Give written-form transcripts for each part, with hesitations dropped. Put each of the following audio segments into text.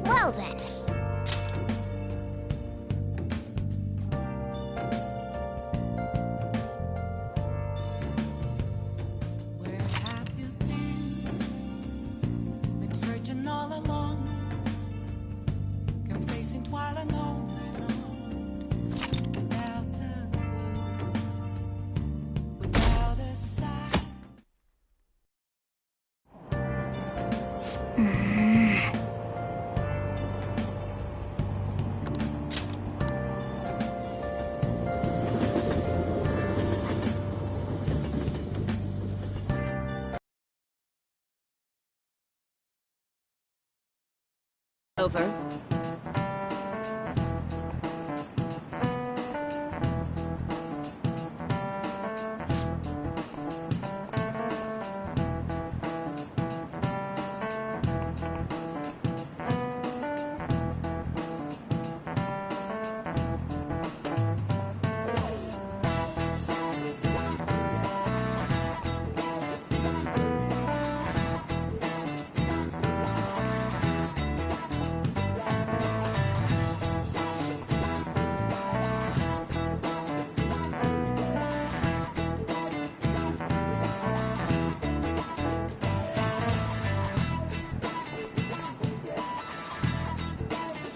Well then. Where have you been? Been searching all along, confessing while alone and on, without a clue, without a sign. Over.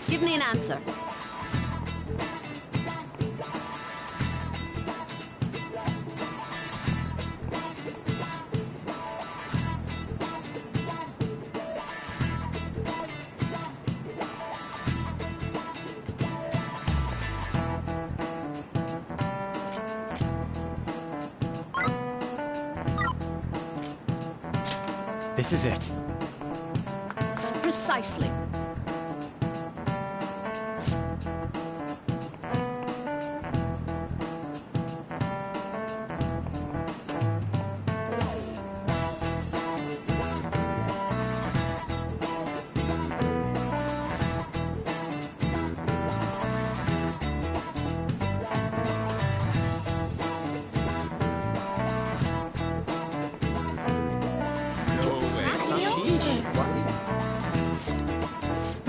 Give me an answer. This is it. Precisely.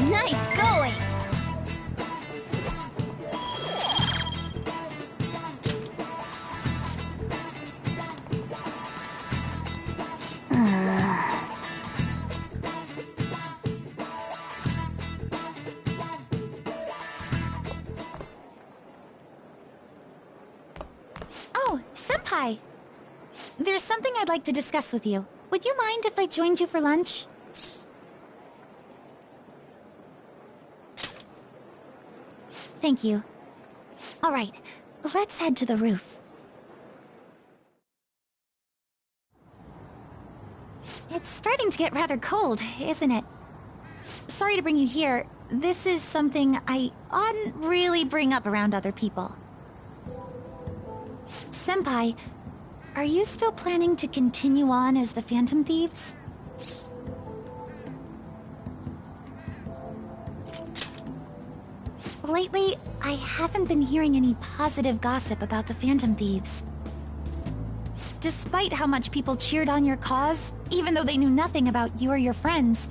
Nice going! Oh, Senpai! There's something I'd like to discuss with you. Would you mind if I joined you for lunch? Thank you. All right, let's head to the roof. It's starting to get rather cold, isn't it? Sorry to bring you here. This is something I oughtn't really bring up around other people. Senpai, are you still planning to continue on as the Phantom Thieves? Lately, I haven't been hearing any positive gossip about the Phantom Thieves. Despite how much people cheered on your cause, even though they knew nothing about you or your friends,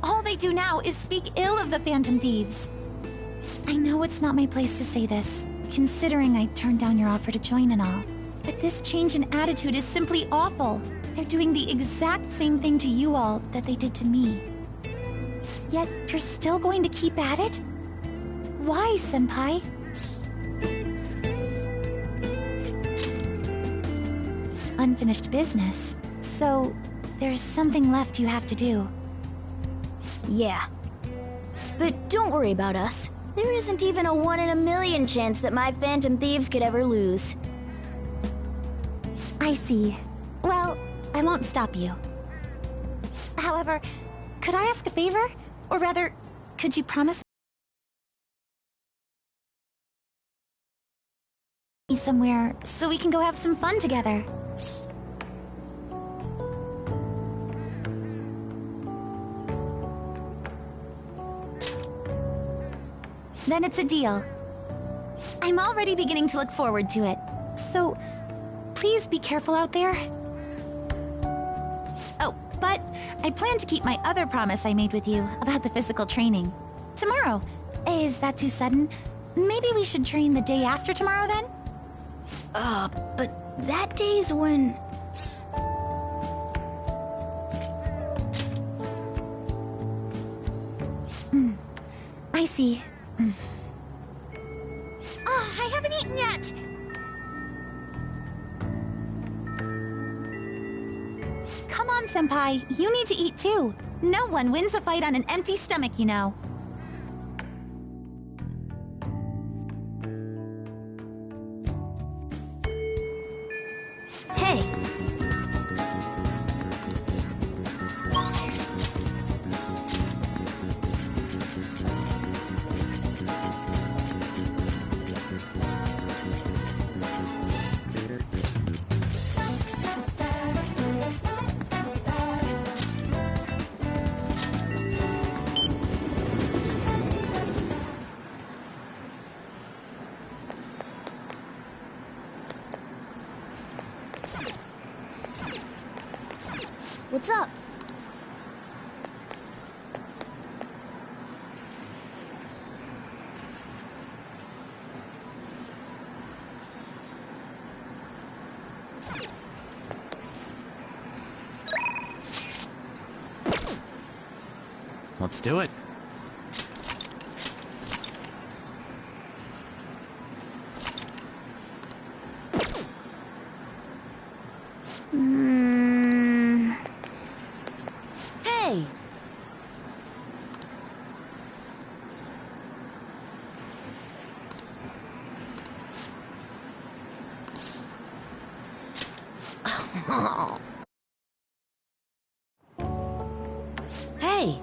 all they do now is speak ill of the Phantom Thieves. I know it's not my place to say this, considering I turned down your offer to join and all. But this change in attitude is simply awful. They're doing the exact same thing to you all that they did to me. Yet, you're still going to keep at it? Why, Senpai? Unfinished business. So, there's something left you have to do. Yeah. But don't worry about us. There isn't even a 1 in a million chance that my Phantom Thieves could ever lose. I see. Well, I won't stop you. However, could I ask a favor? Or rather, could you promise me somewhere so we can go have some fun together? Then it's a deal. I'm already beginning to look forward to it. So, please be careful out there. Oh, but I plan to keep my other promise I made with you about the physical training. Tomorrow. Is that too sudden? Maybe we should train the day after tomorrow then? But that day's when... I see. Oh, I haven't eaten yet! Come on, Senpai. You need to eat too. No one wins a fight on an empty stomach, you know. Hey! What's up? Let's do it. Hey! Hey!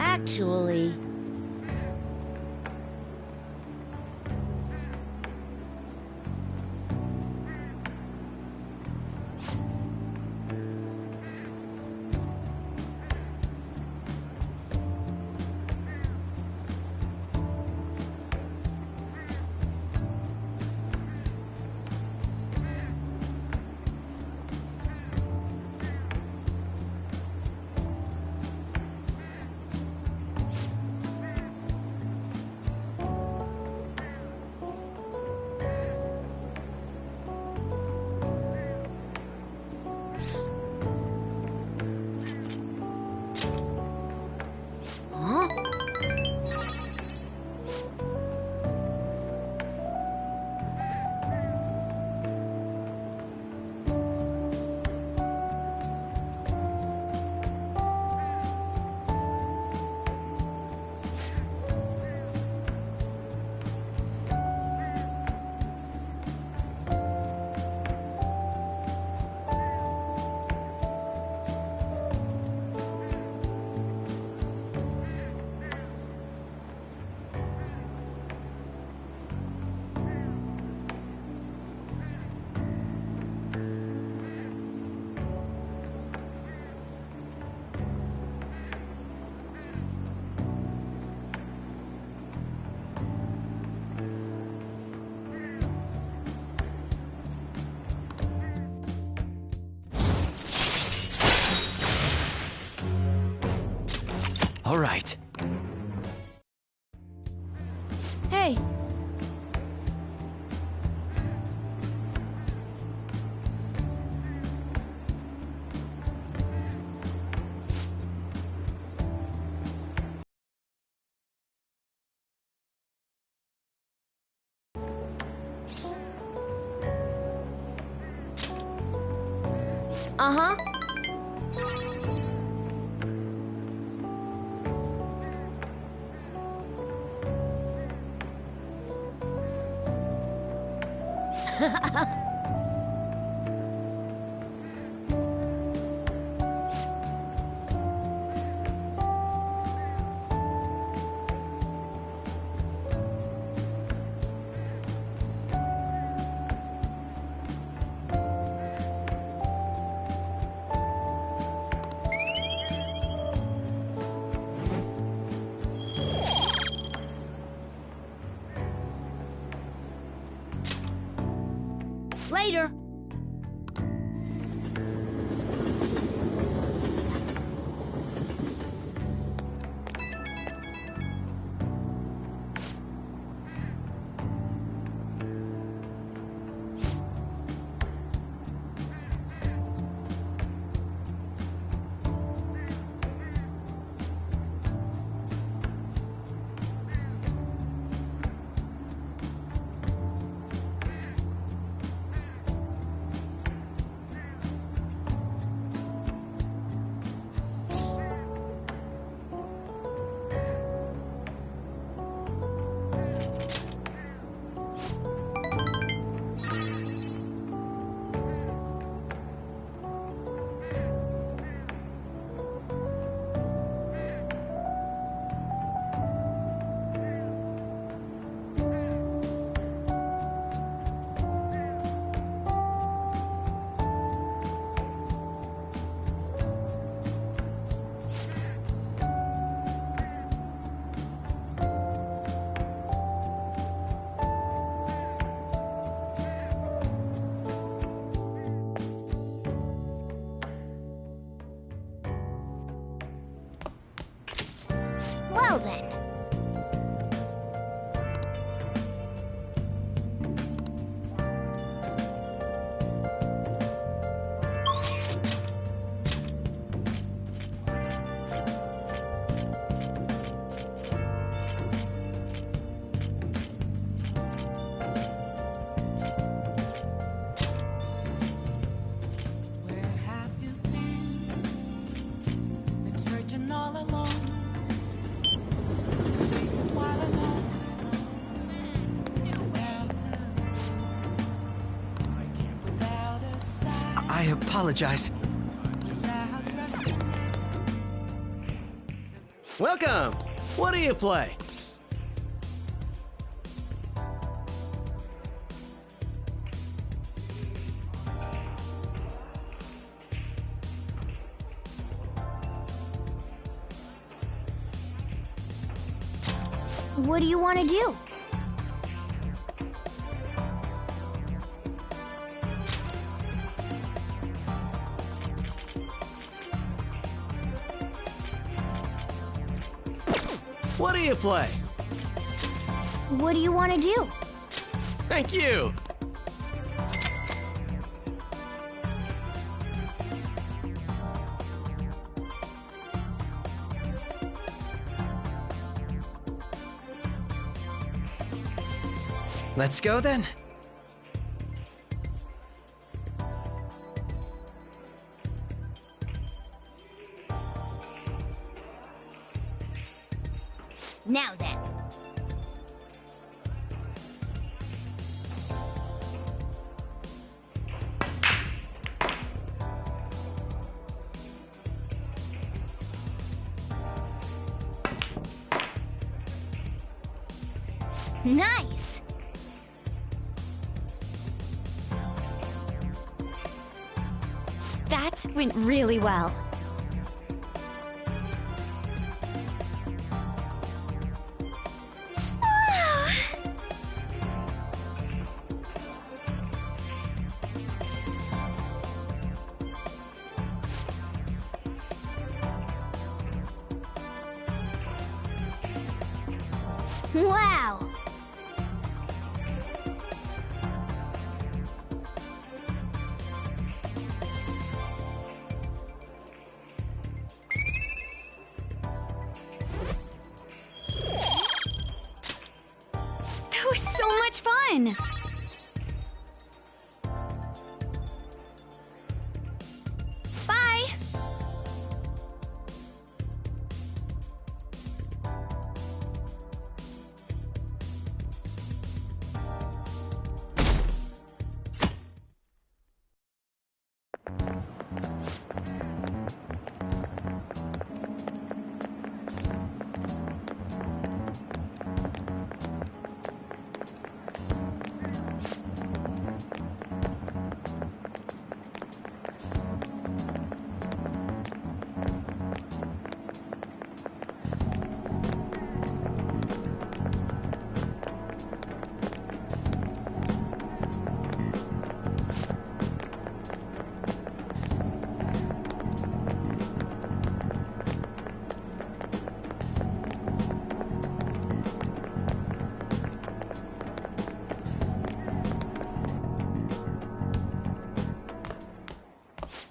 Actually... Uh-huh. Later. Well then. Where have you been? Been searching all along. Facing twilight alone. Without a sign. I apologize. Welcome! What do you play? What do you want to do? What do you play? What do you want to do? Thank you! Let's go then. Now then. Nice! That went really well. Wow! That was so much fun!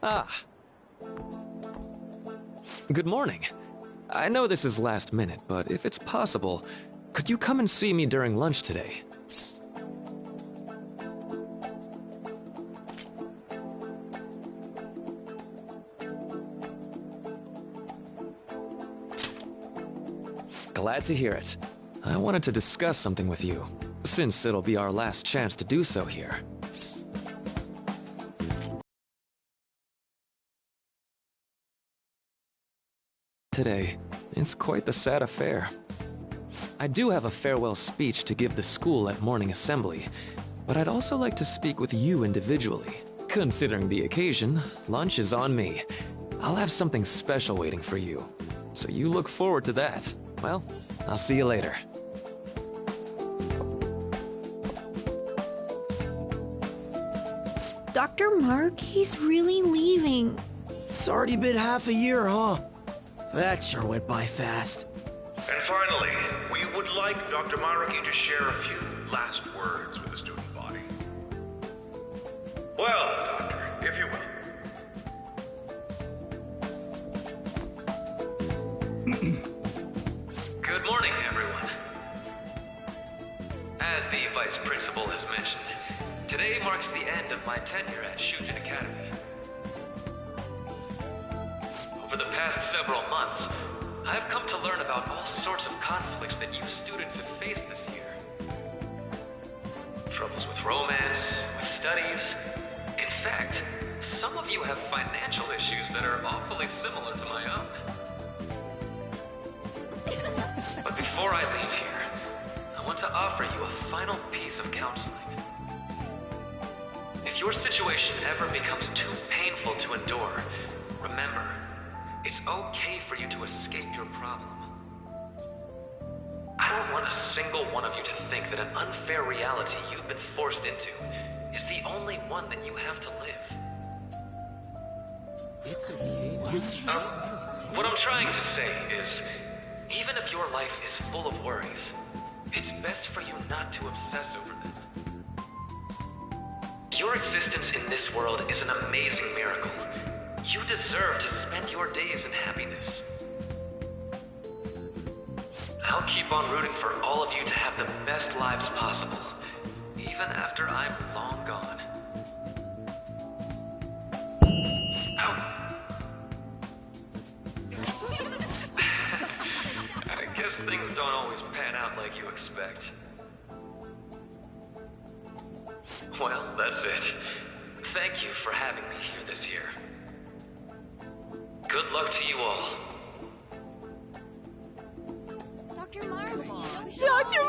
Ah. Good morning. I know this is last minute, but if it's possible, could you come and see me during lunch today? Glad to hear it. I wanted to discuss something with you, since it'll be our last chance to do so here. Today, it's quite the sad affair. I do have a farewell speech to give the school at morning assembly, but I'd also like to speak with you individually. Considering the occasion, lunch is on me. I'll have something special waiting for you, so you look forward to that. Well, I'll see you later. Dr. Mark, he's really leaving. It's already been half a year, huh? That sure went by fast. And finally, we would like Dr. Maruki to share a few last words with the student body. Well, Doctor, if you will. Good morning, everyone. As the Vice Principal has mentioned, today marks the end of my tenure at Shujin Academy. Over the past several months, I've come to learn about all sorts of conflicts that you students have faced this year. Troubles with romance, with studies. In fact, some of you have financial issues that are awfully similar to my own. But before I leave here, I want to offer you a final piece of counseling. If your situation ever becomes too painful to endure, remember, it's okay for you to escape your problem. I don't want a single one of you to think that an unfair reality you've been forced into is the only one that you have to live. It's okay. What I'm trying to say is, even if your life is full of worries, it's best for you not to obsess over them. Your existence in this world is an amazing miracle. You deserve to spend your days in happiness. I'll keep on rooting for all of you to have the best lives possible, even after I'm long gone. I guess things don't always pan out like you expect. Well, that's it. Thank you for having me here this year. Good luck to you all. Dr. Maruki! Dr.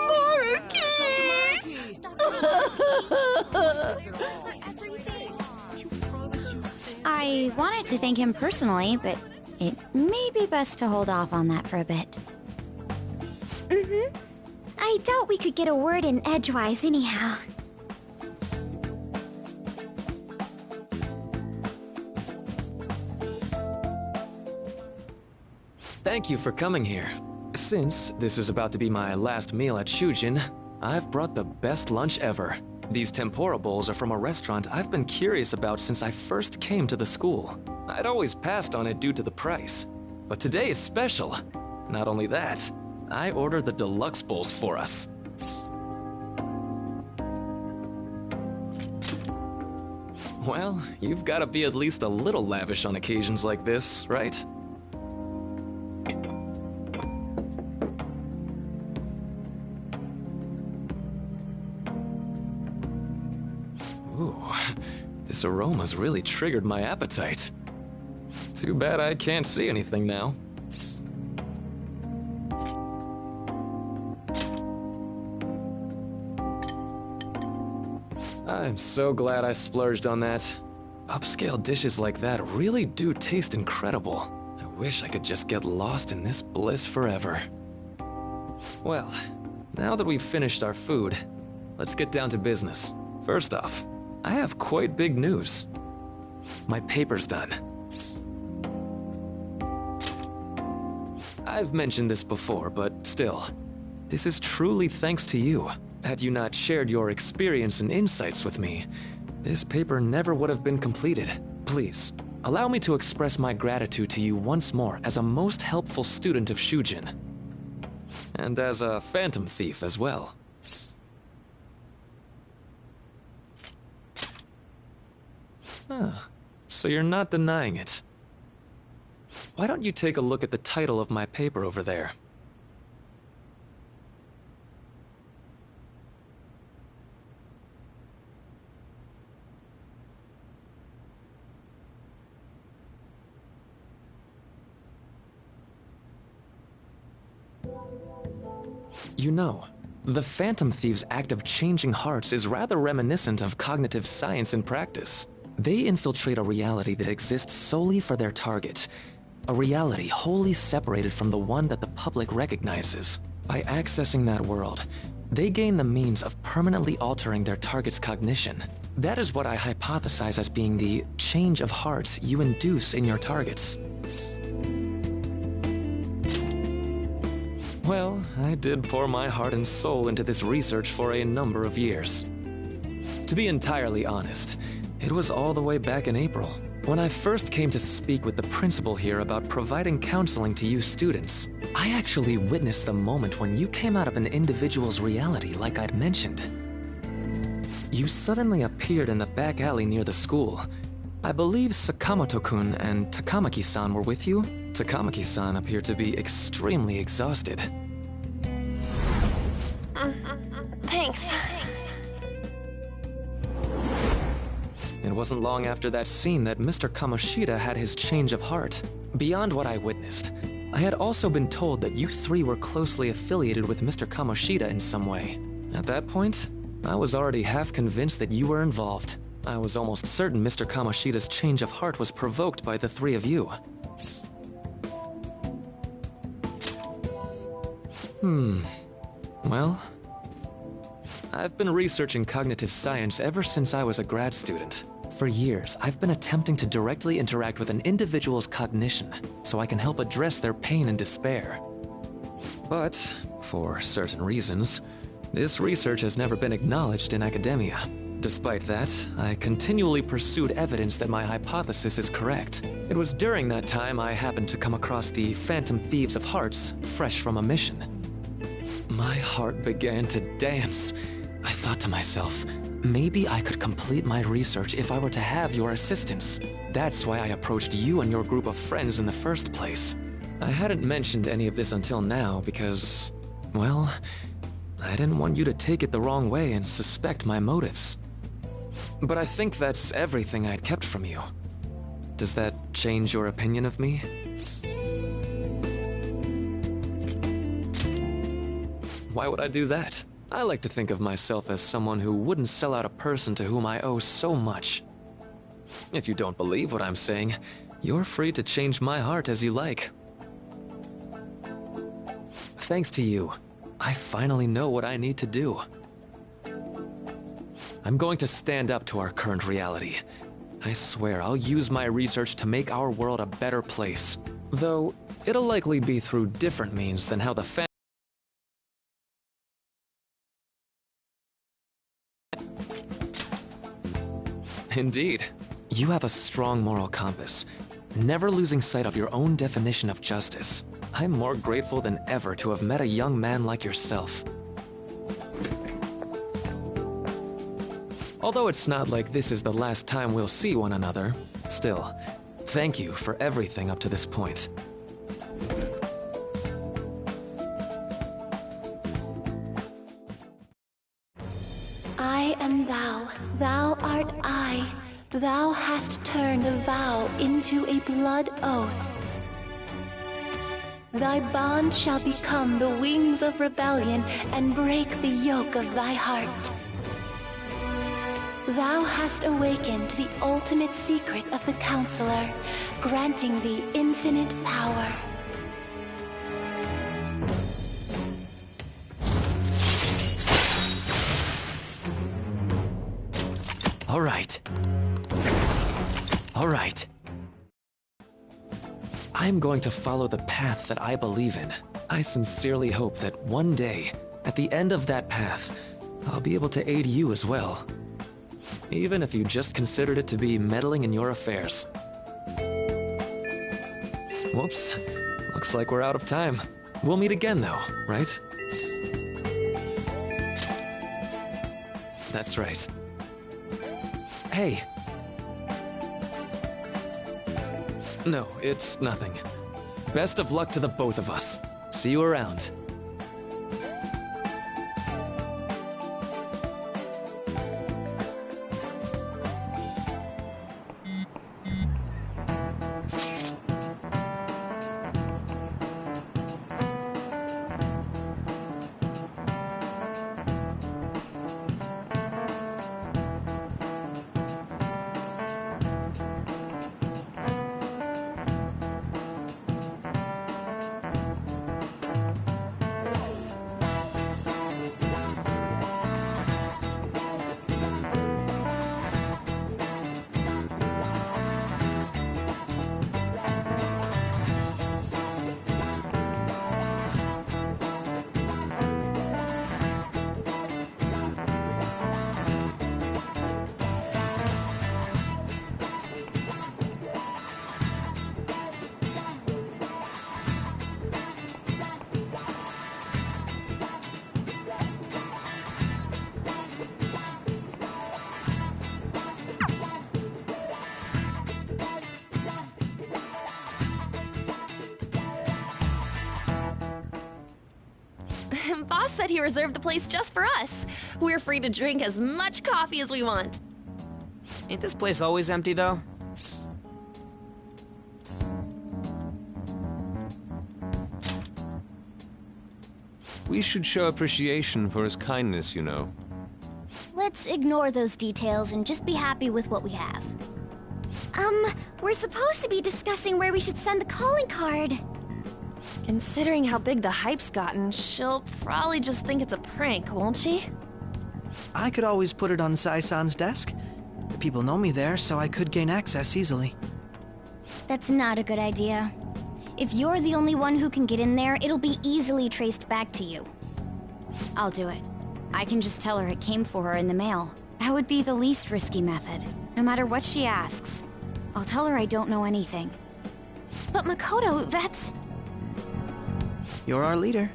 I wanted to thank him personally, but it may be best to hold off on that for a bit. I doubt we could get a word in edgewise anyhow. Thank you for coming here. Since this is about to be my last meal at Shujin, I've brought the best lunch ever. These tempura bowls are from a restaurant I've been curious about since I first came to the school. I'd always passed on it due to the price, but today is special. Not only that, I ordered the deluxe bowls for us. Well, you've got to be at least a little lavish on occasions like this, right? Ooh, this aroma's really triggered my appetite. Too bad I can't see anything now. I'm so glad I splurged on that. Upscale dishes like that really do taste incredible. I wish I could just get lost in this bliss forever. Well, now that we've finished our food, let's get down to business. First off, I have quite big news. My paper's done. I've mentioned this before, but still, this is truly thanks to you. Had you not shared your experience and insights with me, this paper never would have been completed. Please, allow me to express my gratitude to you once more as a most helpful student of Shujin. And as a phantom thief as well. So you're not denying it. Why don't you take a look at the title of my paper over there? You know, the Phantom Thieves' act of changing hearts is rather reminiscent of cognitive science in practice. They infiltrate a reality that exists solely for their target. A reality wholly separated from the one that the public recognizes. By accessing that world, they gain the means of permanently altering their target's cognition. That is what I hypothesize as being the change of heart you induce in your targets. Well, I did pour my heart and soul into this research for a number of years. To be entirely honest, it was all the way back in April, when I first came to speak with the principal here about providing counseling to you students. I actually witnessed the moment when you came out of an individual's reality like I'd mentioned. You suddenly appeared in the back alley near the school. I believe Sakamoto-kun and Takamaki-san were with you? Takamaki-san appeared to be extremely exhausted. Thanks. It wasn't long after that scene that Mr. Kamoshida had his change of heart. Beyond what I witnessed, I had also been told that you three were closely affiliated with Mr. Kamoshida in some way. At that point, I was already half convinced that you were involved. I was almost certain Mr. Kamoshida's change of heart was provoked by the three of you. Well, I've been researching cognitive science ever since I was a grad student. For years, I've been attempting to directly interact with an individual's cognition so I can help address their pain and despair. But, for certain reasons, this research has never been acknowledged in academia. Despite that, I continually pursued evidence that my hypothesis is correct. It was during that time I happened to come across the Phantom Thieves of Hearts, fresh from a mission. My heart began to dance. I thought to myself, maybe I could complete my research if I were to have your assistance. That's why I approached you and your group of friends in the first place. I hadn't mentioned any of this until now because, well, I didn't want you to take it the wrong way and suspect my motives. But I think that's everything I'd kept from you. Does that change your opinion of me? Why would I do that? I like to think of myself as someone who wouldn't sell out a person to whom I owe so much. If you don't believe what I'm saying, you're free to change my heart as you like. Thanks to you, I finally know what I need to do. I'm going to stand up to our current reality. I swear I'll use my research to make our world a better place. Though, it'll likely be through different means than how the Indeed. You have a strong moral compass, never losing sight of your own definition of justice. I'm more grateful than ever to have met a young man like yourself. Although it's not like this is the last time we'll see one another, still, thank you for everything up to this point. I am thou, thou art I. Thou hast turned a vow into a blood oath. Thy bond shall become the wings of rebellion and break the yoke of thy heart. Thou hast awakened the ultimate secret of the Counselor, granting thee infinite power. All right. I'm going to follow the path that I believe in. I sincerely hope that one day, at the end of that path, I'll be able to aid you as well. Even if you just considered it to be meddling in your affairs. Whoops. Looks like we're out of time. We'll meet again, though, right? That's right. Hey. No, it's nothing. Best of luck to the both of us. See you around. Boss said he reserved the place just for us. We're free to drink as much coffee as we want. Ain't this place always empty, though? We should show appreciation for his kindness, you know. Let's ignore those details and just be happy with what we have. We're supposed to be discussing where we should send the calling card. Considering how big the hype's gotten, she'll probably just think it's a prank, won't she? I could always put it on Sai-san's desk. The people know me there, so I could gain access easily. That's not a good idea. If you're the only one who can get in there, it'll be easily traced back to you. I'll do it. I can just tell her it came for her in the mail. That would be the least risky method. No matter what she asks, I'll tell her I don't know anything. But Makoto, that's... You're our leader,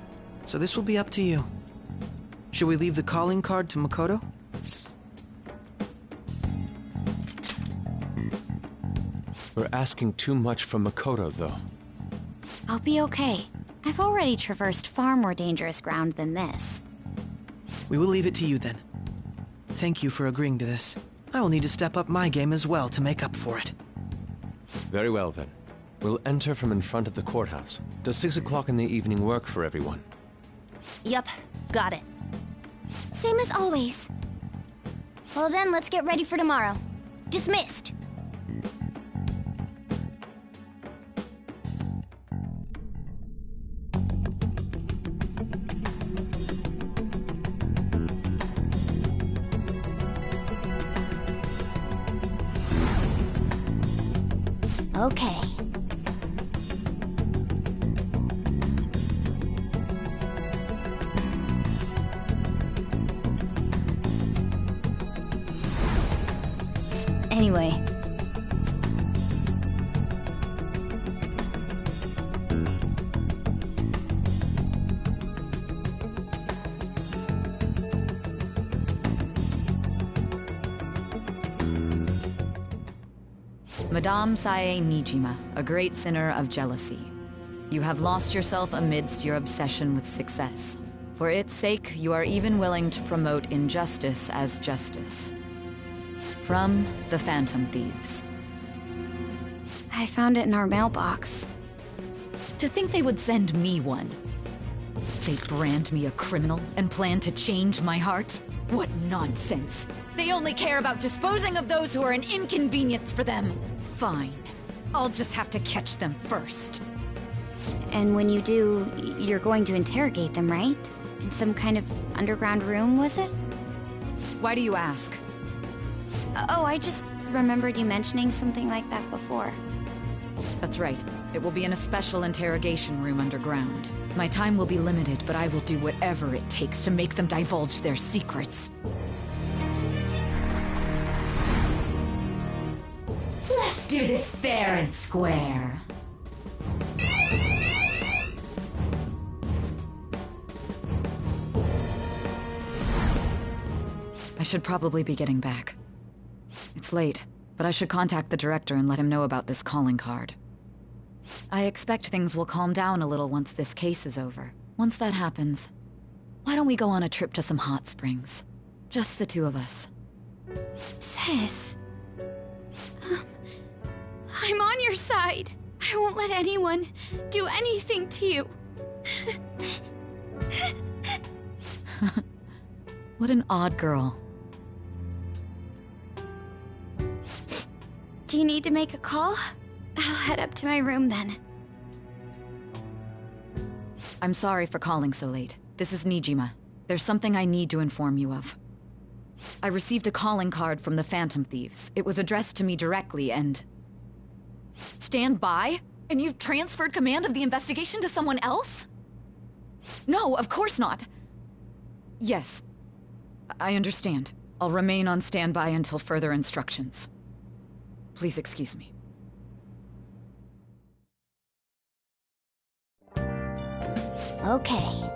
so this will be up to you. Should we leave the calling card to Makoto? We're asking too much from Makoto, though. I'll be okay. I've already traversed far more dangerous ground than this. We will leave it to you then. Thank you for agreeing to this. I will need to step up my game as well to make up for it. Very well, then. We'll enter from in front of the courthouse. Does 6 o'clock in the evening work for everyone? Yup, got it. Same as always. Well then, let's get ready for tomorrow. Dismissed. Okay. Anyway. Madame Sae Nijima, a great sinner of jealousy. You have lost yourself amidst your obsession with success. For its sake, you are even willing to promote injustice as justice. From the Phantom Thieves. I found it in our mailbox. To think they would send me one. They brand me a criminal and plan to change my heart? What nonsense! They only care about disposing of those who are an inconvenience for them. Fine. I'll just have to catch them first. And when you do, you're going to interrogate them, right? In some kind of underground room, was it? Why do you ask? Oh, I just remembered you mentioning something like that before. That's right. It will be in a special interrogation room underground. My time will be limited, but I will do whatever it takes to make them divulge their secrets. Let's do this fair and square. I should probably be getting back. It's late, but I should contact the director and let him know about this calling card. I expect things will calm down a little once this case is over. Once that happens, why don't we go on a trip to some hot springs? Just the two of us. Sis. I'm on your side. I won't let anyone do anything to you. What an odd girl. Do you need to make a call? I'll head up to my room then. I'm sorry for calling so late. This is Nijima. There's something I need to inform you of. I received a calling card from the Phantom Thieves. It was addressed to me directly and... Stand by? And you've transferred command of the investigation to someone else? No, of course not. Yes, I understand. I'll remain on standby until further instructions. Please excuse me. Okay.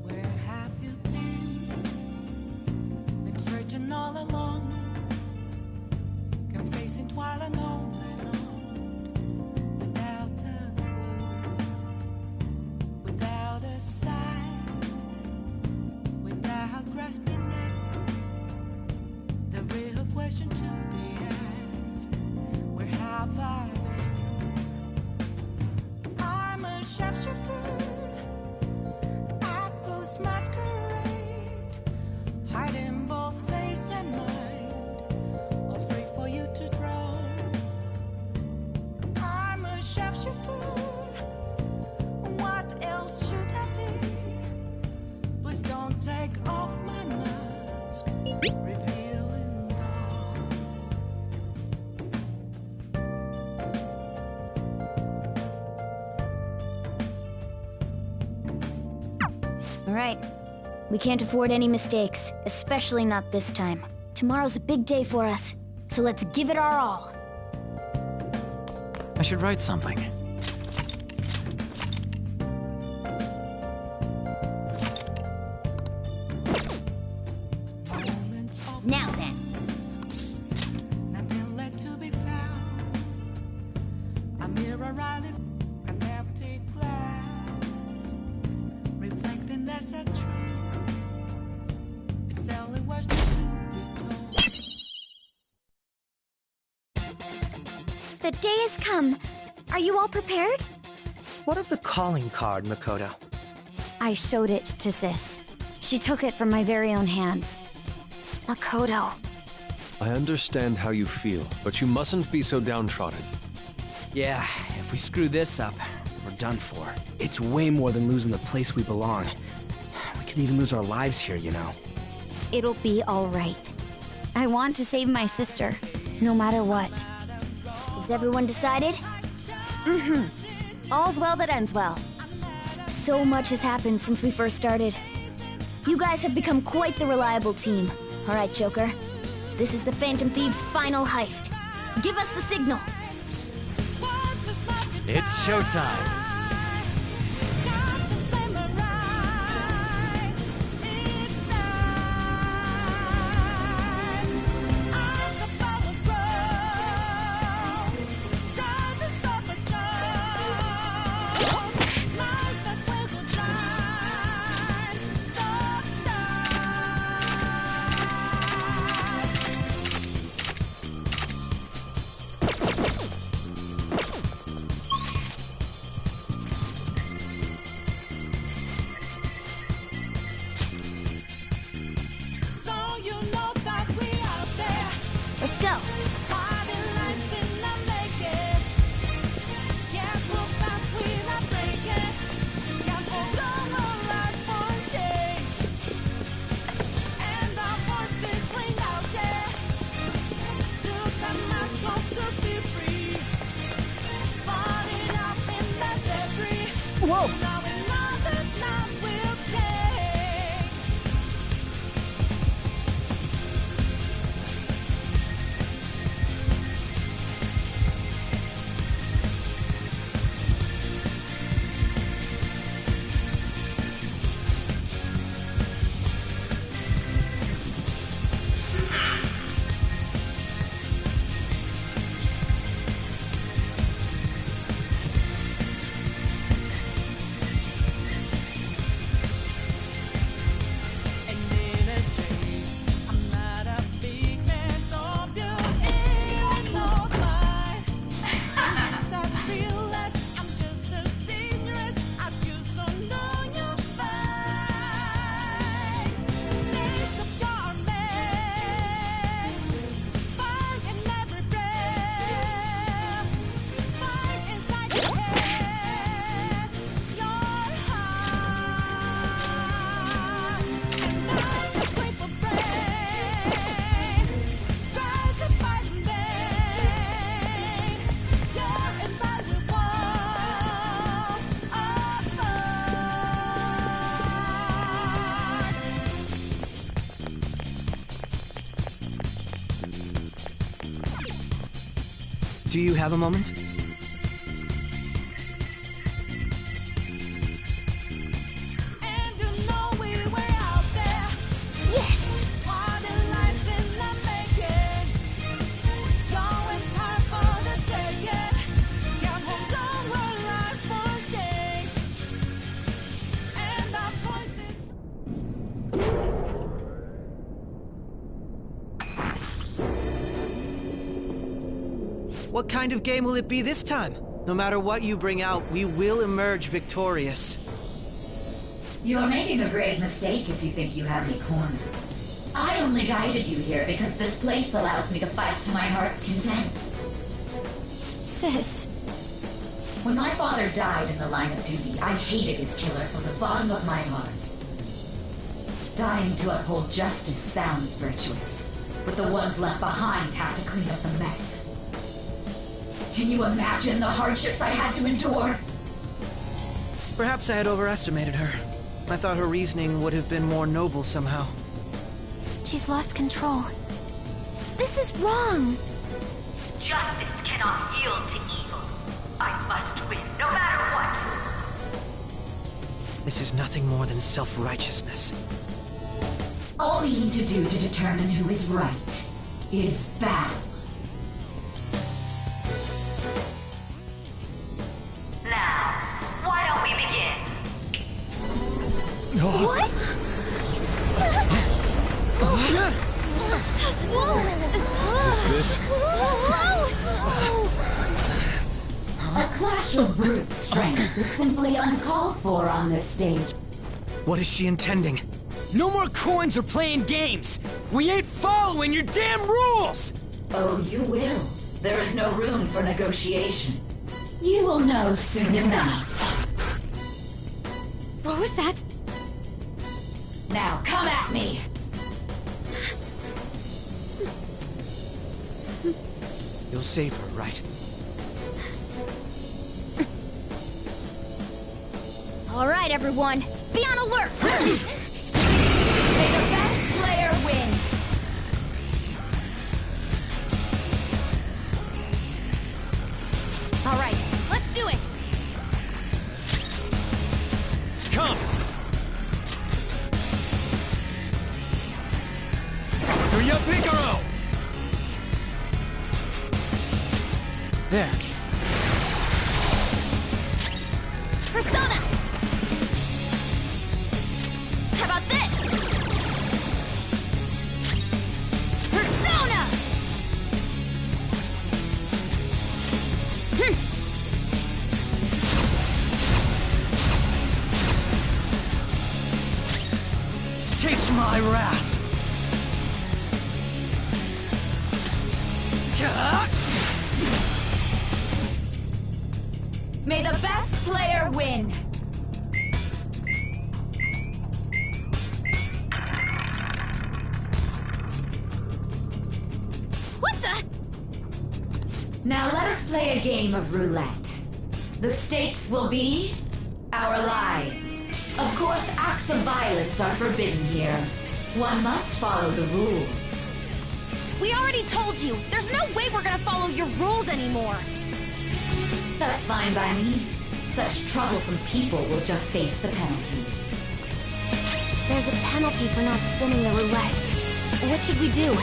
Where have you been? Been searching all along, confessing while alone, without a clue, without a sign, without grasping it. The real question to be asked: where have I been? I'm a sharpshooter. Masquerade, hiding both face and mind, all free for you to draw. I'm a sharpshooter. What else should I be? Please don't take off my mask, revealing dawn. All right. We can't afford any mistakes, especially not this time. Tomorrow's a big day for us, so let's give it our all. I should write something. Now then. Nothing left to be found. A mirror around an empty glass, reflecting that's a truth. It's telling words to be told. The day has come. Are you all prepared? What of the calling card, Makoto? I showed it to Sis. She took it from my very own hands. Makoto. I understand how you feel, but you mustn't be so downtrodden. Yeah, if we screw this up, we're done for. It's way more than losing the place we belong. We could even lose our lives here, you know. It'll be all right. I want to save my sister, no matter what. Is everyone decided? Mm-hmm. All's well that ends well. So much has happened since we first started. You guys have become quite the reliable team. All right, Joker. This is the Phantom Thieves' final heist. Give us the signal. It's showtime. go! Do you have a moment? What kind of game will it be this time? No matter what you bring out, we will emerge victorious. You're making a grave mistake if you think you have me cornered. I only guided you here because this place allows me to fight to my heart's content. Sis. When my father died in the line of duty, I hated his killer from the bottom of my heart. Dying to uphold justice sounds virtuous, but the ones left behind have to clean up the mess. Can you imagine the hardships I had to endure? Perhaps I had overestimated her. I thought her reasoning would have been more noble somehow. She's lost control. This is wrong. Justice cannot yield to evil. I must win, no matter what. This is nothing more than self-righteousness. All we need to do to determine who is right is battle. Now, why don't we begin? What? This? A clash of brute strength is simply uncalled for on this stage. What is she intending? No more coins or playing games! We ain't following your damn rules! Oh, you will. There is no room for negotiation. You will know soon enough. What was that? Now, come at me! You'll save her, right? All right, everyone. Be on alert! May the best player win! All right, let's do it! Come! Do ya, Picaro! There. Persona! How about this? Persona! Taste my wrath! May the best player win! What the? Now let us play a game of roulette. The stakes will be Our lives. Of course, acts of violence are forbidden here. One must follow the rules. We already told you, there's no way we're gonna follow your rules anymore. That's fine by me. Such troublesome people will just face the penalty. There's a penalty for not spinning the roulette. What should we do?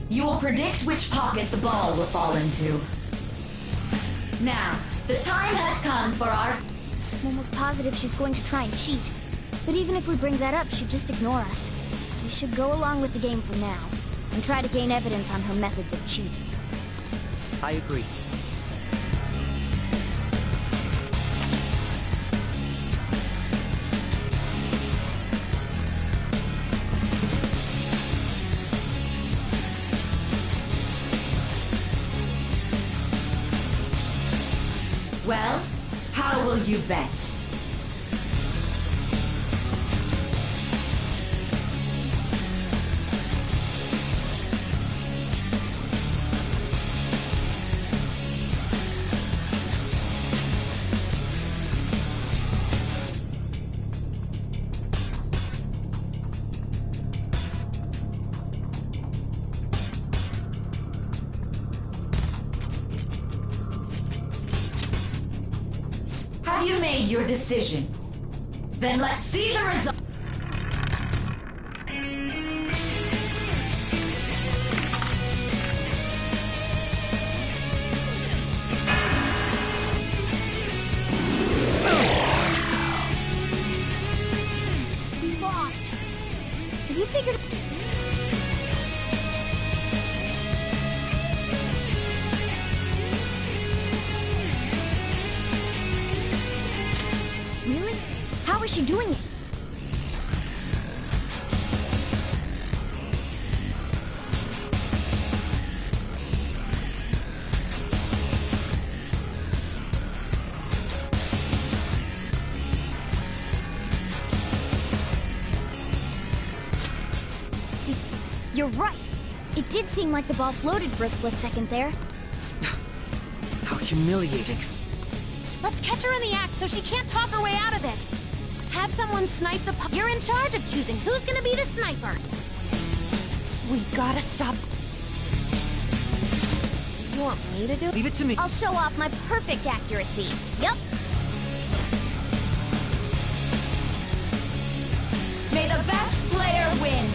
You will predict which pocket the ball will fall into. Now, the time has come for our... I'm almost positive she's going to try and cheat. But even if we bring that up, she'd just ignore us. We should go along with the game for now, and try to gain evidence on her methods of cheating. I agree. Well, how will you bet? Have you made your decision? Then let's see the result. We lost. Have you figured... Really? How is she doing it? See, you're right. It did seem like the ball floated for a split second there. How humiliating. Let's catch her in the act so she can't talk her way out of it. Have someone snipe the puck. You're in charge of choosing who's gonna be the sniper. We gotta stop. You want me to do it? Leave it to me. I'll show off my perfect accuracy. Yup. May the best player win.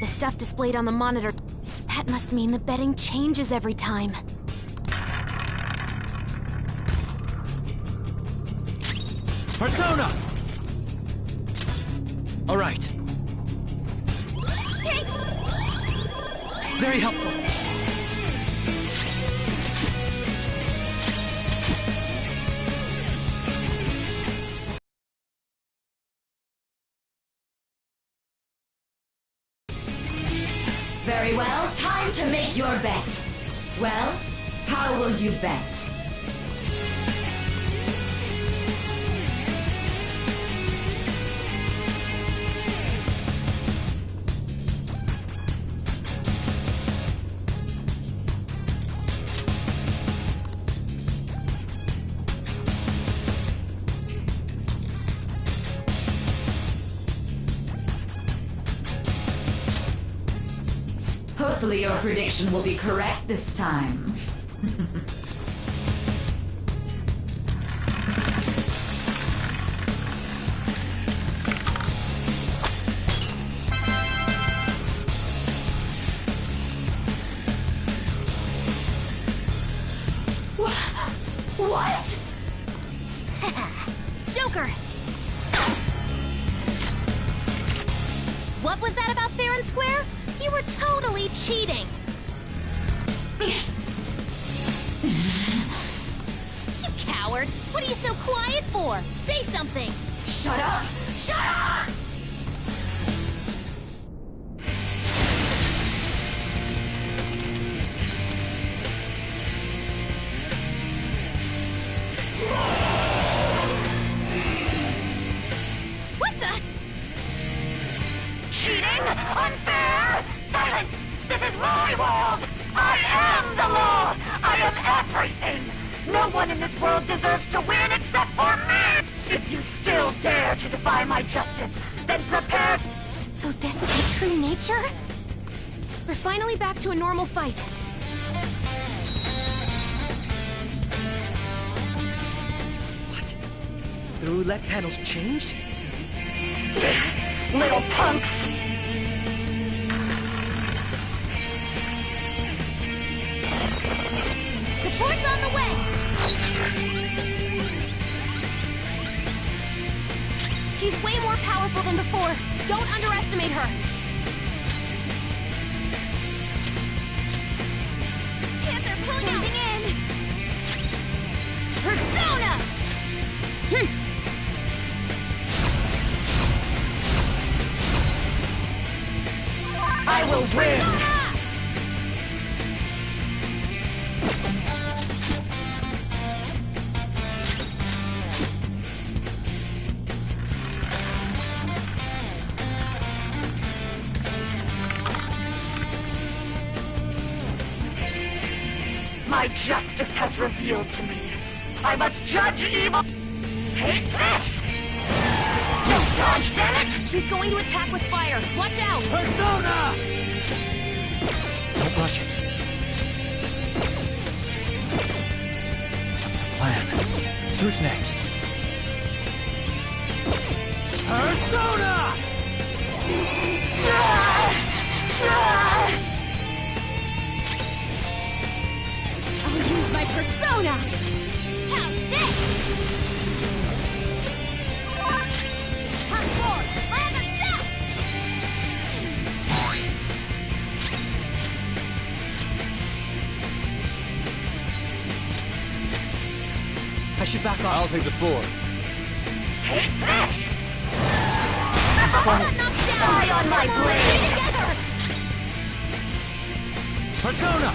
The stuff displayed on the monitor. That must mean the betting changes every time. Persona! All right. Thanks! Very helpful. Very well, time to make your bet. Well, how will you bet? Hopefully your prediction will be correct this time. What? Joker! What was that about fair and square? You were totally cheating! You coward! coward. What are you so quiet for? Say something! Shut up! Shut up! What the? Cheating? Unfair? Silence! This is my world! I am the law! I am everything! No one in this world deserves to win except for me! If you still dare to defy my justice, then prepare... So this is her true nature? We're finally back to a normal fight. What? The roulette panel's changed? Little punks! Support's on the way! She's way more powerful than before. Don't underestimate her. Panther pulling out in. Persona! I will win! My justice has revealed to me. I must judge evil. Take this! Don't dodge, damn it! She's going to attack with fire. Watch out! Persona! Don't rush it. What's the plan? Who's next? Persona! I'll use my persona! How's this? Hot force! Land or step! I should back off. I'll take the 4. Take this! Knocked down! Die on my blade! Together! Persona!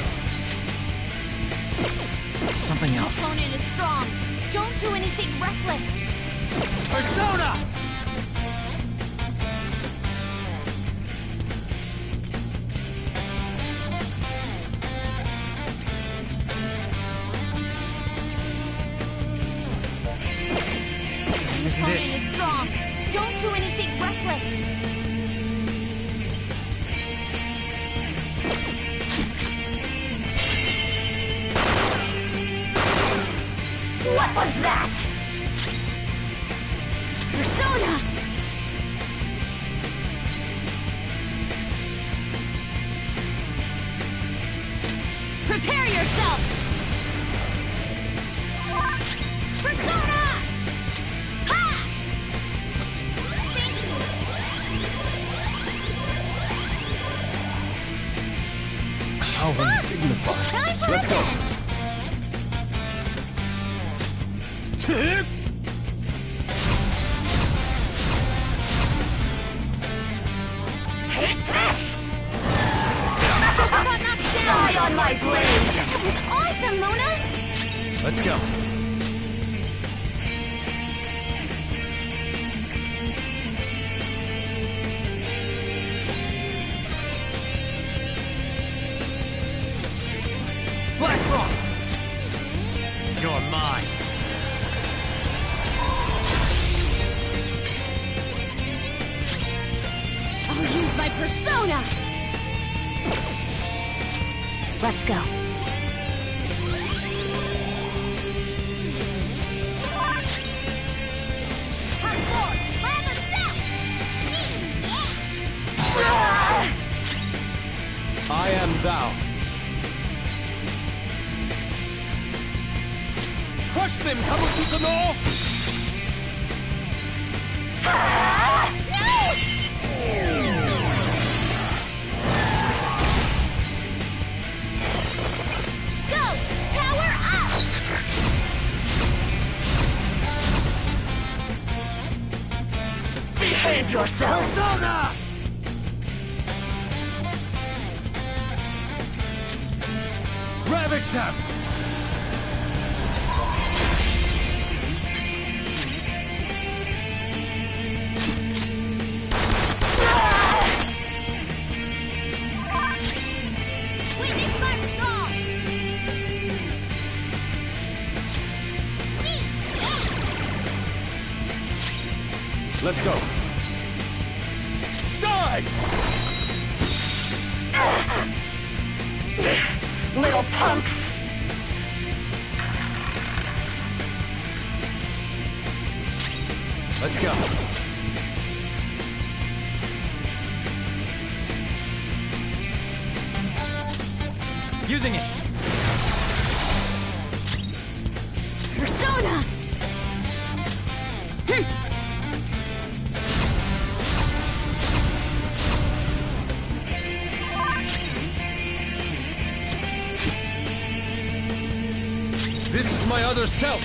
Something Your else. opponent is strong. Don't do anything reckless. Persona! This isn't Your opponent it. is strong. Don't do anything reckless. What was that? Persona! Prepare yourself! Persona! Ha! How undignified. Time for Let's go. revenge! Take this! Got knocked down! Die on my blade! That was awesome, Mona! Let's go. Black Frost! You're mine. I'll use my persona! Let's go. Hot force! Land or step! I am thou. Crush them, Kabukizo! Go! Power up! yourself. Persona! Ravage them! Let's go. Die! Little punks. Let's go. Using it. Persona! This is my other self.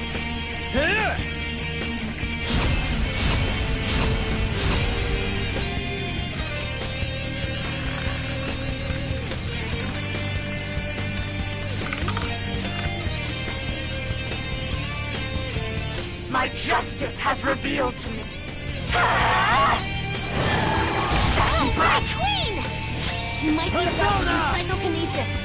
My justice has revealed to me. Queen! She might be about to use psychokinesis.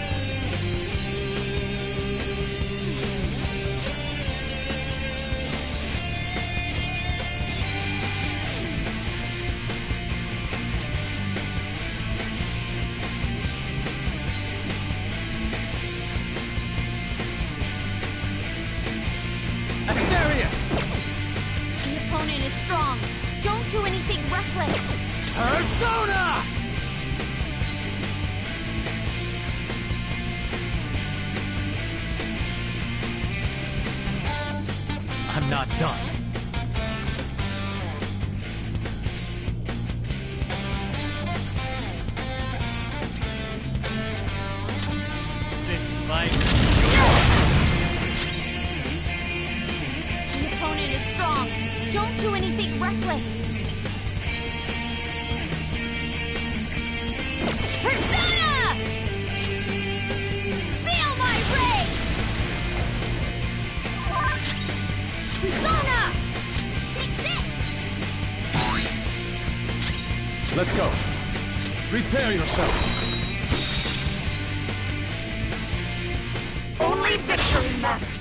The opponent is strong. Don't do anything reckless. Persona! I'm not done. This might... The opponent is strong. Don't do anything reckless. Persona! Feel my rage! Persona! Take this! Let's go. Prepare yourself. Only victory matters.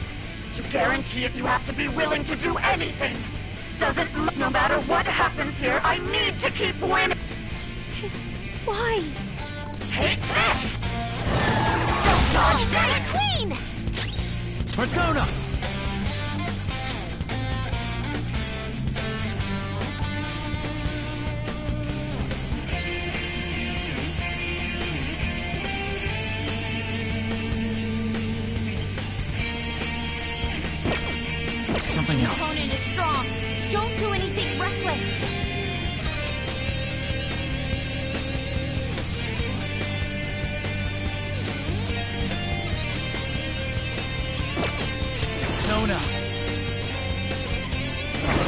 To guarantee it, you have to be willing to do anything. No matter what happens here, I need to keep winning. Why? Take this! Don't dodge that! Queen! Persona! Something The else. opponent is strong. Don't do anything reckless. Persona!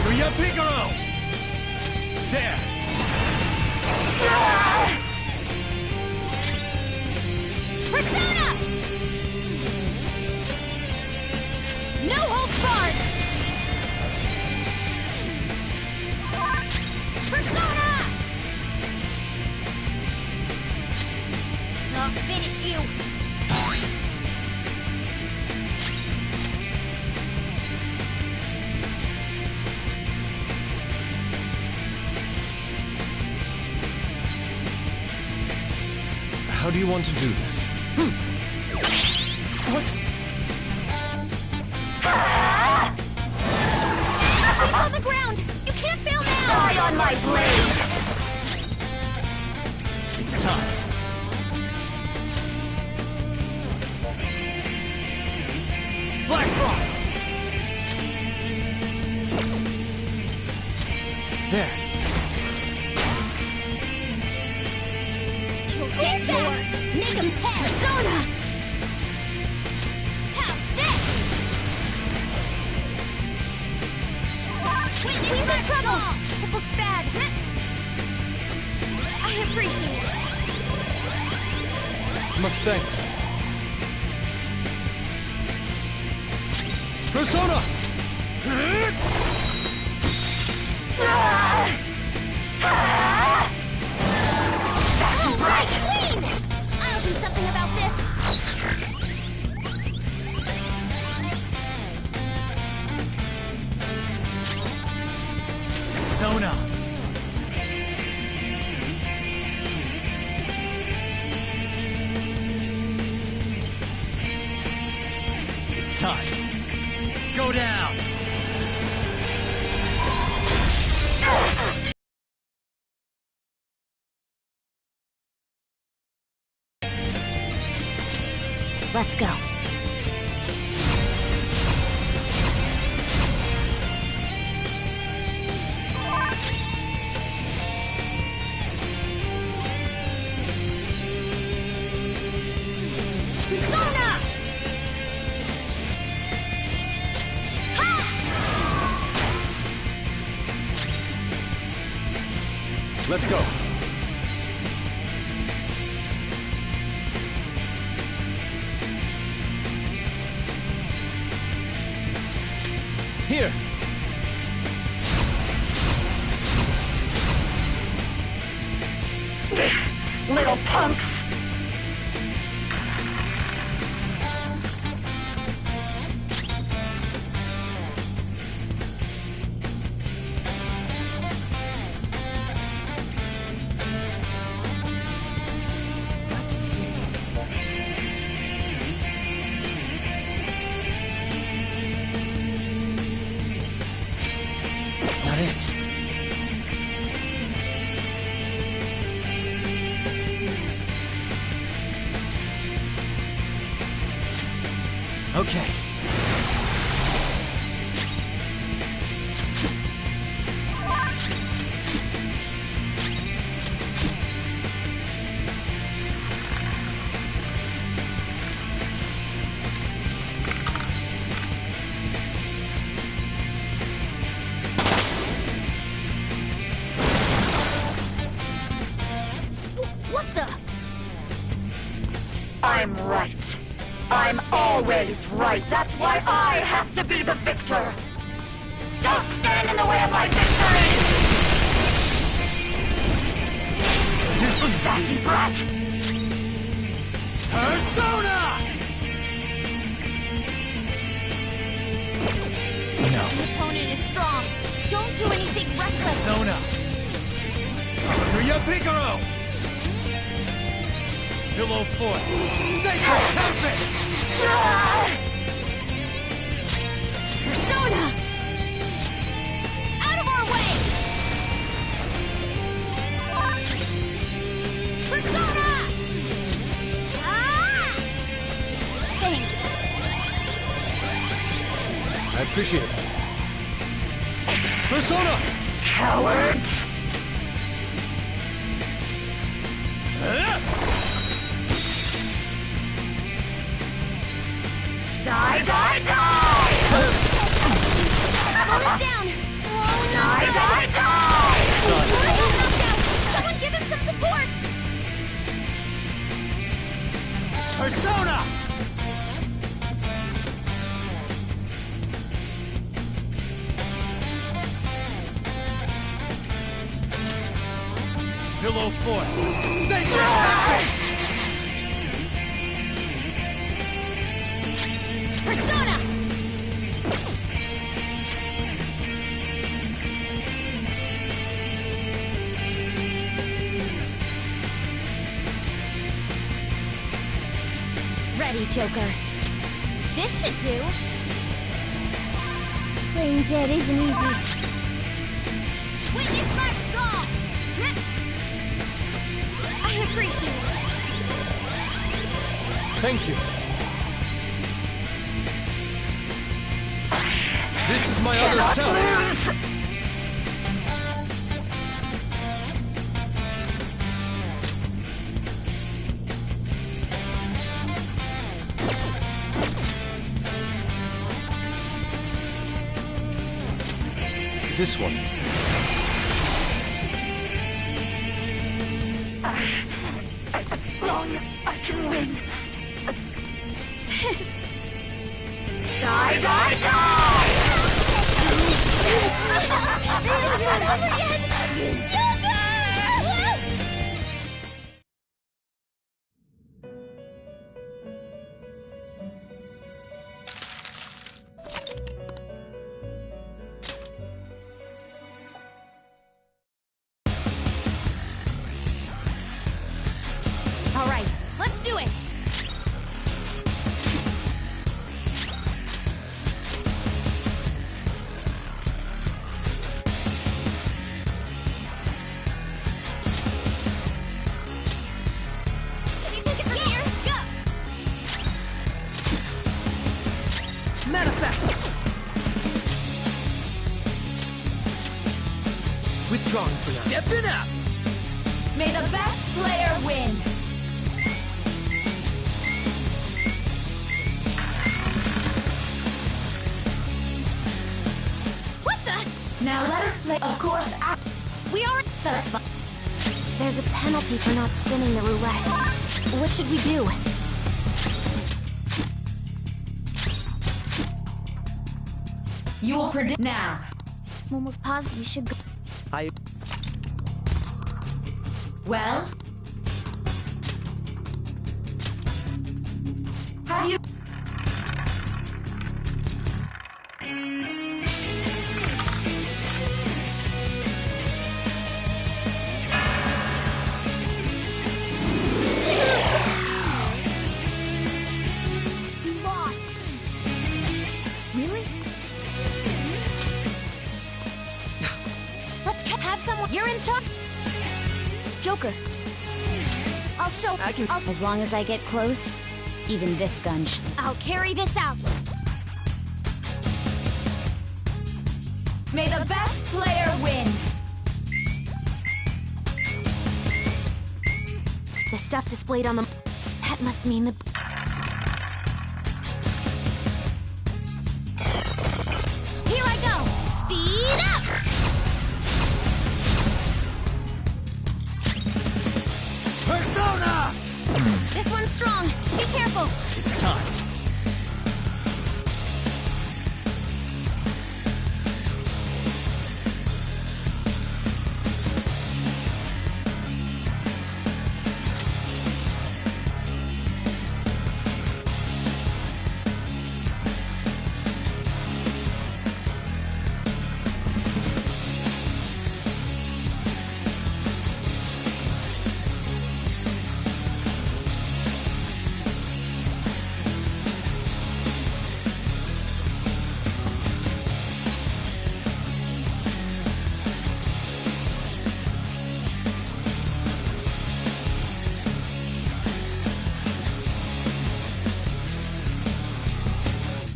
Maria Piccolo! There! Persona! No holds barred! Persona! I'll finish you! How do you want to do this? What? He's on the ground! You can't fail now! Die on my blade! It's time. Black Frost! There. You'll get yours! Make him pay! Persona! How's this? We've got trouble! It looks bad. Much thanks. Persona! Right, clean! I'll do something about this. Sona! It's time. Go down! Let's go. Persona! Let's go. Here. Little punks. Let's see. That's not it. Okay. What the? I'm right. I'm always right. That's why I have to be the victor. Don't stand in the way of my victory! Fatty brat! Persona! No. The opponent is strong. Don't do anything reckless. Sona! Maria Picaro! Pillow Fort! Sacred Tempest! Persona! Out of our way! Persona! Ah! Thanks. I appreciate it. Persona! Cowards! Die, die, die! Almost down! Oh no! Die, die, die! Knocked out! Someone give him some support! Persona! Pillow Fort! Sacred Tempest! Persona! Ready, Joker. This should do. Playing dead isn't easy. Witness my resolve! I appreciate it. Thank you. This is my other self. This one. As long as I can win. Sis. Die, die, die! All right, let's do it. Can you take it from here? Go. Manifest! Withdrawing for now. Stepping up! May the best player win! What the? Now let us play, of course, We are. that's fine. There's a penalty for not spinning the roulette. What should we do? You will predict now. I'm almost positive you should go. Well? Have you... Lost. Really? Let's have someone. You're in charge. Joker. I'll show. As long as I get close, even this gun. I'll carry this out. May the best player win! The stuff displayed on the. That must mean the. Here I go. Speed up. Persona! This one's strong. Be careful. It's time.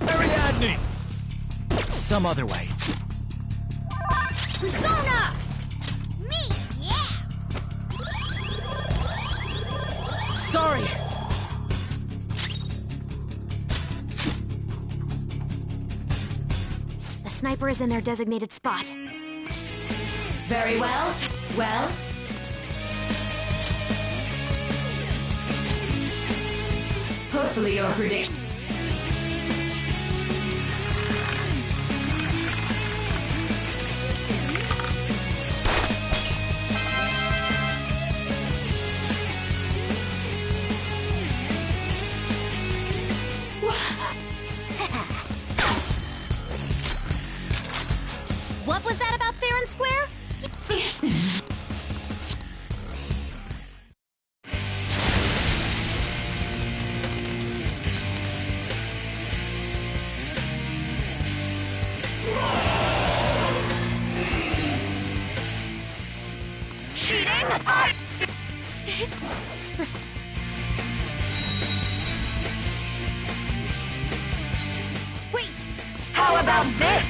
Ariadne! Some other way. Persona. Me. Yeah. Sorry! The sniper is in their designated spot. Very well. Well? Hopefully your prediction... What was that about fair and square? Wait! How about this?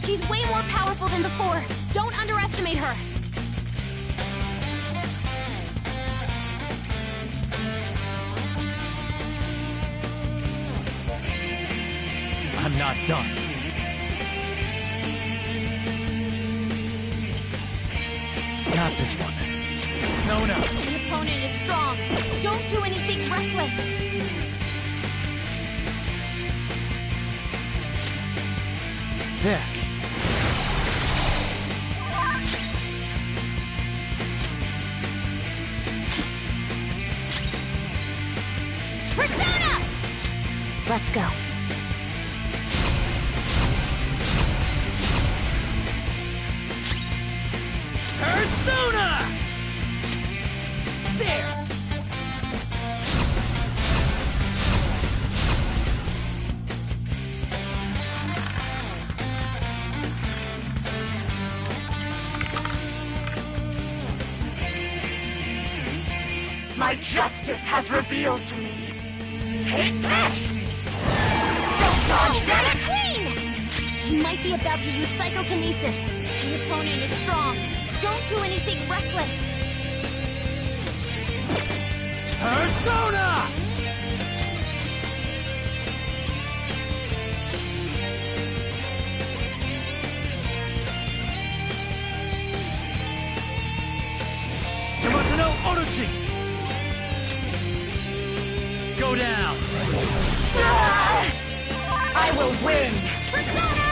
She's way more powerful than before. Don't underestimate her. I'm not done. this one. Persona! The opponent is strong. Don't do anything reckless. There. Persona! Let's go. Persona! There! My justice has revealed to me. Take this! Don't dodge, damn it! Queen! She might be about to use psychokinesis. The opponent is strong. Don't do anything reckless. Persona! Yamato no Orochi! Go down! I will win! Persona!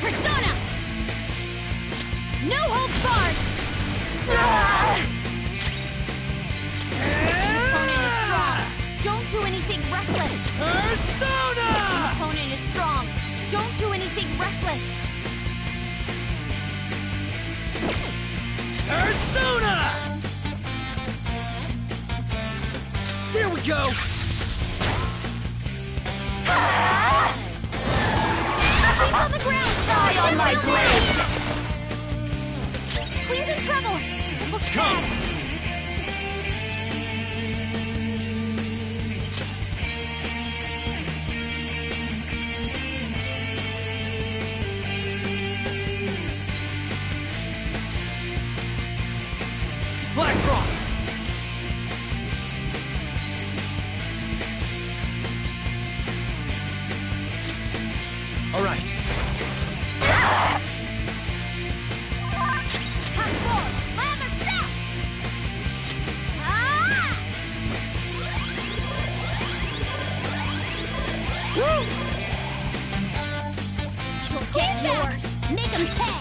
Persona! No holds barred! The opponent is strong. Don't do anything reckless. Persona! The opponent is strong. Don't do anything reckless. Persona! There we go! Queen's on the ground! Die on my blade! Queen's in trouble! Looks Come! bad. Black Frost! All right. Half forward! My other step! Ah! Woo! You'll get yours! Make 'em pay!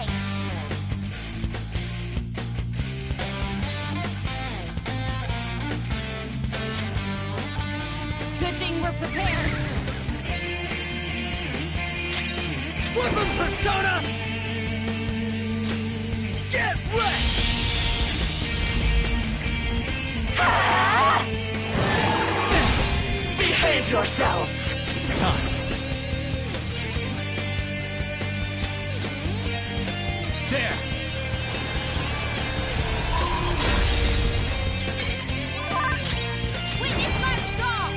Good thing we're prepared. Weapon Persona! Get wrecked! Behave yourselves! It's time. There! Witness my stall!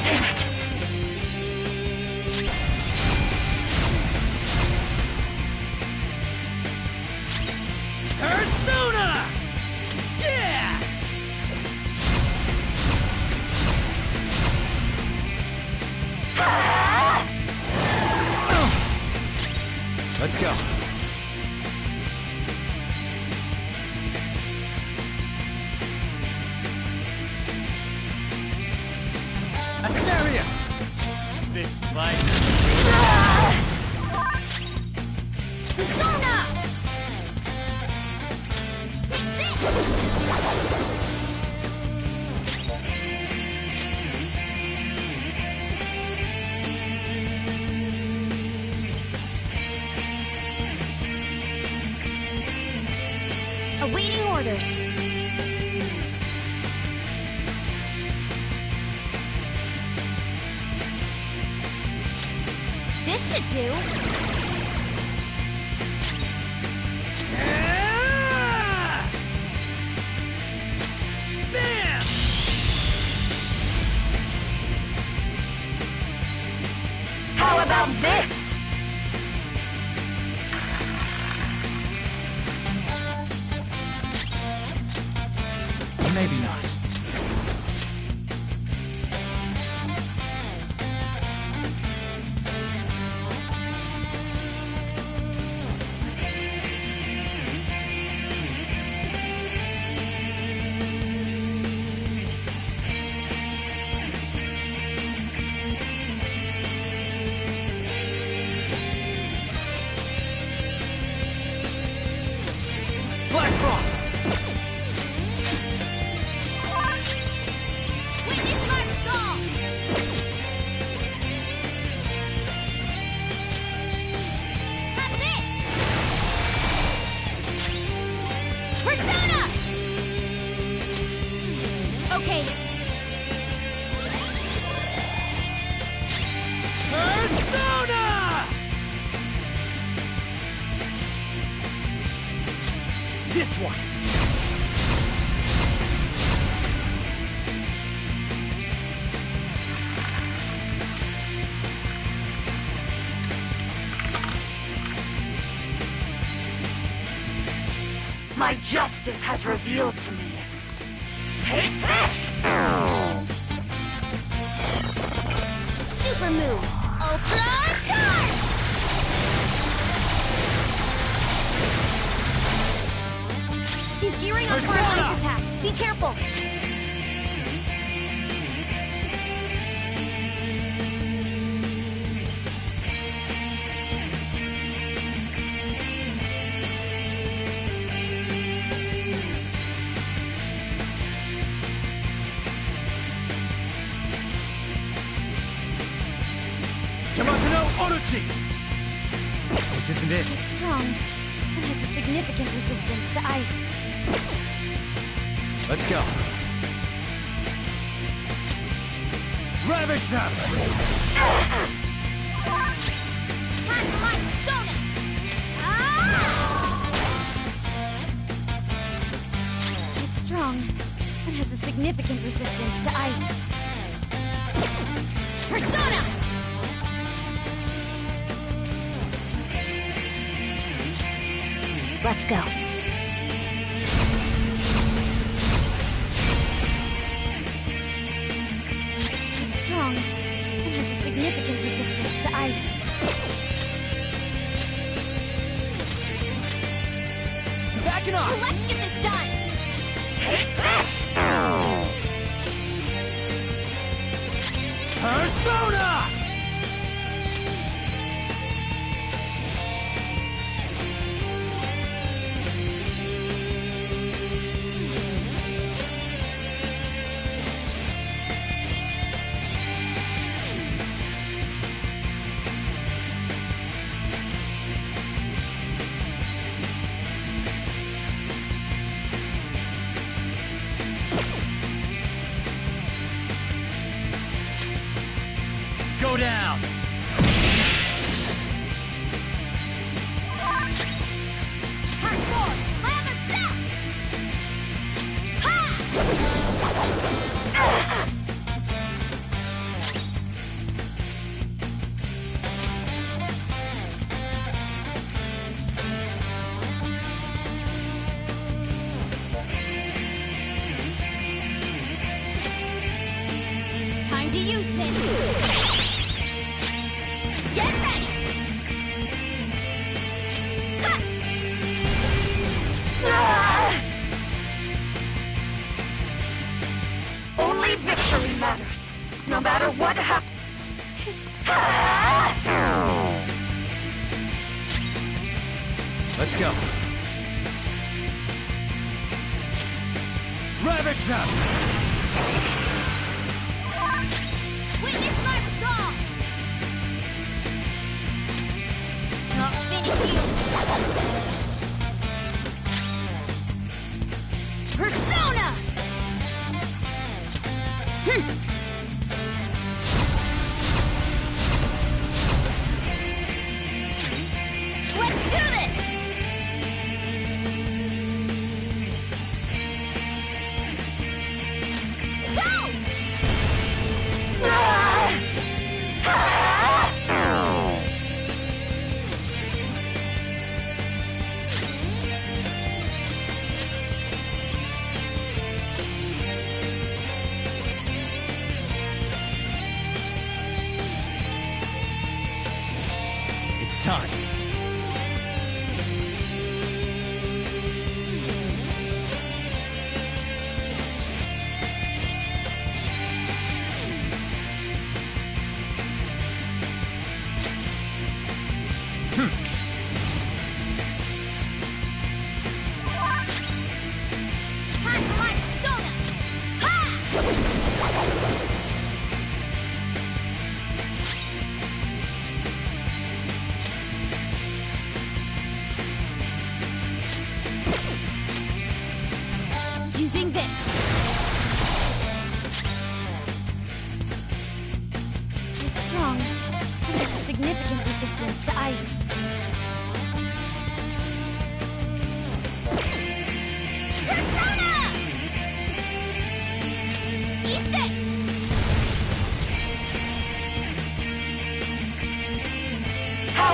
Damn it! Persona! Yeah! Let's go. Asterius! This fight... Persona! Take this! Awaiting orders. This should do. Ah! Bam! How about this? Maybe not. this one! My justice has revealed to me. Take this! Super move! Ultra charge! She's gearing up for an ice attack. Be careful! Orochi! This isn't it. It's strong. It has a significant resistance to ice. Let's go. Ravage them! Time for my persona! It's strong. It has a significant resistance to ice. Persona! Let's go. It's strong. It has a significant resistance to ice. Backing off! Let's get this done! Take this! Persona! Go down! Hardcore! Slammer step! Ha! Time to use this. Get ready! Only victory matters, no matter what happens. Let's go. Ravage them! Witness my resolve! Not finish you! Persona! Let's do this! Go! It's time. Time for my persona! Ha! Using this. It's strong. It has a significant resistance to ice.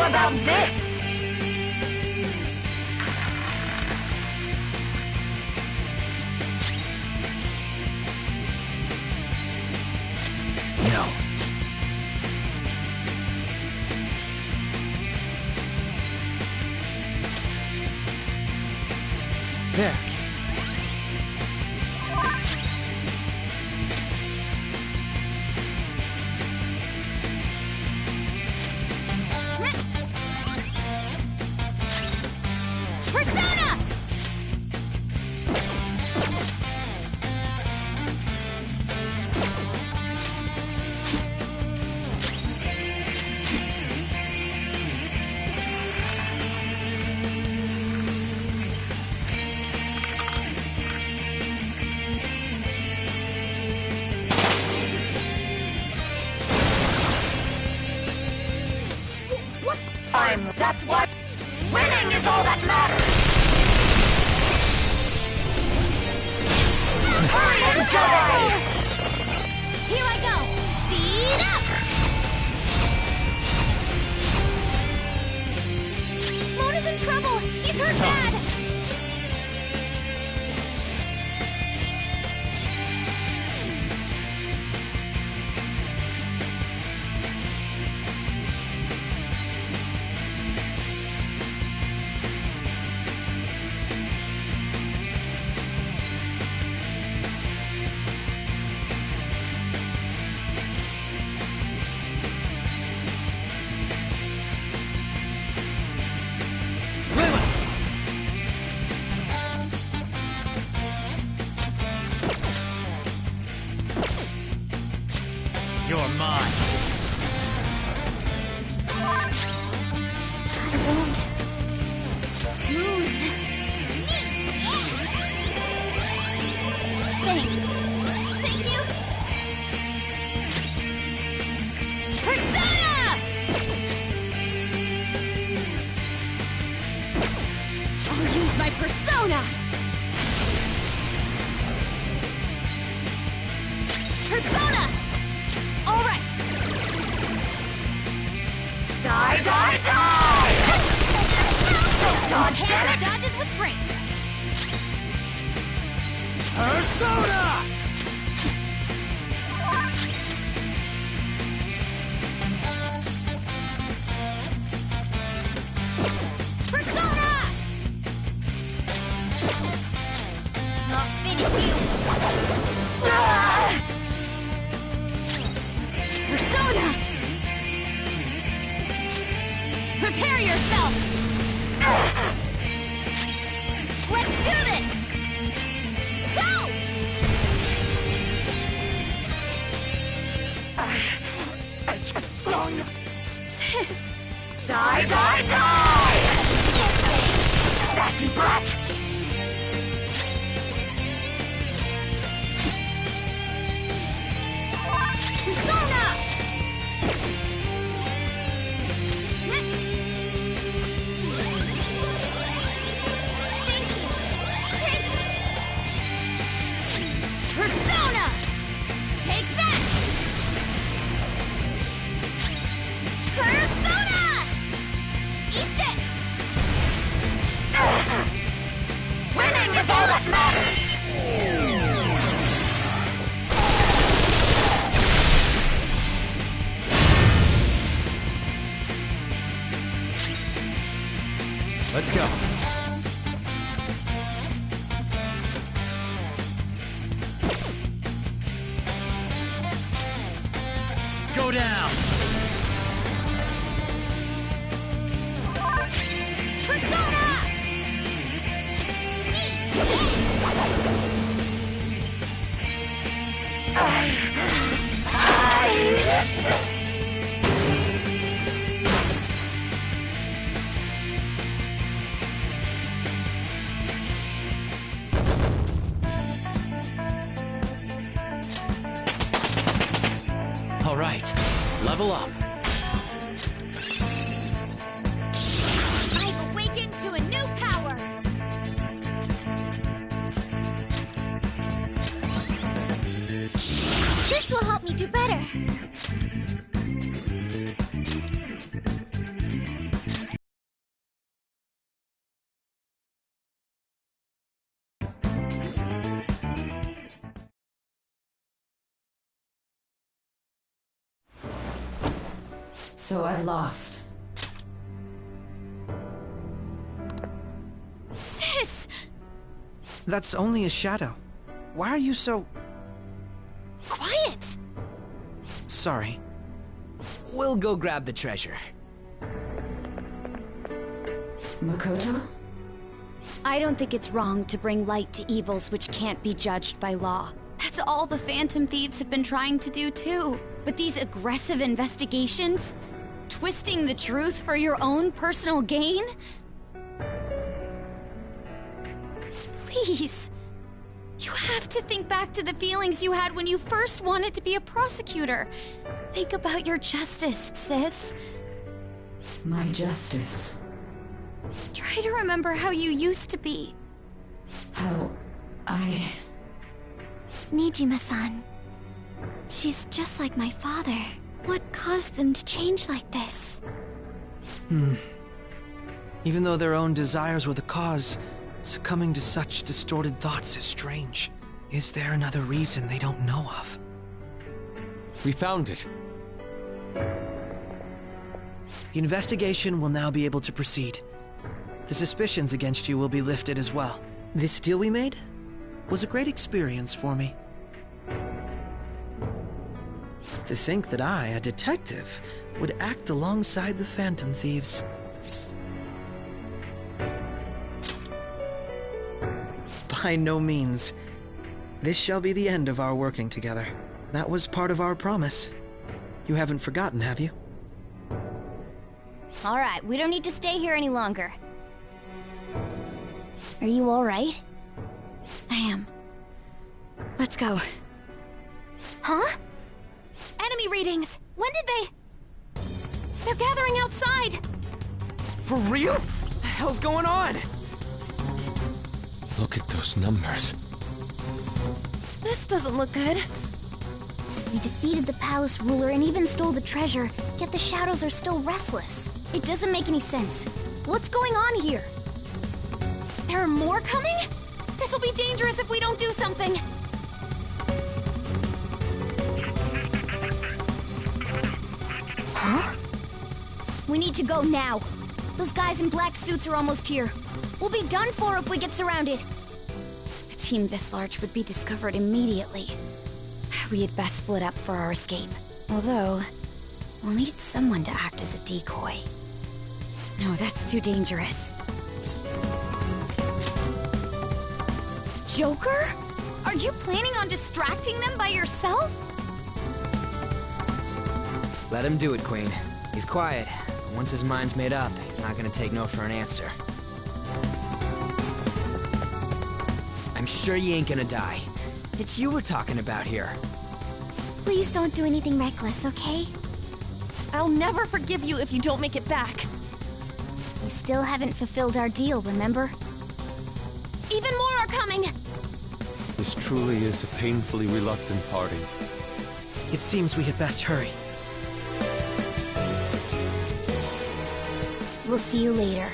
about this? No. There. Persona! That's what... Winning is all that matters! Hurry and die! Here I go! Speed up! Mona's in trouble! He's hurt bad! You're mine. I won't lose. Thanks. Thank you. Persona! I'll use my persona! Persona! All right. Die, die, die! Don't dodge, damn it! Dodges with grace. Persona! Persona! I'll finish you. Persona! Prepare yourself! Let's do this! Go! Sis! Die, die, die! Sassy brat! Persona! Persona! Take that! Persona! Eat this! Winning is all that matters! Let's go. Go down. Persona! All right, level up. I've awakened to a new power! This will help me do better. So I've lost. Sis! That's only a shadow. Why are you so... Quiet! Sorry. We'll go grab the treasure. Makoto? I don't think it's wrong to bring light to evils which can't be judged by law. That's all the Phantom Thieves have been trying to do too. But these aggressive investigations? Twisting the truth for your own personal gain? Please. You have to think back to the feelings you had when you first wanted to be a prosecutor. Think about your justice, sis. My justice. Try to remember how you used to be. How I... Nijima-san. She's just like my father. What caused them to change like this? Even though their own desires were the cause, succumbing to such distorted thoughts is strange. Is there another reason they don't know of? We found it. The investigation will now be able to proceed. The suspicions against you will be lifted as well. This deal we made was a great experience for me. To think that I, a detective, would act alongside the Phantom Thieves. By no means. This shall be the end of our working together. That was part of our promise. You haven't forgotten, have you? All right, we don't need to stay here any longer. Are you all right? I am. Let's go. Huh? Enemy readings! When did they... They're gathering outside! For real? What the hell's going on? Look at those numbers. This doesn't look good. We defeated the palace ruler and even stole the treasure, yet the shadows are still restless. It doesn't make any sense. What's going on here? There are more coming? This'll be dangerous if we don't do something! Huh? We need to go now. Those guys in black suits are almost here. We'll be done for if we get surrounded. A team this large would be discovered immediately. We had best split up for our escape. Although, we'll need someone to act as a decoy. No, that's too dangerous. Joker? Are you planning on distracting them by yourself? Let him do it, Queen. He's quiet. But once his mind's made up, he's not gonna take no for an answer. I'm sure you ain't gonna die. It's you we're talking about here. Please don't do anything reckless, okay? I'll never forgive you if you don't make it back. We still haven't fulfilled our deal, remember? Even more are coming! This truly is a painfully reluctant parting. It seems we had best hurry. We'll see you later.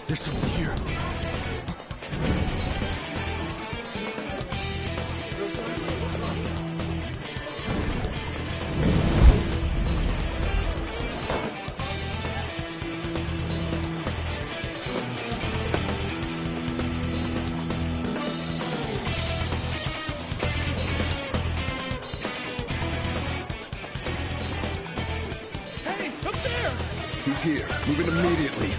There's someone here. Hey, up there! He's here. Moving immediately.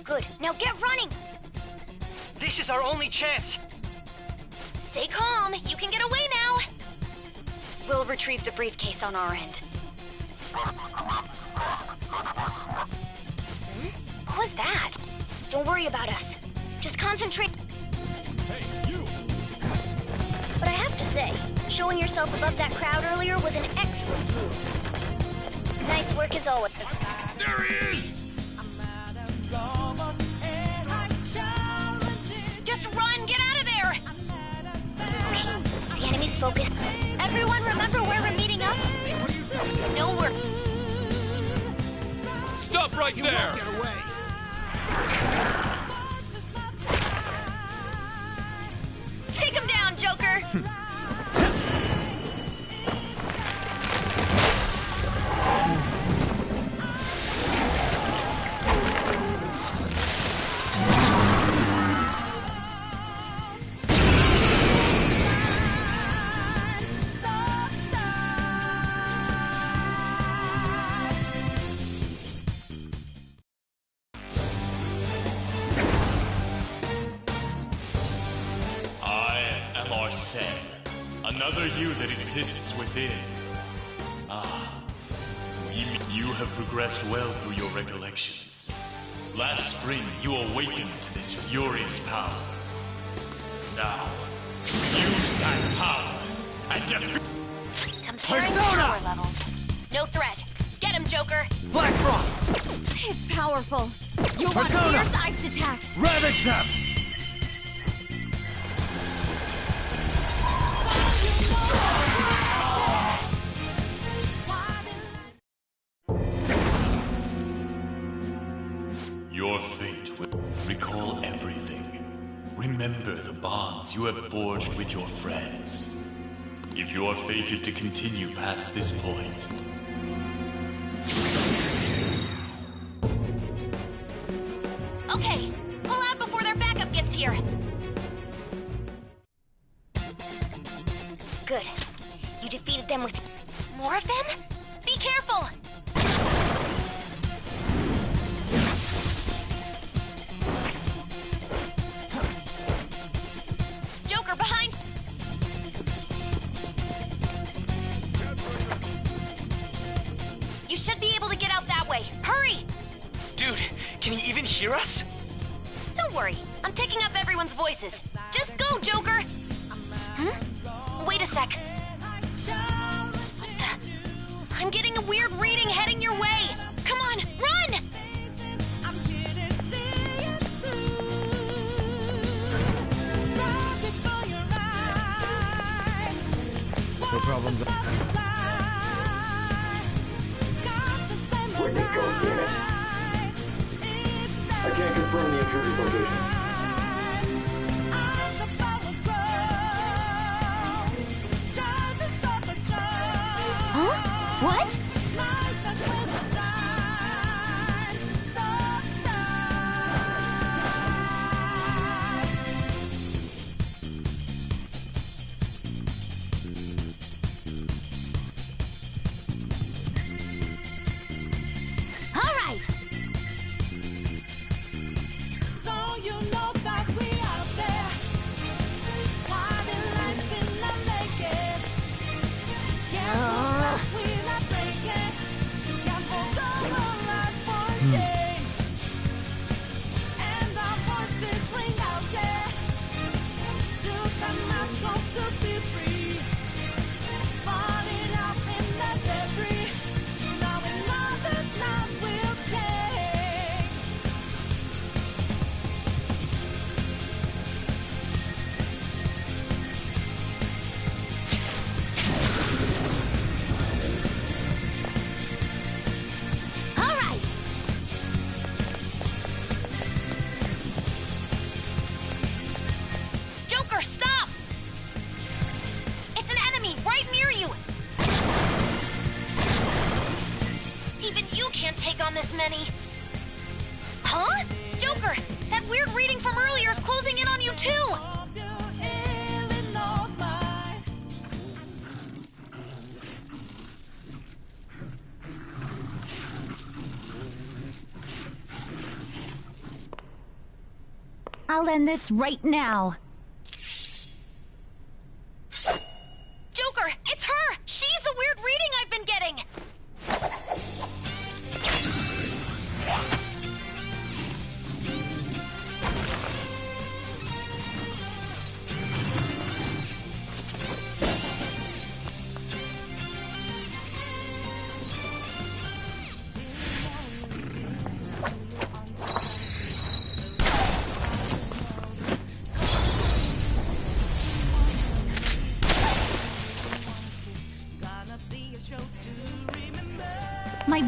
Good. Now get running! This is our only chance! Stay calm. You can get away now! We'll retrieve the briefcase on our end. What was that? Don't worry about us. Just concentrate. Hey, you! But I have to say, showing yourself above that crowd earlier was an excellent move. Nice work as always. There he is! focus. Everyone remember where we're meeting up? No, we're... Stop right there! Get away! Take him down, Joker! Another you that exists within. You have progressed well through your recollections. Last spring, you awakened to this furious power. Now, use that power and defeat... Comparing power levels. No threat. Get him, Joker! Black Frost! It's powerful. You'll want Persona! fierce ice attacks. Ravage them! Your fate will recall everything. Remember the bonds you have forged with your friends. If you are fated to continue past this point, Okay, pull out before their backup gets here. Good. You defeated them with... More of them? Be careful! Joker, behind... You should be able to get out that way. Hurry! Dude, can you even hear us? Don't worry, I'm picking up everyone's voices. Just go, Joker! Wait a sec. What the? I'm getting a weird reading heading your way! Come on, run! No problems. Where'd they go, damn it? I can't confirm the intruder's location. Huh? What? All right. So you know that we out there, sliding lights in the naked. Can't move we not breaking. Can't hold on life for change. And our voices ring out there. To the mask hope to be free. Falling out in the debris. Now we know that love will take. All right. Joker, stop! It's an enemy right near you. Even you can't take on this many. Huh? Joker, that weird reading from earlier is closing in on you too. I'll end this right now. Joker, it's her! She's the weird reading I've been getting!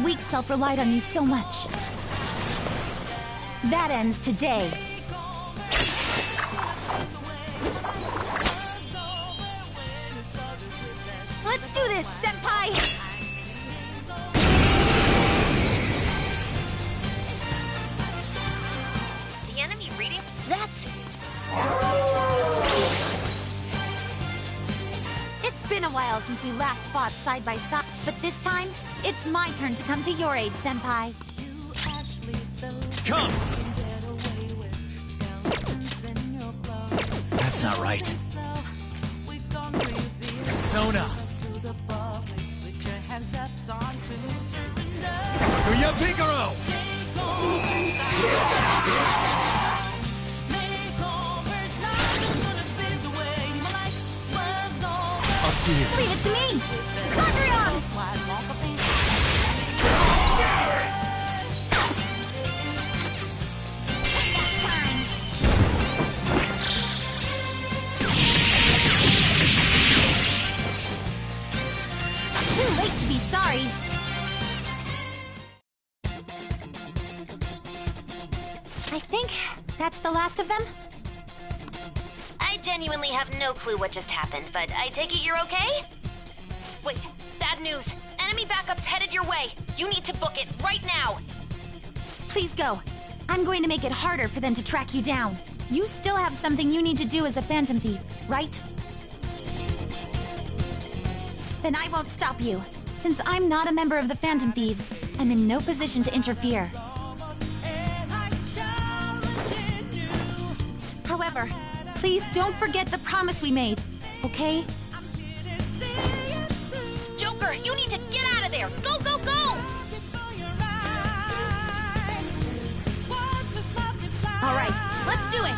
weak self relied on you so much. That ends today. Let's do this, Senpai! The enemy reading? That's... It's been a while since we last fought side by side, but this time, it's my turn to come to your aid, Senpai. Come! That's not right. Sona! Kuya Picaro! Up to you. Leave it to me! Cendrillon! Too late to be sorry. I think that's the last of them. I genuinely have no clue what just happened, but I take it you're okay? Wait, bad news. Enemy backup's headed your way. You need to book it right now. Please go. I'm going to make it harder for them to track you down. You still have something you need to do as a Phantom Thief, right? Then I won't stop you. Since I'm not a member of the Phantom Thieves, I'm in no position to interfere. However, please don't forget the promise we made, okay? Joker, you need to get out of there! Go, go, go! All right, let's do it!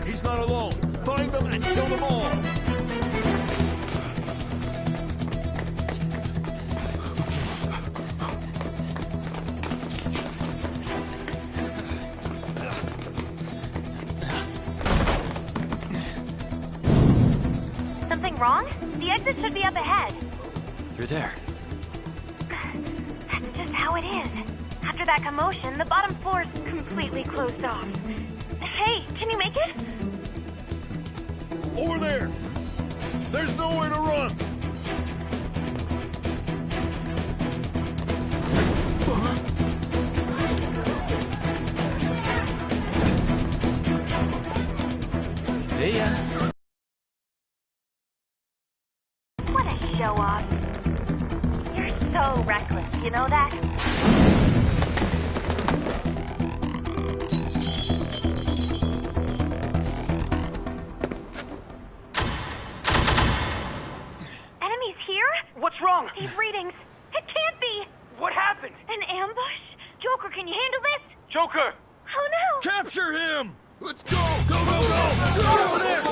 He's not alone. Find them and kill them all. Something wrong? The exit should be up ahead. You're there. That's just how it is. After that commotion, the bottom floor's completely closed off. Hey, can you make it? Over there. There's nowhere to run. See ya. What a show-off. You're so reckless, you know that? Enemies here? What's wrong? These readings. It can't be. What happened? An ambush? Joker, can you handle this? Joker! Oh no! Capture him! Let's go! Go, go, go! Go over there!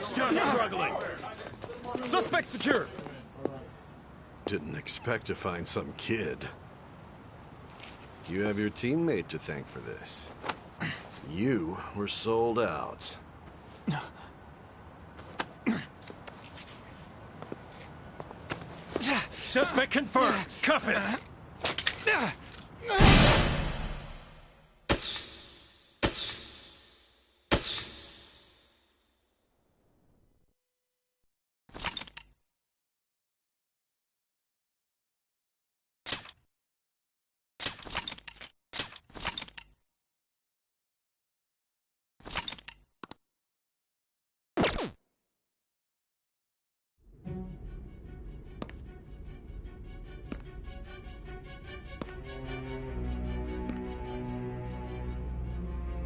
Still struggling. Suspect secure. Didn't expect to find some kid. You have your teammate to thank for this. You were sold out. Suspect confirmed. Cuff it.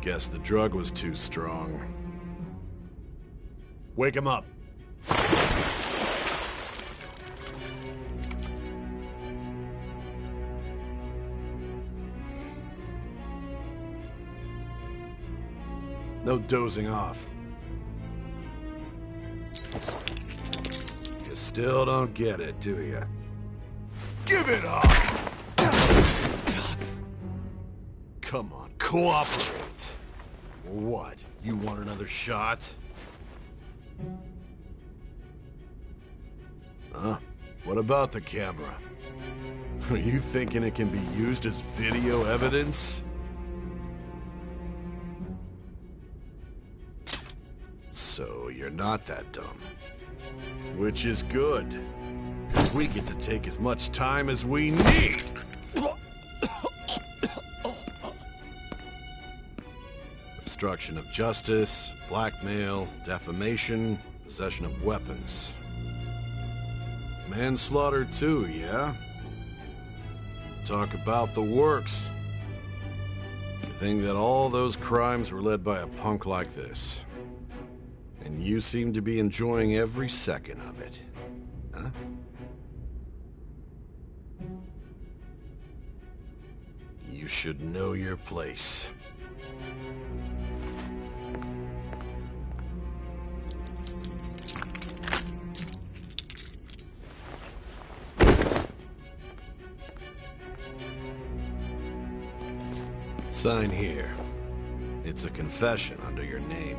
Guess the drug was too strong. Wake him up. No dozing off. You still don't get it, do you? Give it up! Come on, cooperate. What? You want another shot? Huh? What about the camera? Are you thinking it can be used as video evidence? So you're not that dumb. Which is good. 'Cause we get to take as much time as we need. Obstruction of justice, blackmail, defamation, possession of weapons. Manslaughter too, yeah? Talk about the works. To think that all those crimes were led by a punk like this. And you seem to be enjoying every second of it. Huh? You should know your place. Sign here. It's a confession under your name.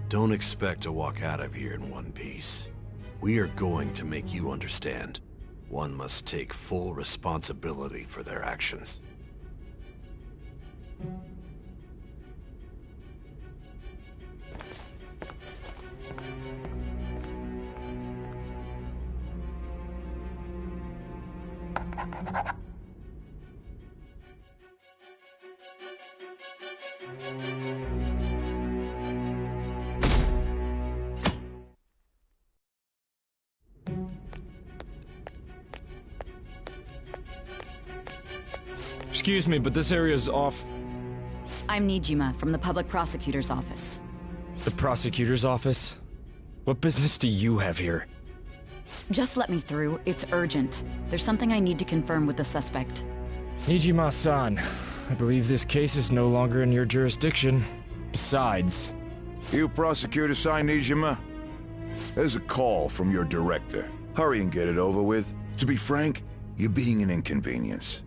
Don't expect to walk out of here in one piece. We are going to make you understand. One must take full responsibility for their actions. Excuse me, but this area's off. I'm Nijima from the public prosecutor's office. The prosecutor's office? What business do you have here? Just let me through. It's urgent. There's something I need to confirm with the suspect. Nijima-san, I believe this case is no longer in your jurisdiction. Besides... You prosecutor signed Nijima? There's a call from your director. Hurry and get it over with. To be frank, you're being an inconvenience.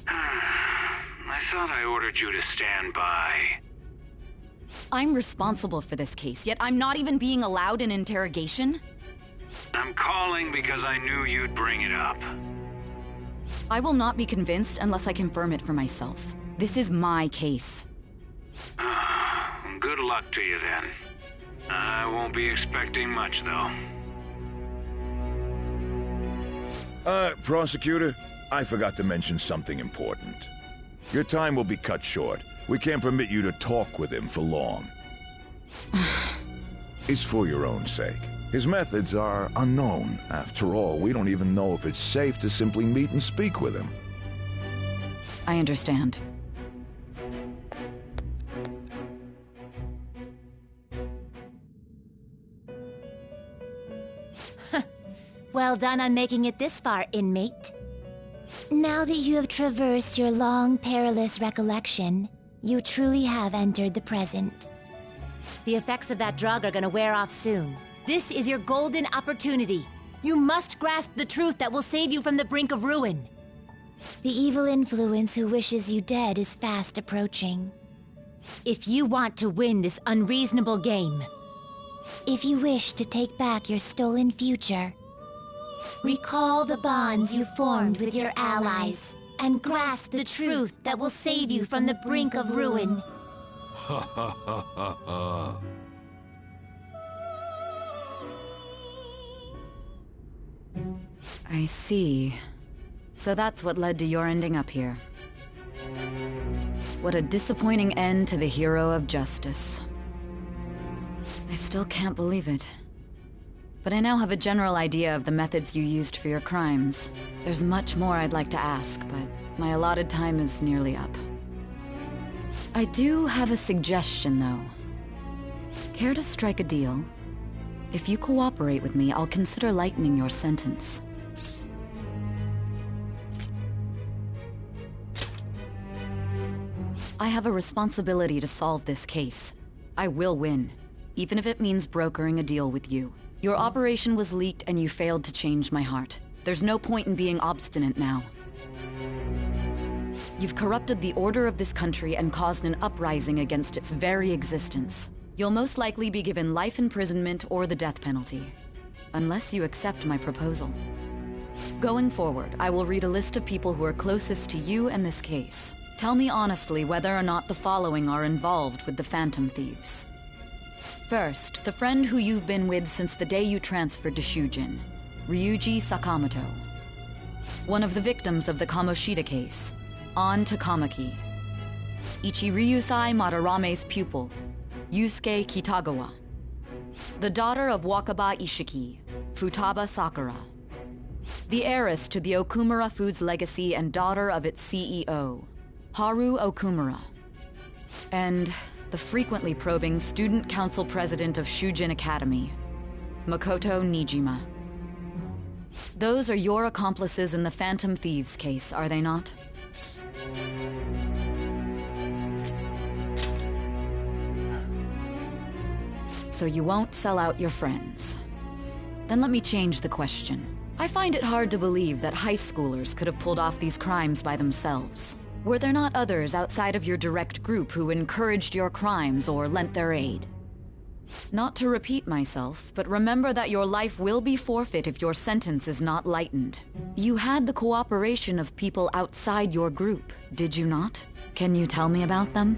I thought I ordered you to stand by. I'm responsible for this case, yet I'm not even being allowed an interrogation? I'm calling because I knew you'd bring it up. I will not be convinced unless I confirm it for myself. This is my case. Good luck to you then. I won't be expecting much, though. Prosecutor, I forgot to mention something important. Your time will be cut short. We can't permit you to talk with him for long. It's for your own sake. His methods are unknown. After all, we don't even know if it's safe to simply meet and speak with him. I understand. Well done on making it this far, inmate. Now that you have traversed your long, perilous recollection, you truly have entered the present. The effects of that drug are gonna wear off soon. This is your golden opportunity. You must grasp the truth that will save you from the brink of ruin. The evil influence who wishes you dead is fast approaching. If you want to win this unreasonable game, if you wish to take back your stolen future, recall the bonds you formed with your allies, and grasp the truth that will save you from the brink of ruin. Ha ha ha ha ha. I see. So that's what led to your ending up here. What a disappointing end to the hero of justice. I still can't believe it. But I now have a general idea of the methods you used for your crimes. There's much more I'd like to ask, but my allotted time is nearly up. I do have a suggestion, though. Care to strike a deal? If you cooperate with me, I'll consider lightening your sentence. I have a responsibility to solve this case. I will win, even if it means brokering a deal with you. Your operation was leaked and you failed to change my heart. There's no point in being obstinate now. You've corrupted the order of this country and caused an uprising against its very existence. You'll most likely be given life imprisonment or the death penalty, unless you accept my proposal. Going forward, I will read a list of people who are closest to you and this case. Tell me honestly whether or not the following are involved with the Phantom Thieves. First, the friend who you've been with since the day you transferred to Shujin, Ryuji Sakamoto. One of the victims of the Kamoshida case, An Takamaki. Ichiryusai Madarame's pupil, Yusuke Kitagawa. The daughter of Wakaba Ishiki, Futaba Sakura. The heiress to the Okumura Foods legacy and daughter of its CEO, Haru Okumura. And the frequently probing student council president of Shujin Academy, Makoto Nijima. Those are your accomplices in the Phantom Thieves case, are they not? So you won't sell out your friends. Then let me change the question. I find it hard to believe that high schoolers could have pulled off these crimes by themselves. Were there not others outside of your direct group who encouraged your crimes or lent their aid? Not to repeat myself, but remember that your life will be forfeit if your sentence is not lightened. You had the cooperation of people outside your group, did you not? Can you tell me about them?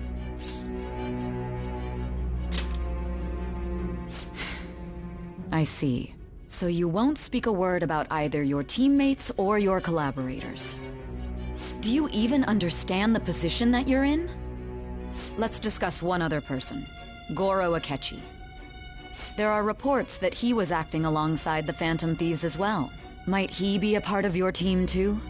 I see. So you won't speak a word about either your teammates or your collaborators. Do you even understand the position that you're in? Let's discuss one other person, Goro Akechi. There are reports that he was acting alongside the Phantom Thieves as well. Might he be a part of your team too?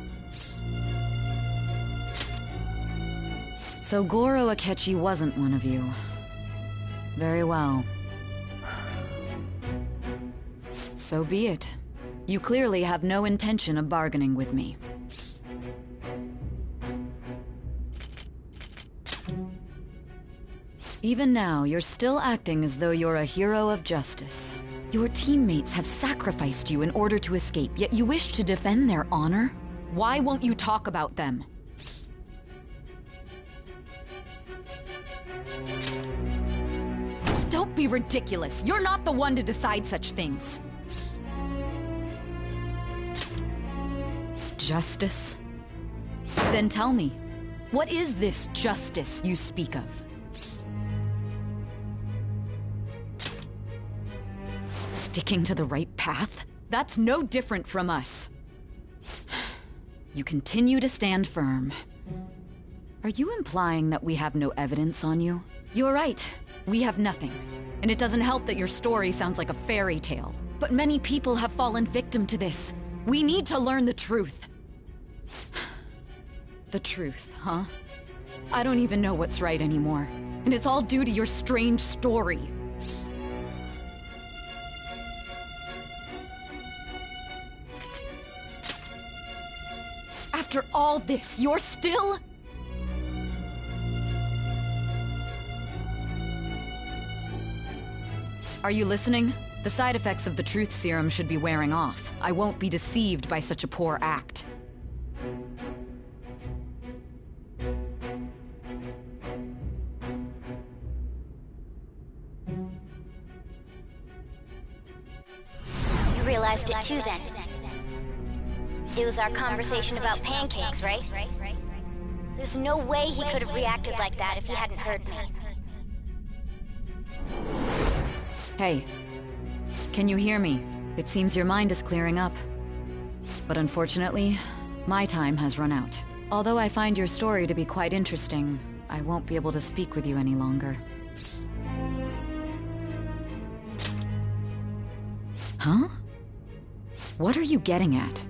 So Goro Akechi wasn't one of you. Very well. So be it. You clearly have no intention of bargaining with me. Even now, you're still acting as though you're a hero of justice. Your teammates have sacrificed you in order to escape, yet you wish to defend their honor? Why won't you talk about them? Don't be ridiculous. You're not the one to decide such things. Justice? Then tell me, what is this justice you speak of? Sticking to the right path? That's no different from us. You continue to stand firm. Are you implying that we have no evidence on you? You're right. We have nothing. And it doesn't help that your story sounds like a fairy tale. But many people have fallen victim to this. We need to learn the truth. The truth, huh? I don't even know what's right anymore. And it's all due to your strange story. After all this, you're still... Are you listening? The side effects of the truth serum should be wearing off. I won't be deceived by such a poor act. You realized it too then. It was our conversation about pancakes, right? There's no way he could have reacted like that if he hadn't heard me. Hey, can you hear me? It seems your mind is clearing up. But unfortunately, my time has run out. Although I find your story to be quite interesting, I won't be able to speak with you any longer. Huh? What are you getting at?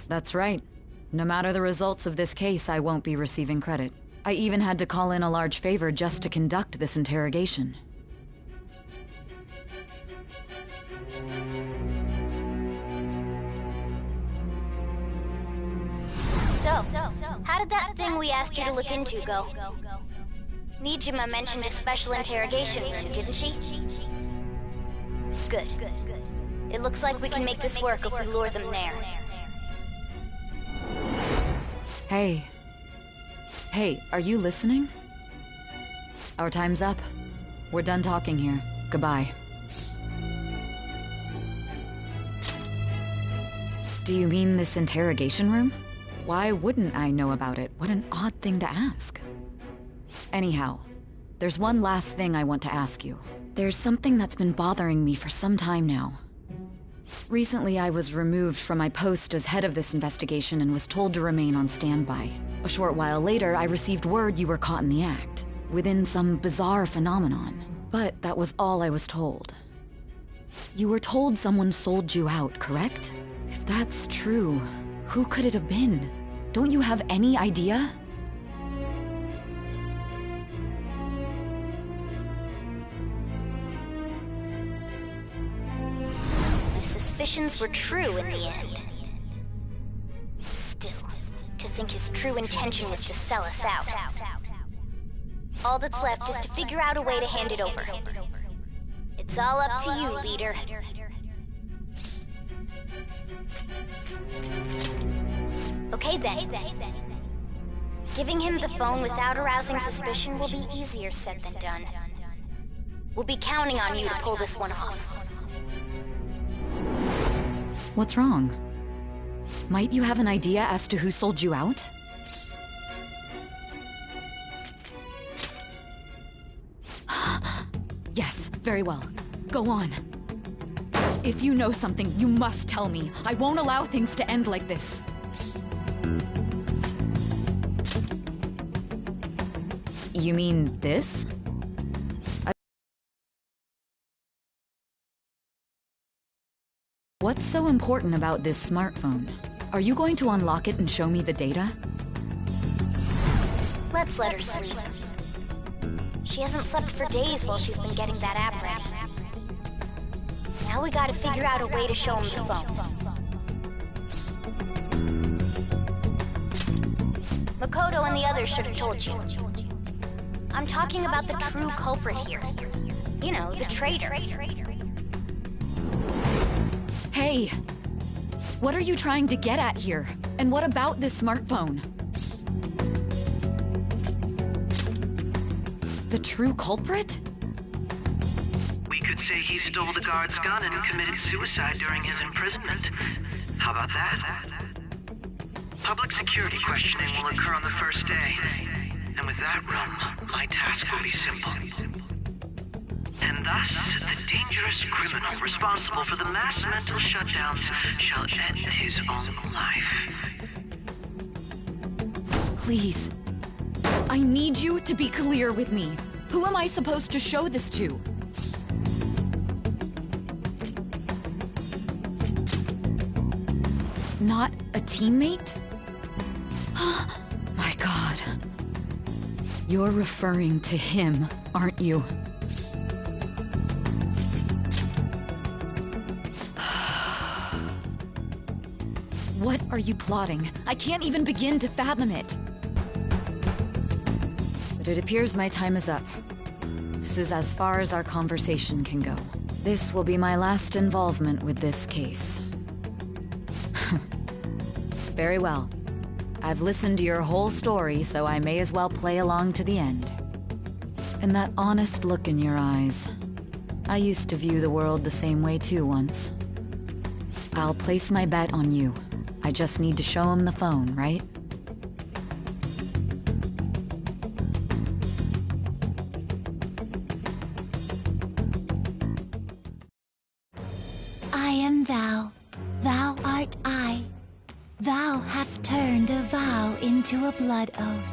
That's right. No matter the results of this case, I won't be receiving credit. I even had to call in a large favor just to conduct this interrogation. So, how did that thing we asked you to look into go? Nijima mentioned a special interrogation room, didn't she? Good. It looks like we can make this work if we lure them there. Hey. Hey, are you listening? Our time's up. We're done talking here. Goodbye. Do you mean this interrogation room? Why wouldn't I know about it? What an odd thing to ask. Anyhow, there's one last thing I want to ask you. There's something that's been bothering me for some time now. Recently, I was removed from my post as head of this investigation and was told to remain on standby. A short while later, I received word you were caught in the act, within some bizarre phenomenon. But that was all I was told. You were told someone sold you out, correct? If that's true, who could it have been? Don't you have any idea? My suspicions were true in the end. Still, to think his true intention was to sell us out. All that's left is to figure out a way to hand it over. It's all up to you, leader. Okay then. Giving him the phone without arousing suspicion will be easier said than done. We'll be counting on you to pull this one off. What's wrong? Might you have an idea as to who sold you out? Yes, very well. Go on. If you know something, you must tell me. I won't allow things to end like this. You mean this? What's so important about this smartphone? Are you going to unlock it and show me the data? Let's let her sleep. She hasn't slept for days while she's been getting that app ready. Now we gotta figure out a way to show him the phone. Makoto and the others should have told you. I'm talking about the true culprit here. You know, the traitor. Hey! What are you trying to get at here? And what about this smartphone? The true culprit? We could say he stole the guard's gun and committed suicide during his imprisonment. How about that? Public security questioning will occur on the first day. And with that room, my task will be simple. And thus, the dangerous criminal responsible for the mass mental shutdowns shall end his own life. Please. I need you to be clear with me. Who am I supposed to show this to? Not a teammate? My God. You're referring to him, aren't you? What are you plotting? I can't even begin to fathom it. But it appears my time is up. This is as far as our conversation can go. This will be my last involvement with this case. Very well. I've listened to your whole story, so I may as well play along to the end. And that honest look in your eyes. I used to view the world the same way too once. I'll place my bet on you. I just need to show him the phone, right? I am thou, thou art I. Thou hast turned a vow into a blood oath.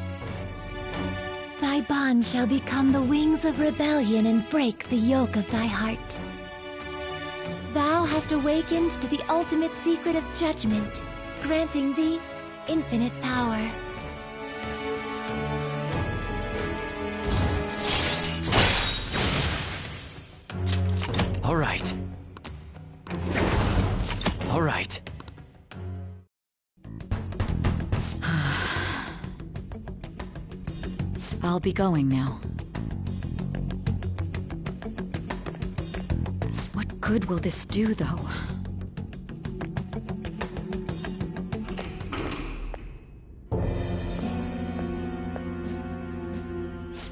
Thy bond shall become the wings of rebellion and break the yoke of thy heart. Thou hast awakened to the ultimate secret of judgment, granting thee infinite power. All right. All right. I'll be going now. What good will this do, though?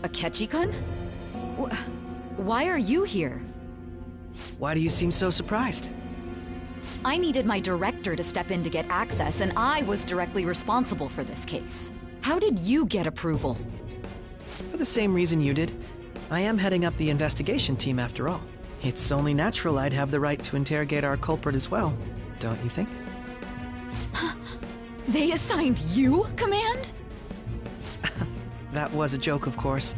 Akechi-kun? Why are you here? Why do you seem so surprised? I needed my director to step in to get access, and I was directly responsible for this case. How did you get approval? For the same reason you did. I am heading up the investigation team after all. It's only natural I'd have the right to interrogate our culprit as well, don't you think? They assigned you command? That was a joke, of course.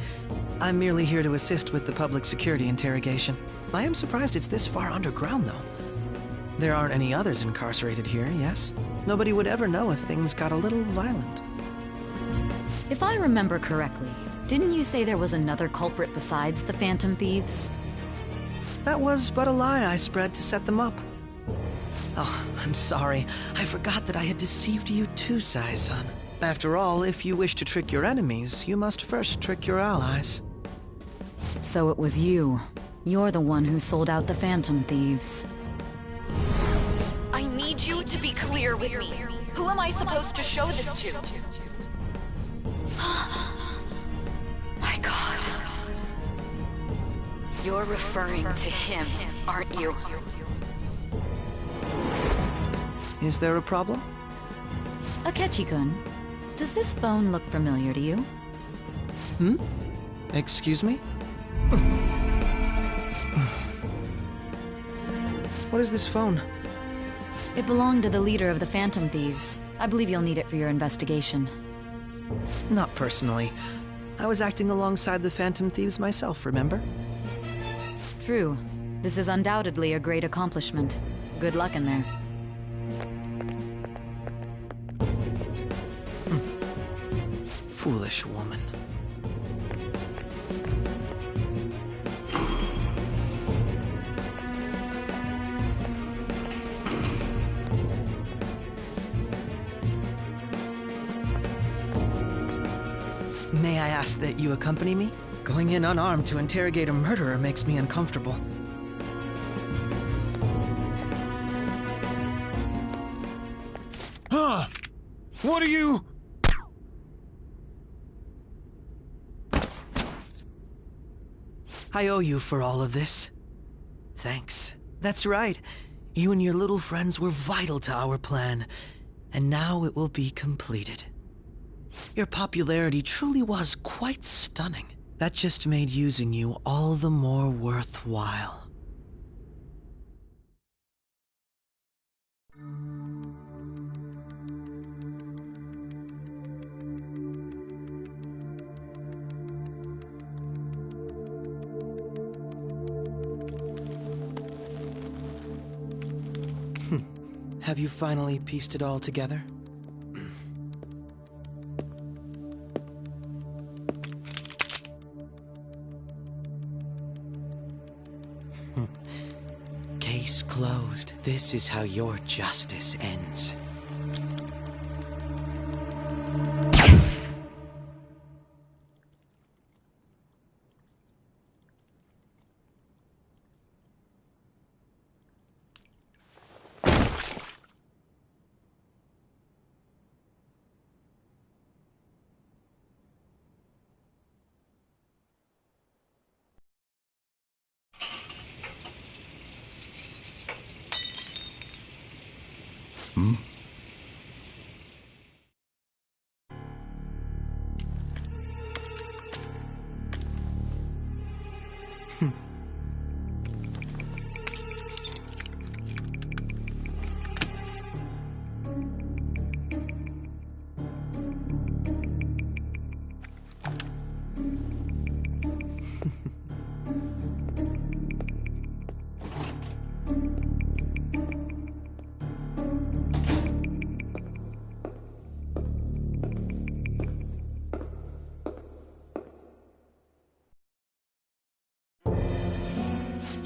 I'm merely here to assist with the public security interrogation. I am surprised it's this far underground, though. There aren't any others incarcerated here, yes? Nobody would ever know if things got a little violent. If I remember correctly, didn't you say there was another culprit besides the Phantom Thieves? That was but a lie I spread to set them up. Oh, I'm sorry. I forgot that I had deceived you too, Sai-san. After all, if you wish to trick your enemies, you must first trick your allies. So it was you. You're the one who sold out the Phantom Thieves. I need you to be clear with me. Who am I supposed to show this to? My God. You're referring to him, aren't you? Is there a problem? Akechi-kun, does this phone look familiar to you? Excuse me? What is this phone? It belonged to the leader of the Phantom Thieves. I believe you'll need it for your investigation. Not personally. I was acting alongside the Phantom Thieves myself, remember? True. This is undoubtedly a great accomplishment. Good luck in there. Foolish woman. May I ask that you accompany me? Going in unarmed to interrogate a murderer makes me uncomfortable. Huh? What are you... I owe you for all of this. Thanks. That's right. You and your little friends were vital to our plan, and now it will be completed. Your popularity truly was quite stunning. That just made using you all the more worthwhile. Have you finally pieced it all together? Case closed. This is how your justice ends.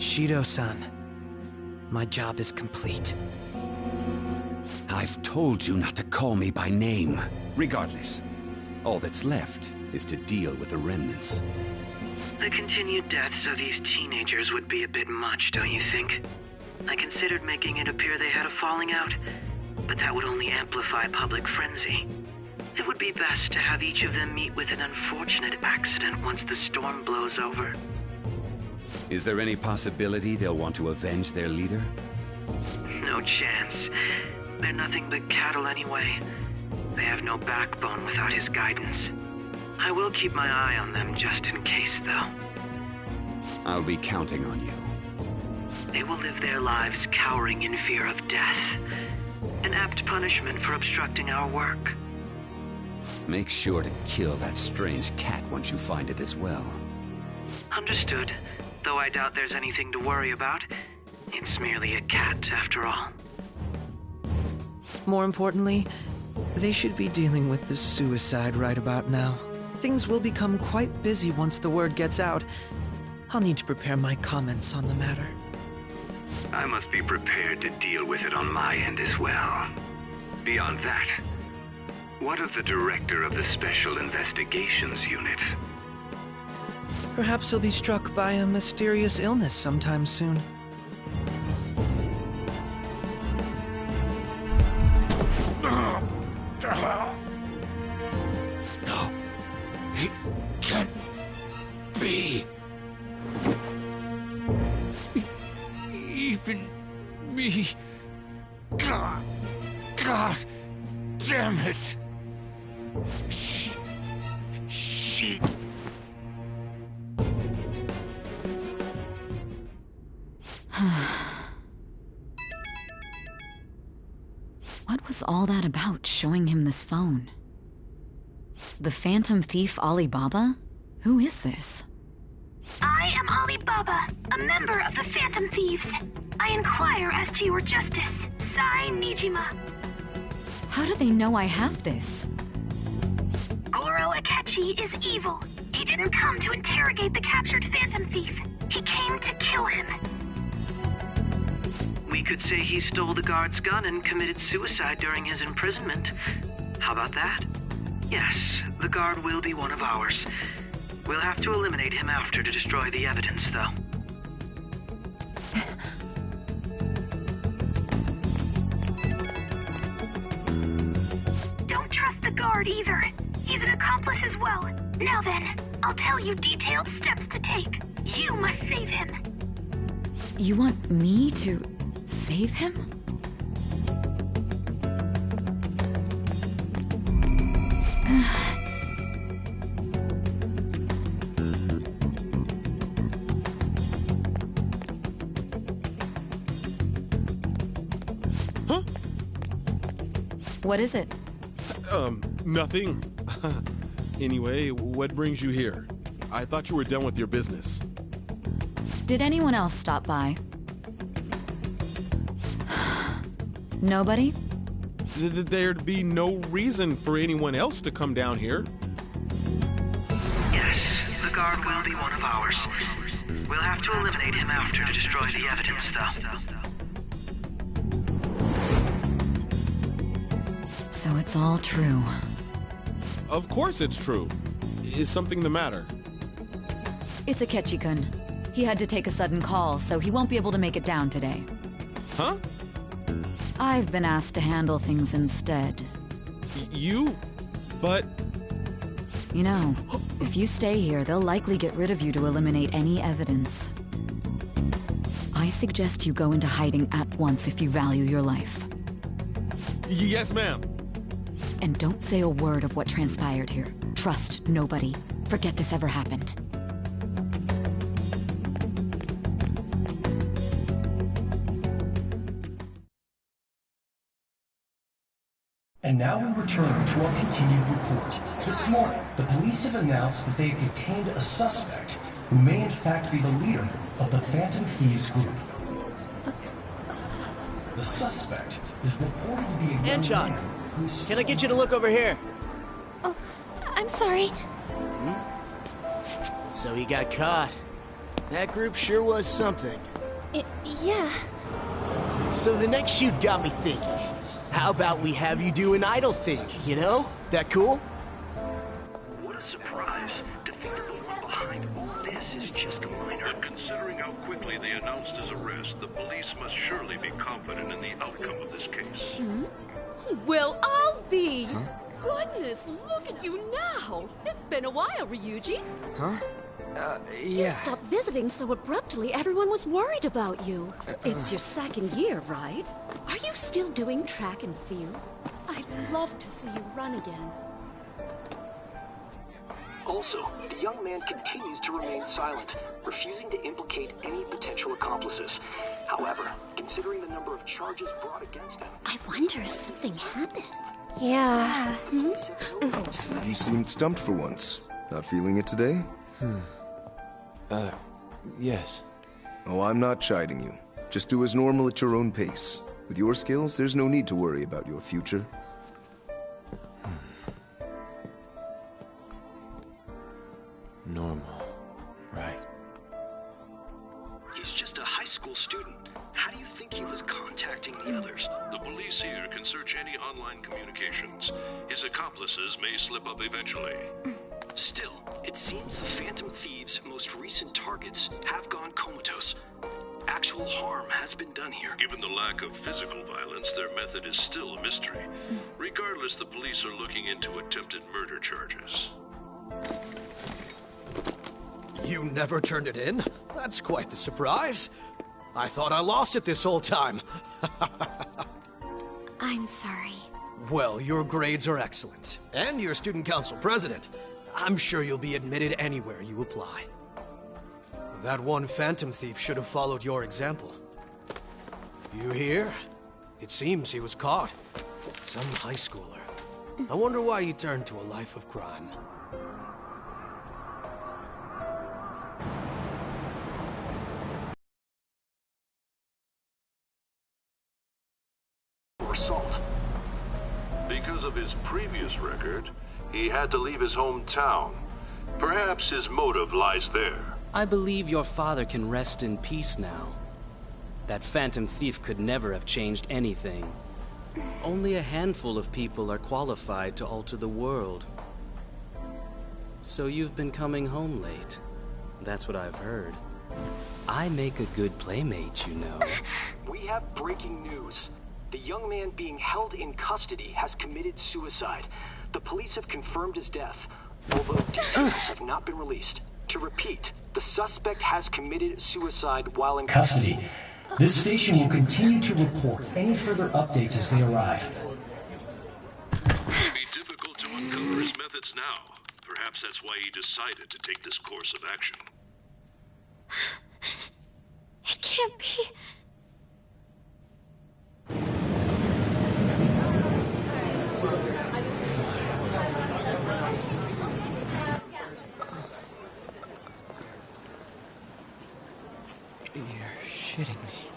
Shido-san, my job is complete. I've told you not to call me by name. Regardless, all that's left is to deal with the remnants. The continued deaths of these teenagers would be a bit much, don't you think? I considered making it appear they had a falling out, but that would only amplify public frenzy. It would be best to have each of them meet with an unfortunate accident once the storm blows over. Is there any possibility they'll want to avenge their leader? No chance. They're nothing but cattle anyway. They have no backbone without his guidance. I will keep my eye on them just in case, though. I'll be counting on you. They will live their lives cowering in fear of death. An apt punishment for obstructing our work. Make sure to kill that strange cat once you find it as well. Understood. Though I doubt there's anything to worry about. It's merely a cat, after all. More importantly, they should be dealing with the suicide right about now. Things will become quite busy once the word gets out. I'll need to prepare my comments on the matter. I must be prepared to deal with it on my end as well. Beyond that, what of the director of the Special Investigations Unit? Perhaps he'll be struck by a mysterious illness sometime soon. No, he can't be. Even me. God damn it. She. What was all that about, showing him this phone? The Phantom Thief Alibaba? Who is this? I am Alibaba, a member of the Phantom Thieves. I inquire as to your justice, Sai Nijima. How do they know I have this? Goro Akechi is evil. He didn't come to interrogate the captured Phantom Thief. He came to kill him. We could say he stole the guard's gun and committed suicide during his imprisonment. How about that? Yes, the guard will be one of ours. We'll have to eliminate him after to destroy the evidence, though. Don't trust the guard either. He's an accomplice as well. Now then, I'll tell you detailed steps to take. You must save him. You want me to save him? Huh? What is it? Nothing. Anyway, what brings you here? I thought you were done with your business. Did anyone else stop by? Nobody? There'd be no reason for anyone else to come down here. Yes, the guard will be one of ours. We'll have to eliminate him after to destroy the evidence, though. So it's all true. Of course it's true. Is something the matter? It's Akechi-kun. He had to take a sudden call, so he won't be able to make it down today. Huh? I've been asked to handle things instead. You? But... You know, if you stay here, they'll likely get rid of you to eliminate any evidence. I suggest you go into hiding at once if you value your life. Yes, ma'am. And don't say a word of what transpired here. Trust nobody. Forget this ever happened. And now we return to our continued report. This morning, the police have announced that they've detained a suspect who may in fact be the leader of the Phantom Thieves group. The suspect is reported to be a young Anchon, man who's... can I get you to look over here? Oh, I'm sorry. So he got caught. That group sure was something. Yeah. So the next shoot got me thinking. How about we have you do an idol thing, you know? That cool? What a surprise. Defeating the one behind all this is just a minor. But considering how quickly they announced his arrest, the police must surely be confident in the outcome of this case. Well, I'll be. Goodness, look at you now. It's been a while, Ryuji. Huh? You Yeah. stopped visiting so abruptly, everyone was worried about you. It's your second year, right? Are you still doing track and field? I'd love to see you run again. Also, the young man continues to remain silent, refusing to implicate any potential accomplices. However, considering the number of charges brought against him... I wonder if something happened. Yeah. You seemed stumped for once. Not feeling it today? Yes. Oh, I'm not chiding you. Just do as normal at your own pace. With your skills, there's no need to worry about your future. Normal. Right. He's just a high school student. How do you think he was contacting the others? The police here can search any online communications. His accomplices may slip up eventually. Still, it seems the Phantom Thieves' most recent targets have gone comatose. Actual harm has been done here. Given the lack of physical violence, their method is still a mystery. Regardless, the police are looking into attempted murder charges. You never turned it in? That's quite the surprise. I thought I lost it this whole time. I'm sorry. Well, your grades are excellent. And you're student council president. I'm sure you'll be admitted anywhere you apply. That one Phantom Thief should have followed your example. You hear? It seems he was caught. Some high schooler. I wonder why he turned to a life of crime. Assault. Because of his previous record, he had to leave his hometown. Perhaps his motive lies there. I believe your father can rest in peace now. That Phantom Thief could never have changed anything. Only a handful of people are qualified to alter the world. So you've been coming home late. That's what I've heard. I make a good playmate, you know. We have breaking news. The young man being held in custody has committed suicide. The police have confirmed his death, although details have not been released. To repeat, the suspect has committed suicide while in Custody. This station will continue to report any further updates as they arrive. It would be difficult to uncover his methods now. Perhaps that's why he decided to take this course of action. It can't be. You're shitting me.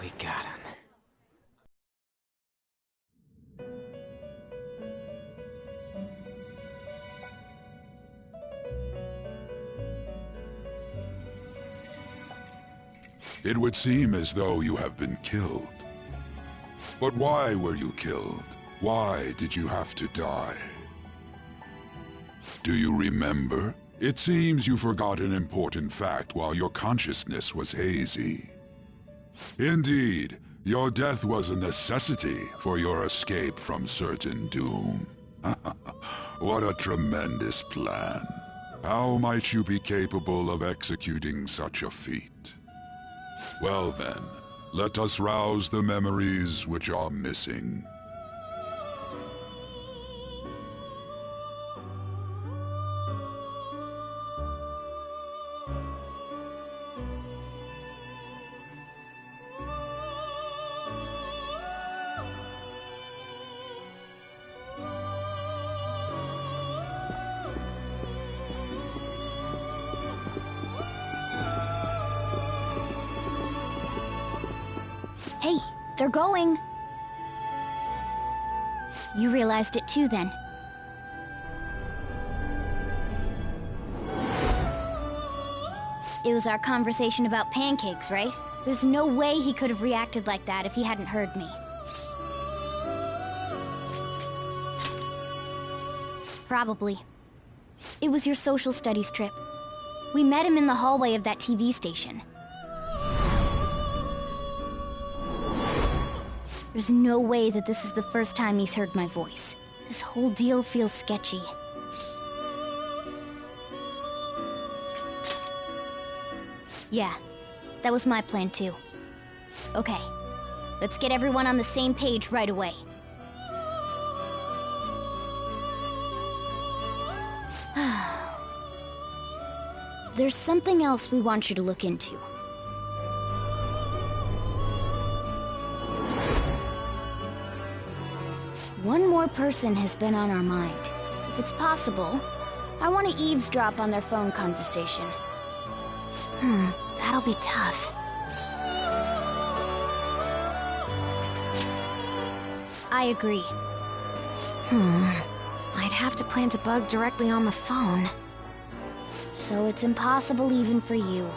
We got him. It would seem as though you have been killed. But why were you killed? Why did you have to die? Do you remember? It seems you forgot an important fact while your consciousness was hazy. Indeed, your death was a necessity for your escape from certain doom. What a tremendous plan. How might you be capable of executing such a feat? Well then, let us rouse the memories which are missing. Hey, they're going. You realized it too, then. It was our conversation about pancakes, right? There's no way he could have reacted like that if he hadn't heard me. Probably. It was your social studies trip. We met him in the hallway of that TV station. There's no way that this is the first time he's heard my voice. This whole deal feels sketchy. Yeah, that was my plan too. Okay, let's get everyone on the same page right away. There's something else we want you to look into. One more person has been on our mind. If it's possible, I want to eavesdrop on their phone conversation. That'll be tough. I agree. I'd have to plant a bug directly on the phone. So it's impossible even for you.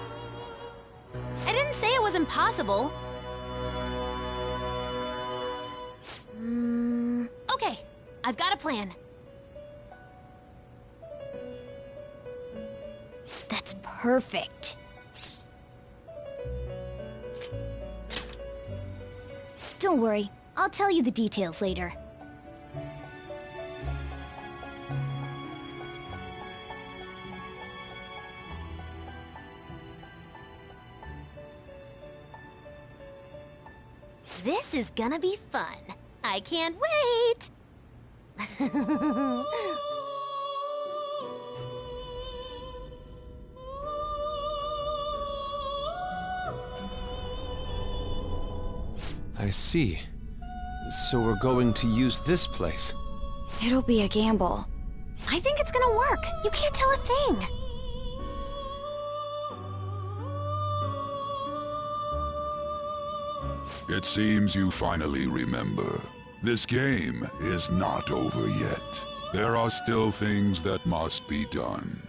I didn't say it was impossible. Okay, I've got a plan. That's perfect. Don't worry, I'll tell you the details later. This is gonna be fun. I can't wait! I see. So we're going to use this place. It'll be a gamble. I think it's gonna work. You can't tell a thing. It seems you finally remember. This game is not over yet. There are still things that must be done.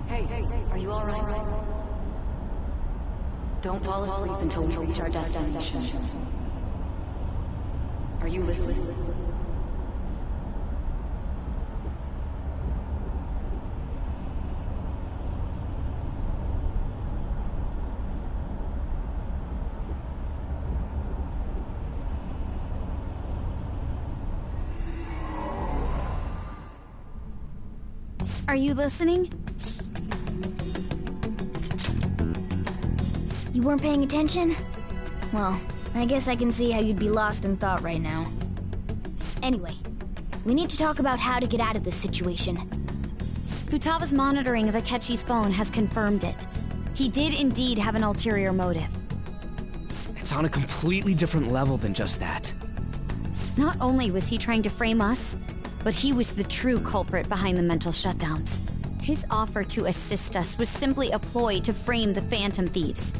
Hey, are you all right? Don't fall asleep until we reach our destination. Are you listening? Are you listening? You weren't paying attention? Well, I guess I can see how you'd be lost in thought right now. Anyway, we need to talk about how to get out of this situation. Futaba's monitoring of Akechi's phone has confirmed it. He did indeed have an ulterior motive. It's on a completely different level than just that. Not only was he trying to frame us, but he was the true culprit behind the mental shutdowns. His offer to assist us was simply a ploy to frame the Phantom Thieves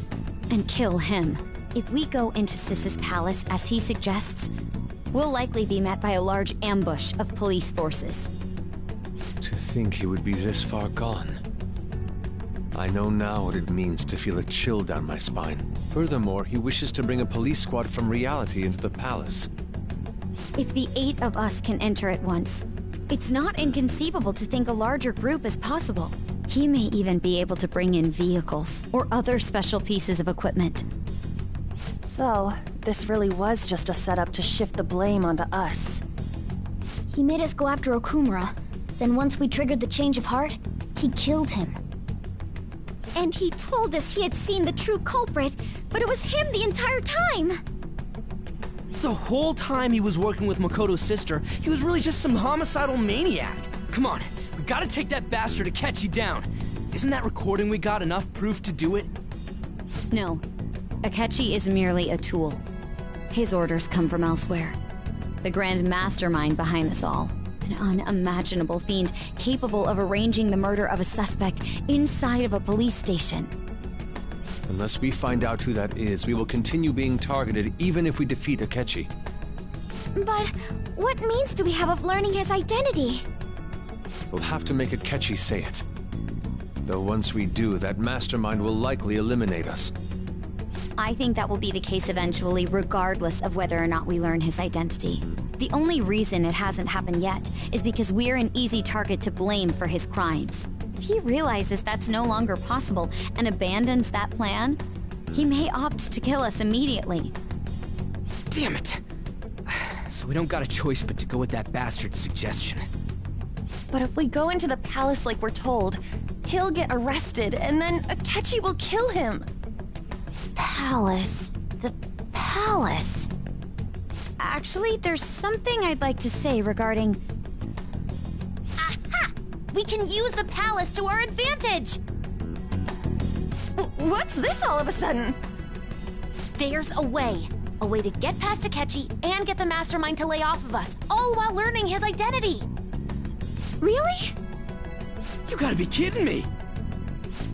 and kill him. If we go into Sis's palace as he suggests, we'll likely be met by a large ambush of police forces. To think he would be this far gone. I know now what it means to feel a chill down my spine. Furthermore, he wishes to bring a police squad from reality into the palace. If the 8 of us can enter at once, it's not inconceivable to think a larger group is possible. He may even be able to bring in vehicles or other special pieces of equipment. So, this really was just a setup to shift the blame onto us. He made us go after Okumura. Then once we triggered the change of heart, he killed him. And he told us he had seen the true culprit, but it was him the entire time! The whole time he was working with Makoto's sister, he was really just some homicidal maniac. Come on, we gotta take that bastard Akechi down. Isn't that recording we got enough proof to do it? No. Akechi is merely a tool. His orders come from elsewhere. The grand mastermind behind this all. An unimaginable fiend capable of arranging the murder of a suspect inside of a police station. Unless we find out who that is, we will continue being targeted even if we defeat Akechi. But what means do we have of learning his identity? We'll have to make Akechi say it. Though once we do, that mastermind will likely eliminate us. I think that will be the case eventually, regardless of whether or not we learn his identity. The only reason it hasn't happened yet is because we're an easy target to blame for his crimes. If he realizes that's no longer possible and abandons that plan, he may opt to kill us immediately. Damn it! So we don't got a choice but to go with that bastard's suggestion. But if we go into the palace like we're told, he'll get arrested and then Akechi will kill him. Palace. The palace. Actually, there's something I'd like to say regarding... Aha! We can use the palace to our advantage! What's this all of a sudden? There's a way. A way to get past Akechi and get the mastermind to lay off of us, all while learning his identity. Really? You gotta be kidding me!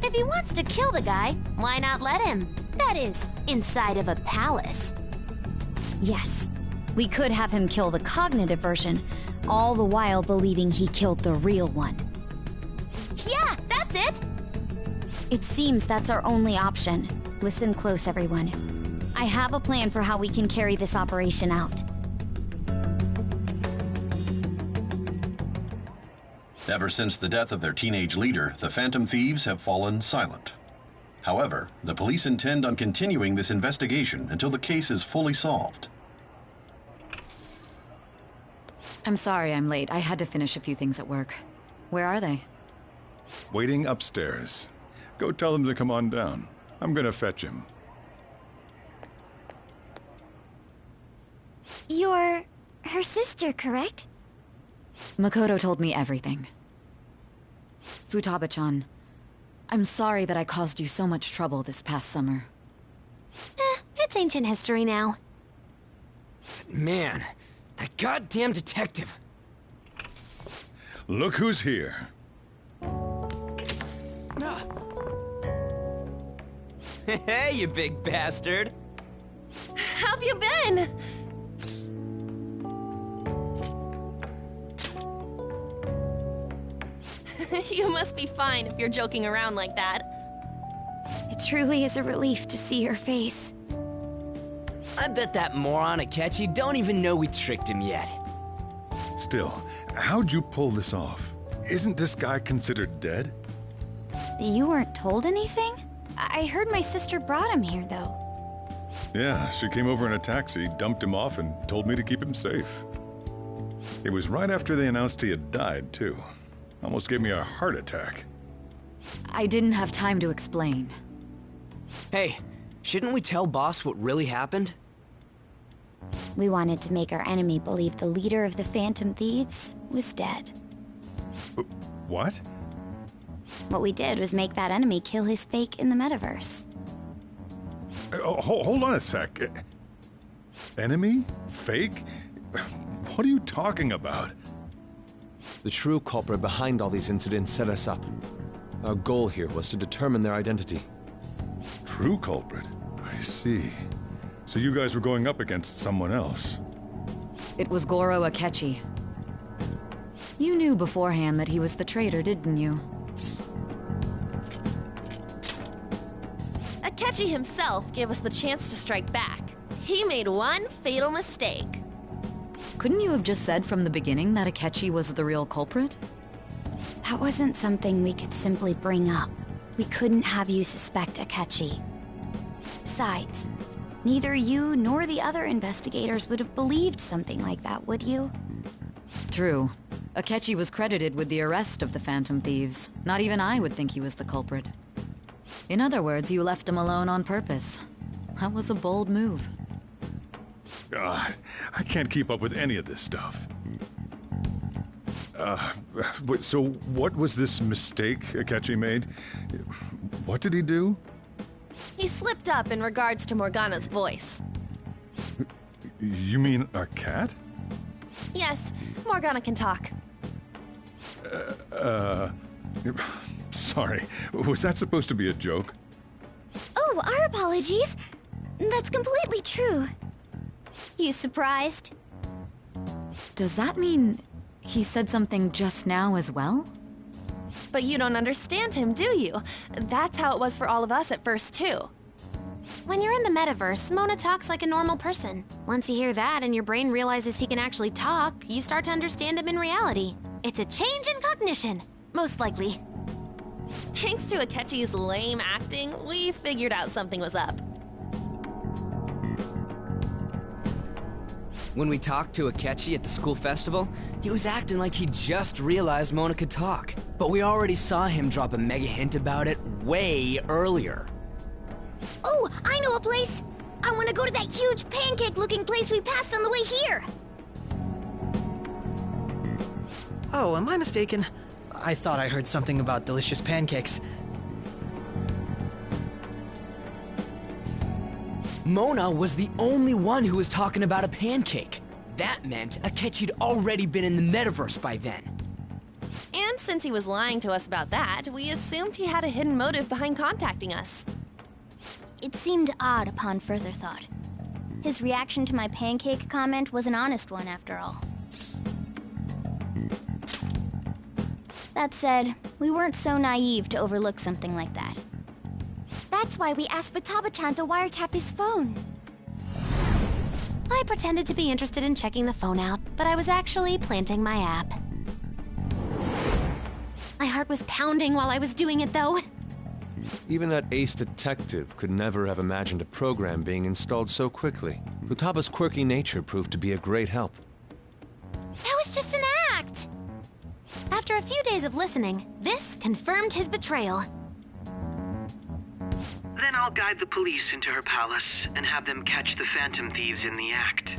If he wants to kill the guy, why not let him? That is, inside of a palace. Yes. We could have him kill the cognitive version, all the while believing he killed the real one. Yeah, that's it! It seems that's our only option. Listen close, everyone. I have a plan for how we can carry this operation out. Ever since the death of their teenage leader, the Phantom Thieves have fallen silent. However, the police intend on continuing this investigation until the case is fully solved. I'm sorry I'm late. I had to finish a few things at work. Where are they? Waiting upstairs. Go tell them to come on down. I'm gonna fetch him. You're her sister, correct? Makoto told me everything. Futaba-chan, I'm sorry that I caused you so much trouble this past summer. It's ancient history now. Man, that goddamn detective. Look who's here. Hey, you big bastard. How've you been? You must be fine if you're joking around like that. It truly is a relief to see your face. I bet that moron Akechi don't even know we tricked him yet. Still, how'd you pull this off? Isn't this guy considered dead? You weren't told anything? I heard my sister brought him here, though. Yeah, she came over in a taxi, dumped him off, and told me to keep him safe. It was right after they announced he had died, too. Almost gave me a heart attack. I didn't have time to explain. Hey, shouldn't we tell boss what really happened? We wanted to make our enemy believe the leader of the Phantom Thieves was dead. What? What we did was make that enemy kill his fake in the metaverse. Hold on a sec. Enemy? Fake? What are you talking about? The true culprit behind all these incidents set us up. Our goal here was to determine their identity. True culprit? I see. So you guys were going up against someone else? It was Goro Akechi. You knew beforehand that he was the traitor, didn't you? Akechi himself gave us the chance to strike back. He made one fatal mistake. Couldn't you have just said from the beginning that Akechi was the real culprit? That wasn't something we could simply bring up. We couldn't have you suspect Akechi. Besides, neither you nor the other investigators would have believed something like that, would you? True. Akechi was credited with the arrest of the Phantom Thieves. Not even I would think he was the culprit. In other words, you left him alone on purpose. That was a bold move. God, I can't keep up with any of this stuff. So what was this mistake Akechi made? What did he do? He slipped up in regards to Morgana's voice. You mean a cat? Yes, Morgana can talk. Sorry. Was that supposed to be a joke? Oh, our apologies. That's completely true. You surprised? Does that mean he said something just now as well? But you don't understand him, do you? That's how it was for all of us at first, too. When you're in the metaverse, Mona talks like a normal person. Once you hear that and your brain realizes he can actually talk, you start to understand him in reality. It's a change in cognition, most likely. Thanks to Akechi's lame acting, we figured out something was up. When we talked to Akechi at the school festival, he was acting like he just realized Mona could talk. But we already saw him drop a mega hint about it way earlier. Oh, I know a place! I want to go to that huge pancake-looking place we passed on the way here! Oh, am I mistaken? I thought I heard something about delicious pancakes. Mona was the only one who was talking about a pancake. That meant Akechi'd already been in the metaverse by then. And since he was lying to us about that, we assumed he had a hidden motive behind contacting us. It seemed odd upon further thought. His reaction to my pancake comment was an honest one, after all. That said, we weren't so naive to overlook something like that. That's why we asked Futaba-chan to wiretap his phone. I pretended to be interested in checking the phone out, but I was actually planting my app. My heart was pounding while I was doing it, though. Even that ace detective could never have imagined a program being installed so quickly. Futaba's quirky nature proved to be a great help. That was just an act! After a few days of listening, this confirmed his betrayal. Then I'll guide the police into her palace and have them catch the Phantom Thieves in the act.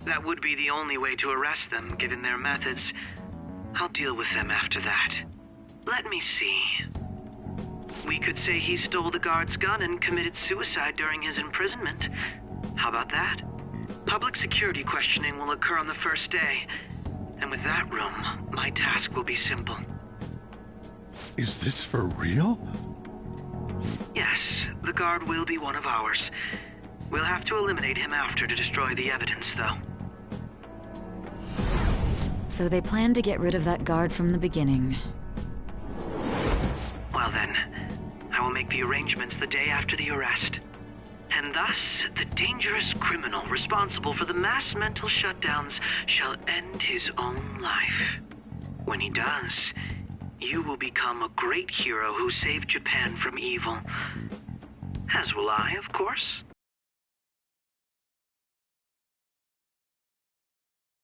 That would be the only way to arrest them, given their methods. I'll deal with them after that. Let me see. We could say he stole the guard's gun and committed suicide during his imprisonment. How about that? Public security questioning will occur on the first day. And with that room, my task will be simple. Is this for real? Yes, the guard will be one of ours. We'll have to eliminate him after to destroy the evidence, though. So they planned to get rid of that guard from the beginning. Well then, I will make the arrangements the day after the arrest. And thus, the dangerous criminal responsible for the mass mental shutdowns shall end his own life. When he does, you will become a great hero who saved Japan from evil. As will I, of course.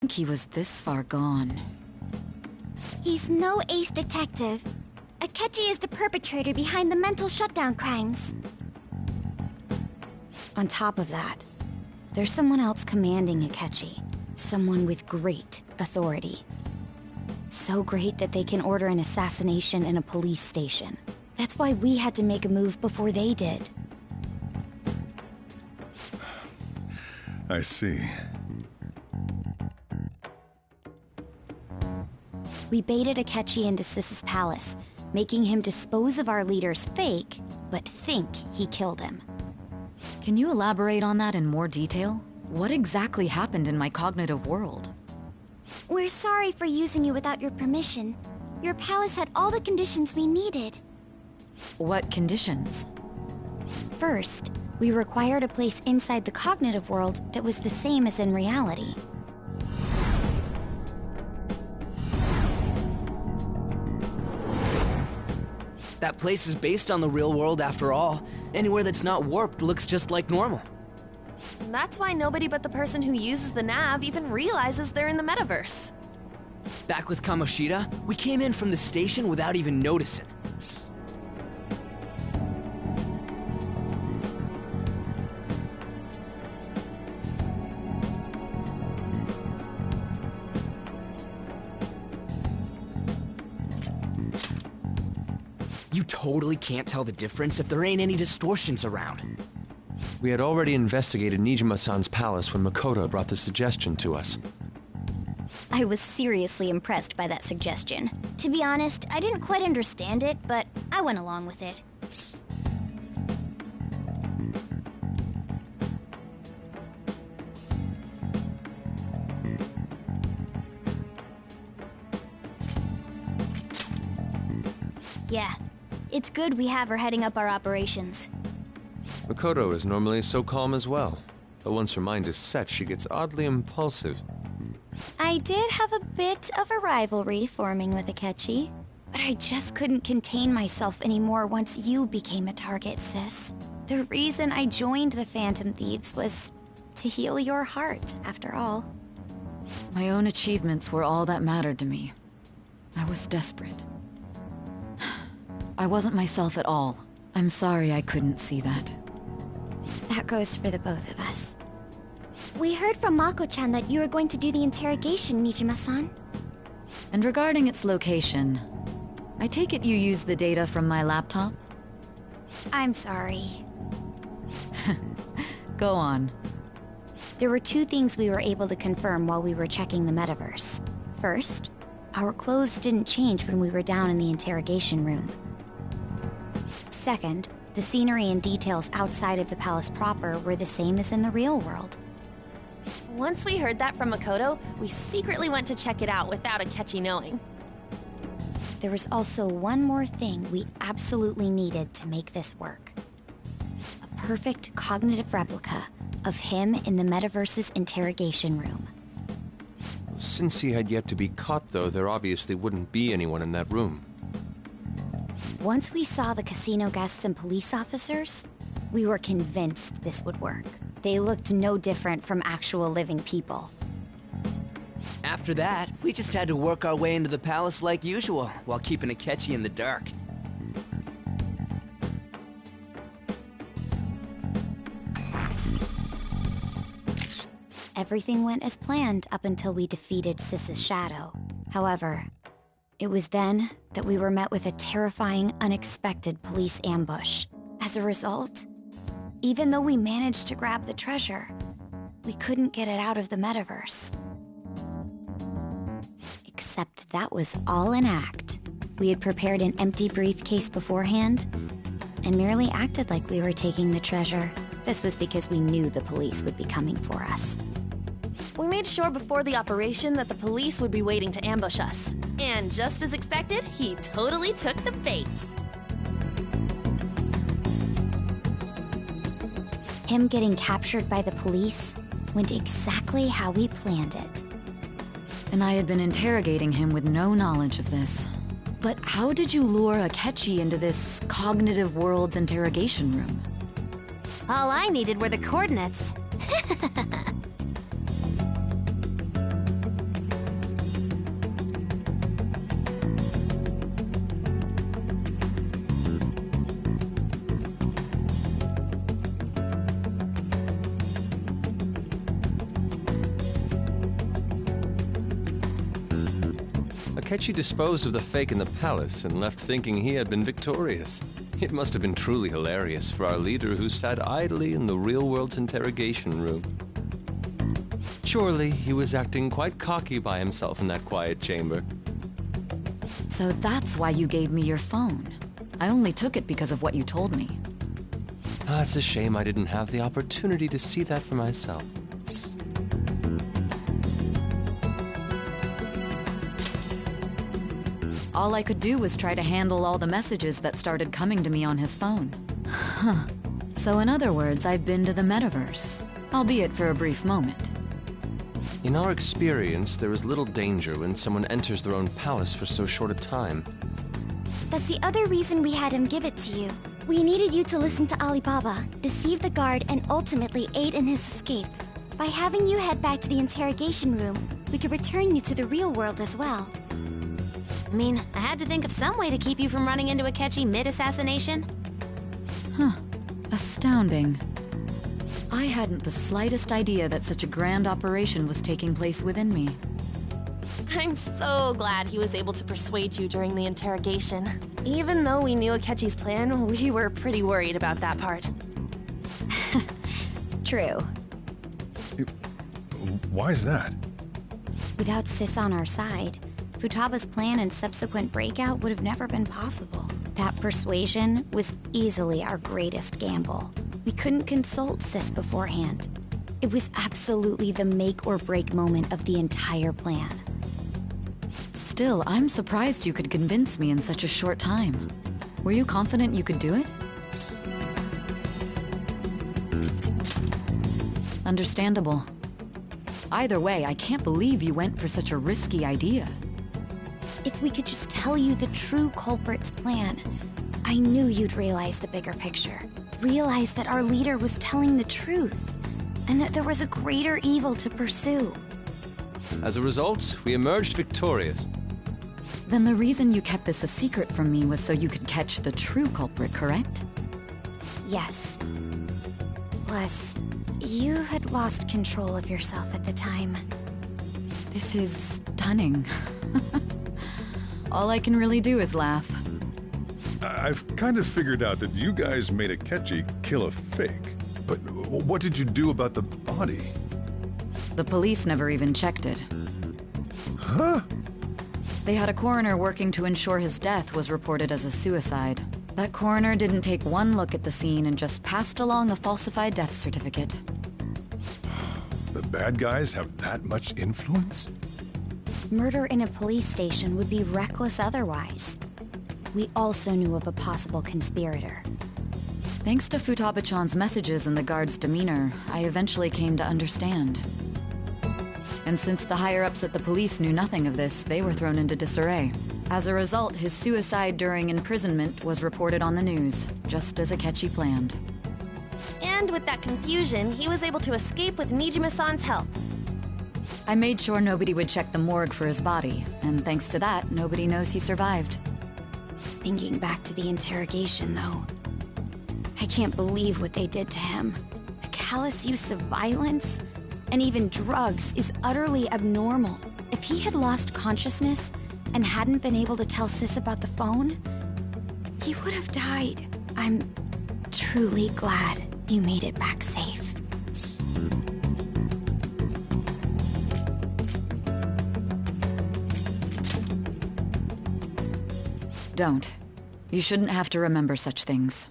I think he was this far gone. He's no ace detective. Akechi is the perpetrator behind the mental shutdown crimes. On top of that, There's someone else commanding Akechi. Someone with great authority. So great that they can order an assassination in a police station. That's why we had to make a move before they did. I see. We baited Akechi into Sis's palace, making him dispose of our leader's fake, but think he killed him. Can you elaborate on that in more detail? What exactly happened in my cognitive world? We're sorry for using you without your permission. Your palace had all the conditions we needed. What conditions? First, we required a place inside the cognitive world that was the same as in reality. That place is based on the real world after all. Anywhere that's not warped looks just like normal. That's why nobody but the person who uses the nav even realizes they're in the metaverse. Back with Kamoshida, we came in from the station without even noticing. You totally can't tell the difference if there ain't any distortions around. We had already investigated Nijima-san's palace when Makoto brought the suggestion to us. I was seriously impressed by that suggestion. To be honest, I didn't quite understand it, but I went along with it. Yeah, it's good we have her heading up our operations. Makoto is normally so calm as well, but once her mind is set, she gets oddly impulsive. I did have a bit of a rivalry forming with Akechi, but I just couldn't contain myself anymore once you became a target, sis. The reason I joined the Phantom Thieves was to heal your heart, after all. My own achievements were all that mattered to me. I was desperate. I wasn't myself at all. I'm sorry I couldn't see that. That goes for the both of us. We heard from Mako-chan that you were going to do the interrogation, Nijima-san. And regarding its location, I take it you used the data from my laptop? I'm sorry. Go on. There were two things we were able to confirm while we were checking the metaverse. First, our clothes didn't change when we were down in the interrogation room. Second, the scenery and details outside of the palace proper were the same as in the real world. Once we heard that from Makoto, we secretly went to check it out without Akechi knowing. There was also one more thing we absolutely needed to make this work. A perfect cognitive replica of him in the metaverse's interrogation room. Since he had yet to be caught, though, there obviously wouldn't be anyone in that room. Once we saw the casino guests and police officers, we were convinced this would work. They looked no different from actual living people. After that, we just had to work our way into the palace like usual, while keeping Akechi in the dark. Everything went as planned up until we defeated Sis's shadow. However, it was then that we were met with a terrifying, unexpected police ambush. As a result, even though we managed to grab the treasure, we couldn't get it out of the metaverse. Except that was all an act. We had prepared an empty briefcase beforehand, and merely acted like we were taking the treasure. This was because we knew the police would be coming for us. We made sure before the operation that the police would be waiting to ambush us. And just as expected, he totally took the bait. Him getting captured by the police went exactly how we planned it. And I had been interrogating him with no knowledge of this. But how did you lure Akechi into this cognitive world's interrogation room? All I needed were the coordinates. Akechi disposed of the fake in the palace and left thinking he had been victorious. It must have been truly hilarious for our leader who sat idly in the real world's interrogation room. Surely he was acting quite cocky by himself in that quiet chamber. So that's why you gave me your phone. I only took it because of what you told me. It's a shame I didn't have the opportunity to see that for myself. All I could do was try to handle all the messages that started coming to me on his phone. Huh. So in other words, I've been to the metaverse, albeit for a brief moment. In our experience, there is little danger when someone enters their own palace for so short a time. That's the other reason we had him give it to you. We needed you to listen to Alibaba, deceive the guard, and ultimately aid in his escape. By having you head back to the interrogation room, we could return you to the real world as well. I mean, I had to think of some way to keep you from running into Akechi mid-assassination. Huh. Astounding. I hadn't the slightest idea that such a grand operation was taking place within me. I'm so glad he was able to persuade you during the interrogation. Even though we knew Akechi's plan, we were pretty worried about that part. True. Why is that? Without Sis on our side, Futaba's plan and subsequent breakout would have never been possible. That persuasion was easily our greatest gamble. We couldn't consult Sis beforehand. It was absolutely the make or break moment of the entire plan. Still, I'm surprised you could convince me in such a short time. Were you confident you could do it? Understandable. Either way, I can't believe you went for such a risky idea. If we could just tell you the true culprit's plan, I knew you'd realize the bigger picture. Realize that our leader was telling the truth, and that there was a greater evil to pursue. As a result, we emerged victorious. Then the reason you kept this a secret from me was so you could catch the true culprit, correct? Yes. Plus, you had lost control of yourself at the time. This is stunning. All I can really do is laugh. I've kind of figured out that you guys made Akechi kill a fake. But what did you do about the body? The police never even checked it. Huh? They had a coroner working to ensure his death was reported as a suicide. That coroner didn't take one look at the scene and just passed along a falsified death certificate. The bad guys have that much influence? Murder in a police station would be reckless otherwise. We also knew of a possible conspirator. Thanks to Futaba-chan's messages and the guard's demeanor, I eventually came to understand. And since the higher-ups at the police knew nothing of this, they were thrown into disarray. As a result, his suicide during imprisonment was reported on the news, just as Akechi planned. And with that confusion, he was able to escape with Nijima-san's help. I made sure nobody would check the morgue for his body, and thanks to that, nobody knows he survived. Thinking back to the interrogation, though, I can't believe what they did to him. The callous use of violence, and even drugs, is utterly abnormal. If he had lost consciousness and hadn't been able to tell Sis about the phone, he would have died. I'm truly glad you made it back safe. Don't. You shouldn't have to remember such things.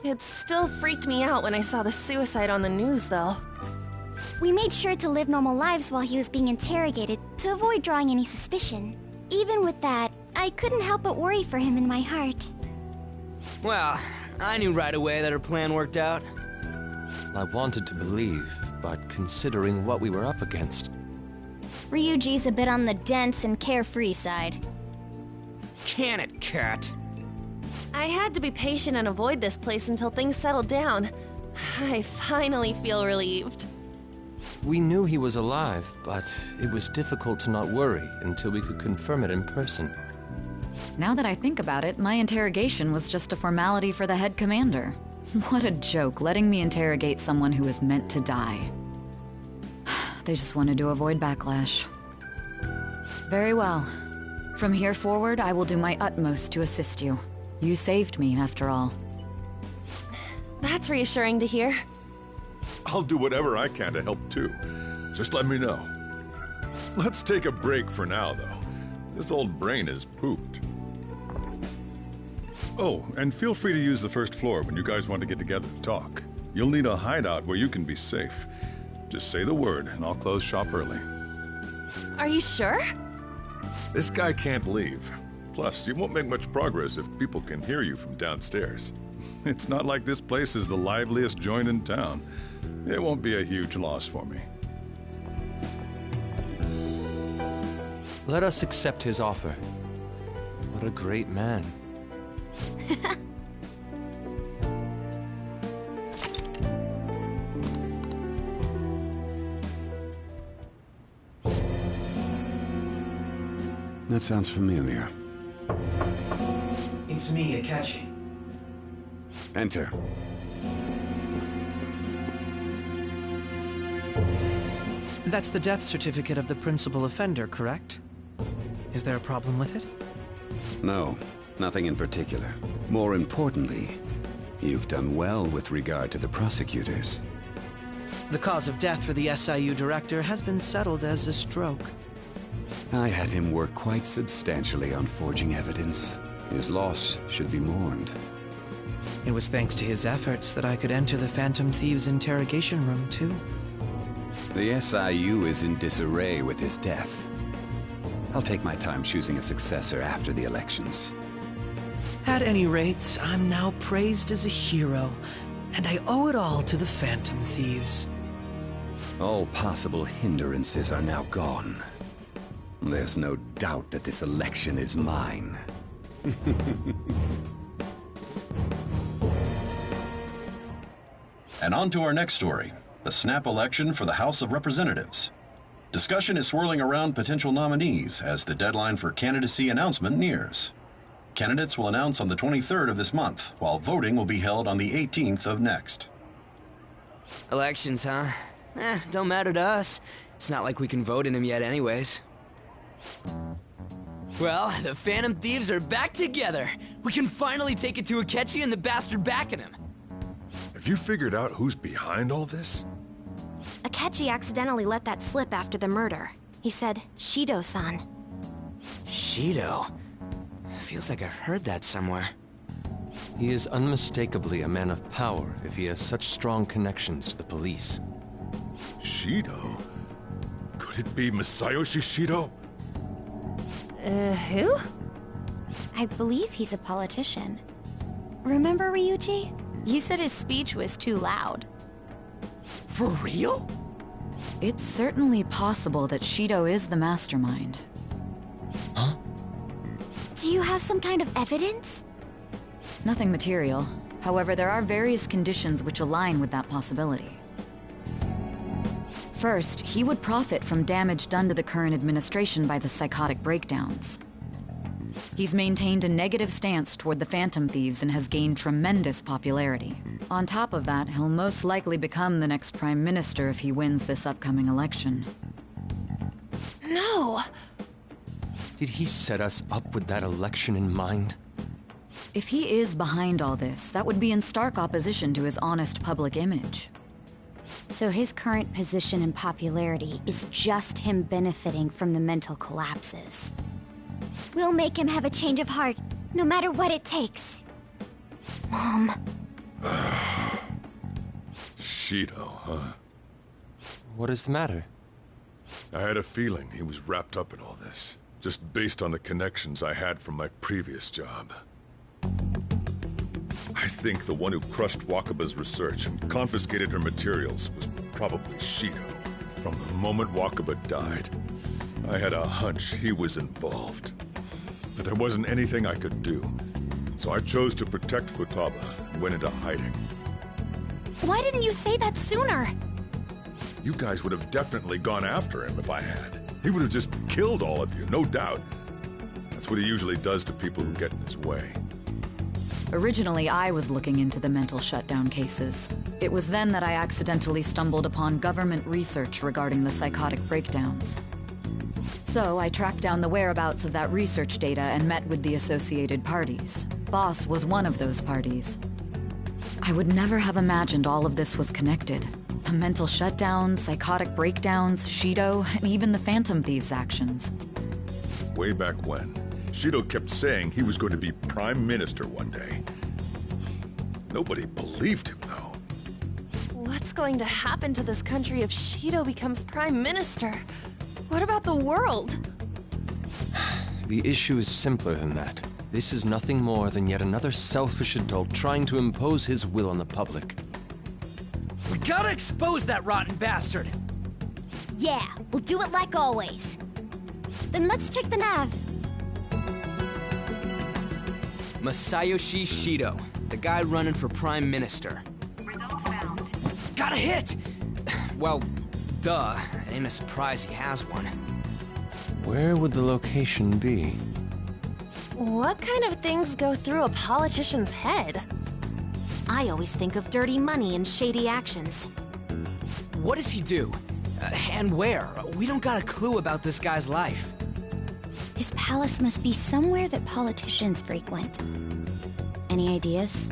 It still freaked me out when I saw the suicide on the news, though. We made sure to live normal lives while he was being interrogated to avoid drawing any suspicion. Even with that, I couldn't help but worry for him in my heart. Well, I knew right away that her plan worked out. I wanted to believe, but considering what we were up against... Ryuji's a bit on the dense and carefree side. Can it, Cat? I had to be patient and avoid this place until things settled down. I finally feel relieved. We knew he was alive, but it was difficult to not worry until we could confirm it in person. Now that I think about it, my interrogation was just a formality for the head commander. What a joke, letting me interrogate someone who was meant to die. They just wanted to avoid backlash. Very well. From here forward, I will do my utmost to assist you. You saved me, after all. That's reassuring to hear. I'll do whatever I can to help too. Just let me know. Let's take a break for now, though. This old brain is pooped. Oh, and feel free to use the first floor when you guys want to get together to talk. You'll need a hideout where you can be safe. Just say the word, and I'll close shop early. Are you sure? This guy can't leave. Plus, you won't make much progress if people can hear you from downstairs. It's not like this place is the liveliest joint in town. It won't be a huge loss for me. Let us accept his offer. What a great man. That sounds familiar. It's me, Akechi. Enter. That's the death certificate of the principal offender, correct? Is there a problem with it? No, nothing in particular. More importantly, you've done well with regard to the prosecutors. The cause of death for the SIU director has been settled as a stroke. I had him work quite substantially on forging evidence. His loss should be mourned. It was thanks to his efforts that I could enter the Phantom Thieves' interrogation room, too. The SIU is in disarray with his death. I'll take my time choosing a successor after the elections. At any rate, I'm now praised as a hero, and I owe it all to the Phantom Thieves. All possible hindrances are now gone. There's no doubt that this election is mine. And on to our next story, the snap election for the House of Representatives. Discussion is swirling around potential nominees as the deadline for candidacy announcement nears. Candidates will announce on the 23rd of this month, while voting will be held on the 18th of next. Elections, huh? Don't matter to us. It's not like we can vote in them yet anyways. Well, the Phantom Thieves are back together. We can finally take it to Akechi and the bastard backing him. Have you figured out who's behind all this? Akechi accidentally let that slip after the murder. He said, Shido-san. Shido? Feels like I've heard that somewhere. He is unmistakably a man of power if he has such strong connections to the police. Shido? Could it be Masayoshi Shido? Who? I believe he's a politician. Remember, Ryuji? You said his speech was too loud. For real? It's certainly possible that Shido is the mastermind. Huh? Do you have some kind of evidence? Nothing material. However, there are various conditions which align with that possibility. First, he would profit from damage done to the current administration by the psychotic breakdowns. He's maintained a negative stance toward the Phantom Thieves and has gained tremendous popularity. On top of that, he'll most likely become the next Prime Minister if he wins this upcoming election. No! Did he set us up with that election in mind? If he is behind all this, that would be in stark opposition to his honest public image. So his current position and popularity is just him benefiting from the mental collapses. We'll make him have a change of heart, no matter what it takes. Mom. Shido, huh? What is the matter? I had a feeling he was wrapped up in all this, just based on the connections I had from my previous job. I think the one who crushed Wakaba's research and confiscated her materials was probably Shido. From the moment Wakaba died, I had a hunch he was involved. But there wasn't anything I could do. So I chose to protect Futaba and went into hiding. Why didn't you say that sooner? You guys would have definitely gone after him if I had. He would have just killed all of you, no doubt. That's what he usually does to people who get in his way. Originally, I was looking into the mental shutdown cases. It was then that I accidentally stumbled upon government research regarding the psychotic breakdowns. So I tracked down the whereabouts of that research data and met with the associated parties. Boss was one of those parties. I would never have imagined all of this was connected. The mental shutdowns, psychotic breakdowns, Shido, and even the Phantom Thieves' actions. Way back when, Shido kept saying he was going to be Prime Minister one day. Nobody believed him, though. What's going to happen to this country if Shido becomes Prime Minister? What about the world? The issue is simpler than that. This is nothing more than yet another selfish adult trying to impose his will on the public. We gotta expose that rotten bastard! Yeah, we'll do it like always. Then let's check the nav. Masayoshi Shido, the guy running for Prime Minister. Got a hit! Well, duh. Ain't a surprise he has one. Where would the location be? What kind of things go through a politician's head? I always think of dirty money and shady actions. What does he do? And where? We don't got a clue about this guy's life. His palace must be somewhere that politicians frequent. Any ideas?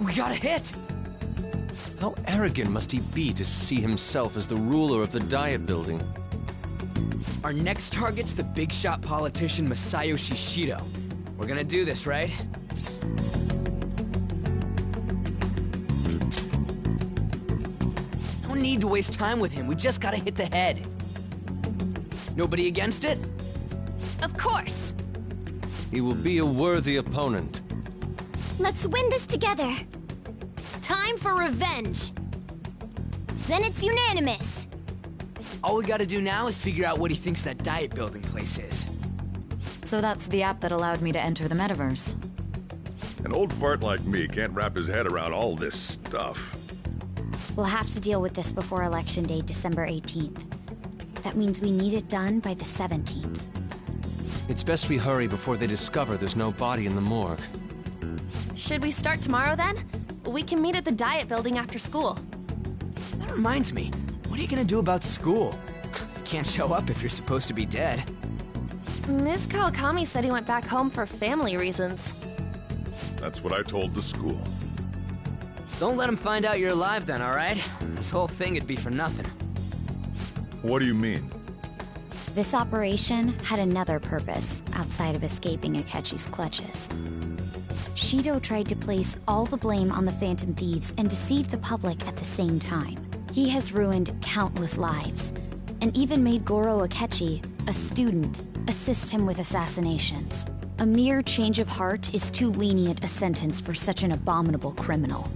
We got a hit! How arrogant must he be to see himself as the ruler of the Diet Building? Our next target's the big shot politician Masayoshi Shido. We're gonna do this, right? No need to waste time with him. We just gotta hit the head. Nobody against it? Of course! He will be a worthy opponent. Let's win this together. Time for revenge. Then it's unanimous. All we gotta do now is figure out what he thinks that Diet Building place is. So that's the app that allowed me to enter the metaverse. An old fart like me can't wrap his head around all this stuff. We'll have to deal with this before Election Day, December 18th. That means we need it done by the 17th. It's best we hurry before they discover there's no body in the morgue. Should we start tomorrow then? We can meet at the Diet Building after school. That reminds me, what are you gonna do about school? You can't show up if you're supposed to be dead. Miss Kawakami said he went back home for family reasons. That's what I told the school. Don't let him find out you're alive then, alright? This whole thing would be for nothing. What do you mean? This operation had another purpose outside of escaping Akechi's clutches. Shido tried to place all the blame on the Phantom Thieves and deceive the public at the same time. He has ruined countless lives, and even made Goro Akechi, a student, assist him with assassinations. A mere change of heart is too lenient a sentence for such an abominable criminal.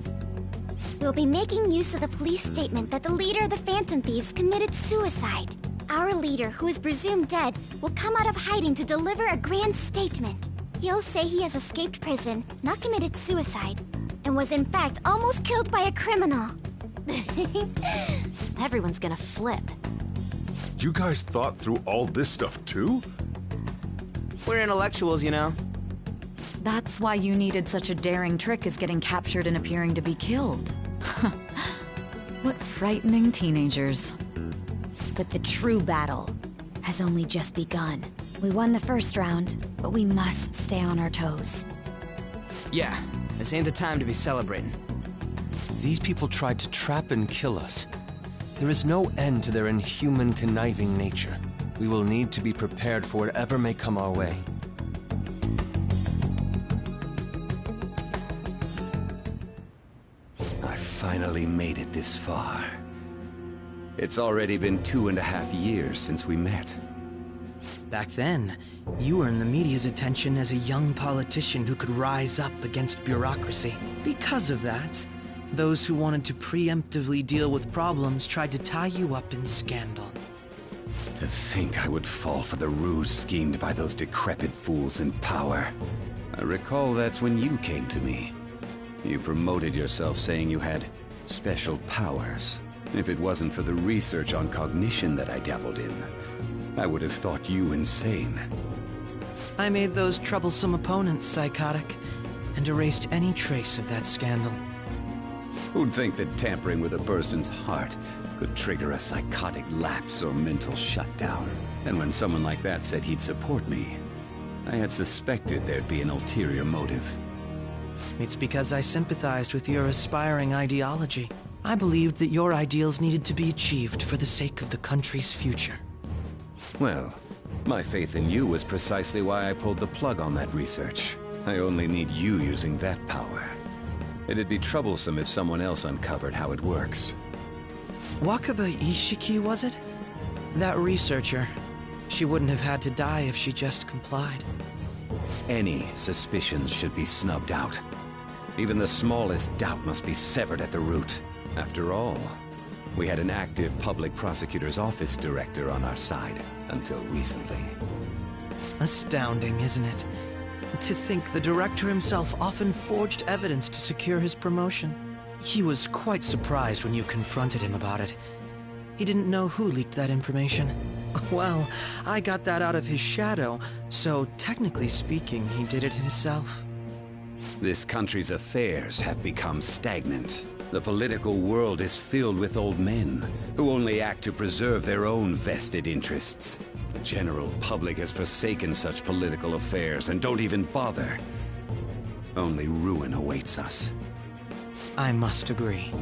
We'll be making use of the police statement that the leader of the Phantom Thieves committed suicide. Our leader, who is presumed dead, will come out of hiding to deliver a grand statement. He'll say he has escaped prison, not committed suicide, and was in fact almost killed by a criminal. Everyone's gonna flip. You guys thought through all this stuff too? We're intellectuals, you know. That's why you needed such a daring trick as getting captured and appearing to be killed. What frightening teenagers. But the true battle has only just begun. We won the first round, but we must stay on our toes. Yeah, this ain't the time to be celebrating. These people tried to trap and kill us. There is no end to their inhuman, conniving nature. We will need to be prepared for whatever may come our way. I finally made it this far. It's already been 2.5 years since we met. Back then, you earned the media's attention as a young politician who could rise up against bureaucracy. Because of that, those who wanted to preemptively deal with problems tried to tie you up in scandal. To think I would fall for the ruse schemed by those decrepit fools in power. I recall that's when you came to me. You promoted yourself saying you had special powers. If it wasn't for the research on cognition that I dabbled in, I would have thought you insane. I made those troublesome opponents psychotic, and erased any trace of that scandal. Who'd think that tampering with a person's heart could trigger a psychotic lapse or mental shutdown? And when someone like that said he'd support me, I had suspected there'd be an ulterior motive. It's because I sympathized with your aspiring ideology. I believed that your ideals needed to be achieved for the sake of the country's future. Well, my faith in you was precisely why I pulled the plug on that research. I only need you using that power. It'd be troublesome if someone else uncovered how it works. Wakaba Ishiki, was it? That researcher. She wouldn't have had to die if she just complied. Any suspicions should be snubbed out. Even the smallest doubt must be severed at the root. After all, we had an active public prosecutor's office director on our side, until recently. Astounding, isn't it? To think the director himself often forged evidence to secure his promotion. He was quite surprised when you confronted him about it. He didn't know who leaked that information. Well, I got that out of his shadow, so technically speaking, he did it himself. This country's affairs have become stagnant. The political world is filled with old men who only act to preserve their own vested interests. The general public has forsaken such political affairs and don't even bother. Only ruin awaits us. I must agree.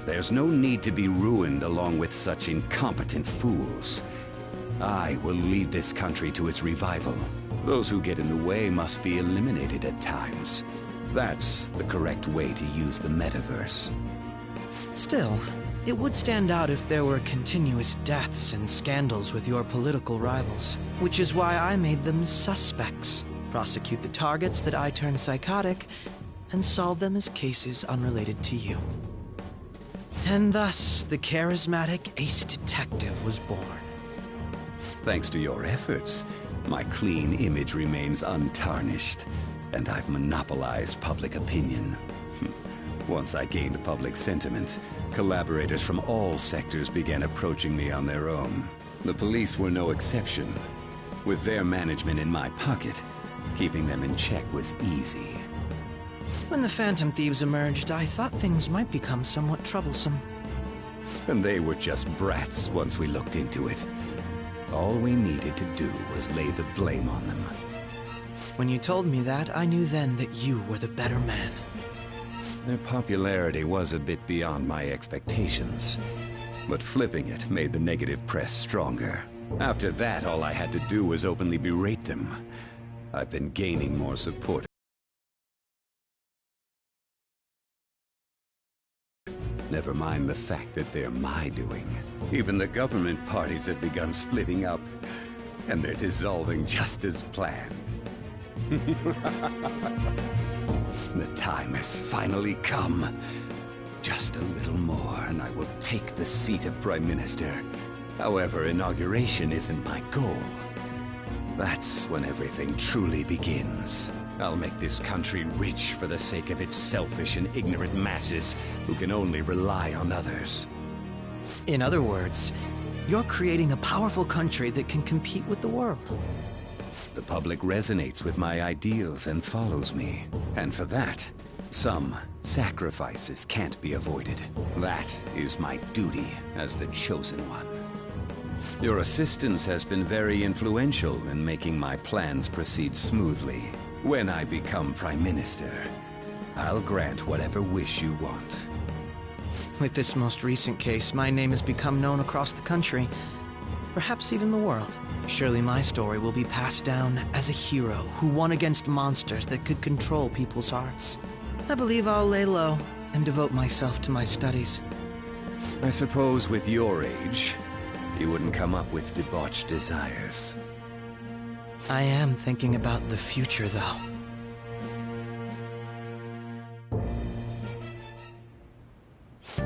There's no need to be ruined along with such incompetent fools. I will lead this country to its revival. Those who get in the way must be eliminated at times. That's the correct way to use the metaverse. Still, it would stand out if there were continuous deaths and scandals with your political rivals, which is why I made them suspects. Prosecute the targets that I turn psychotic, and solve them as cases unrelated to you. And thus, the charismatic ace detective was born. Thanks to your efforts, my clean image remains untarnished, and I've monopolized public opinion. Once I gained public sentiment, collaborators from all sectors began approaching me on their own. The police were no exception. With their management in my pocket, keeping them in check was easy. When the Phantom Thieves emerged, I thought things might become somewhat troublesome. And they were just brats once we looked into it. All we needed to do was lay the blame on them. When you told me that, I knew then that you were the better man. Their popularity was a bit beyond my expectations, but flipping it made the negative press stronger. After that, all I had to do was openly berate them. I've been gaining more support. Never mind the fact that they're my doing. Even the government parties have begun splitting up, and they're dissolving just as planned. The time has finally come. Just a little more, and I will take the seat of Prime Minister. However, inauguration isn't my goal. That's when everything truly begins. I'll make this country rich for the sake of its selfish and ignorant masses who can only rely on others. In other words, you're creating a powerful country that can compete with the world. The public resonates with my ideals and follows me. And for that, some sacrifices can't be avoided. That is my duty as the chosen one. Your assistance has been very influential in making my plans proceed smoothly. When I become Prime Minister, I'll grant whatever wish you want. With this most recent case, my name has become known across the country, perhaps even the world. Surely my story will be passed down as a hero who won against monsters that could control people's hearts. I believe I'll lay low and devote myself to my studies. I suppose with your age, you wouldn't come up with debauched desires. I am thinking about the future, though.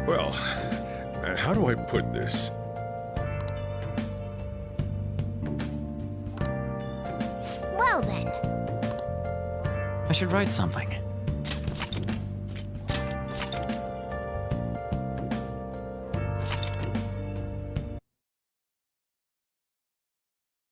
Well, how do I put this? Well then. I should write something.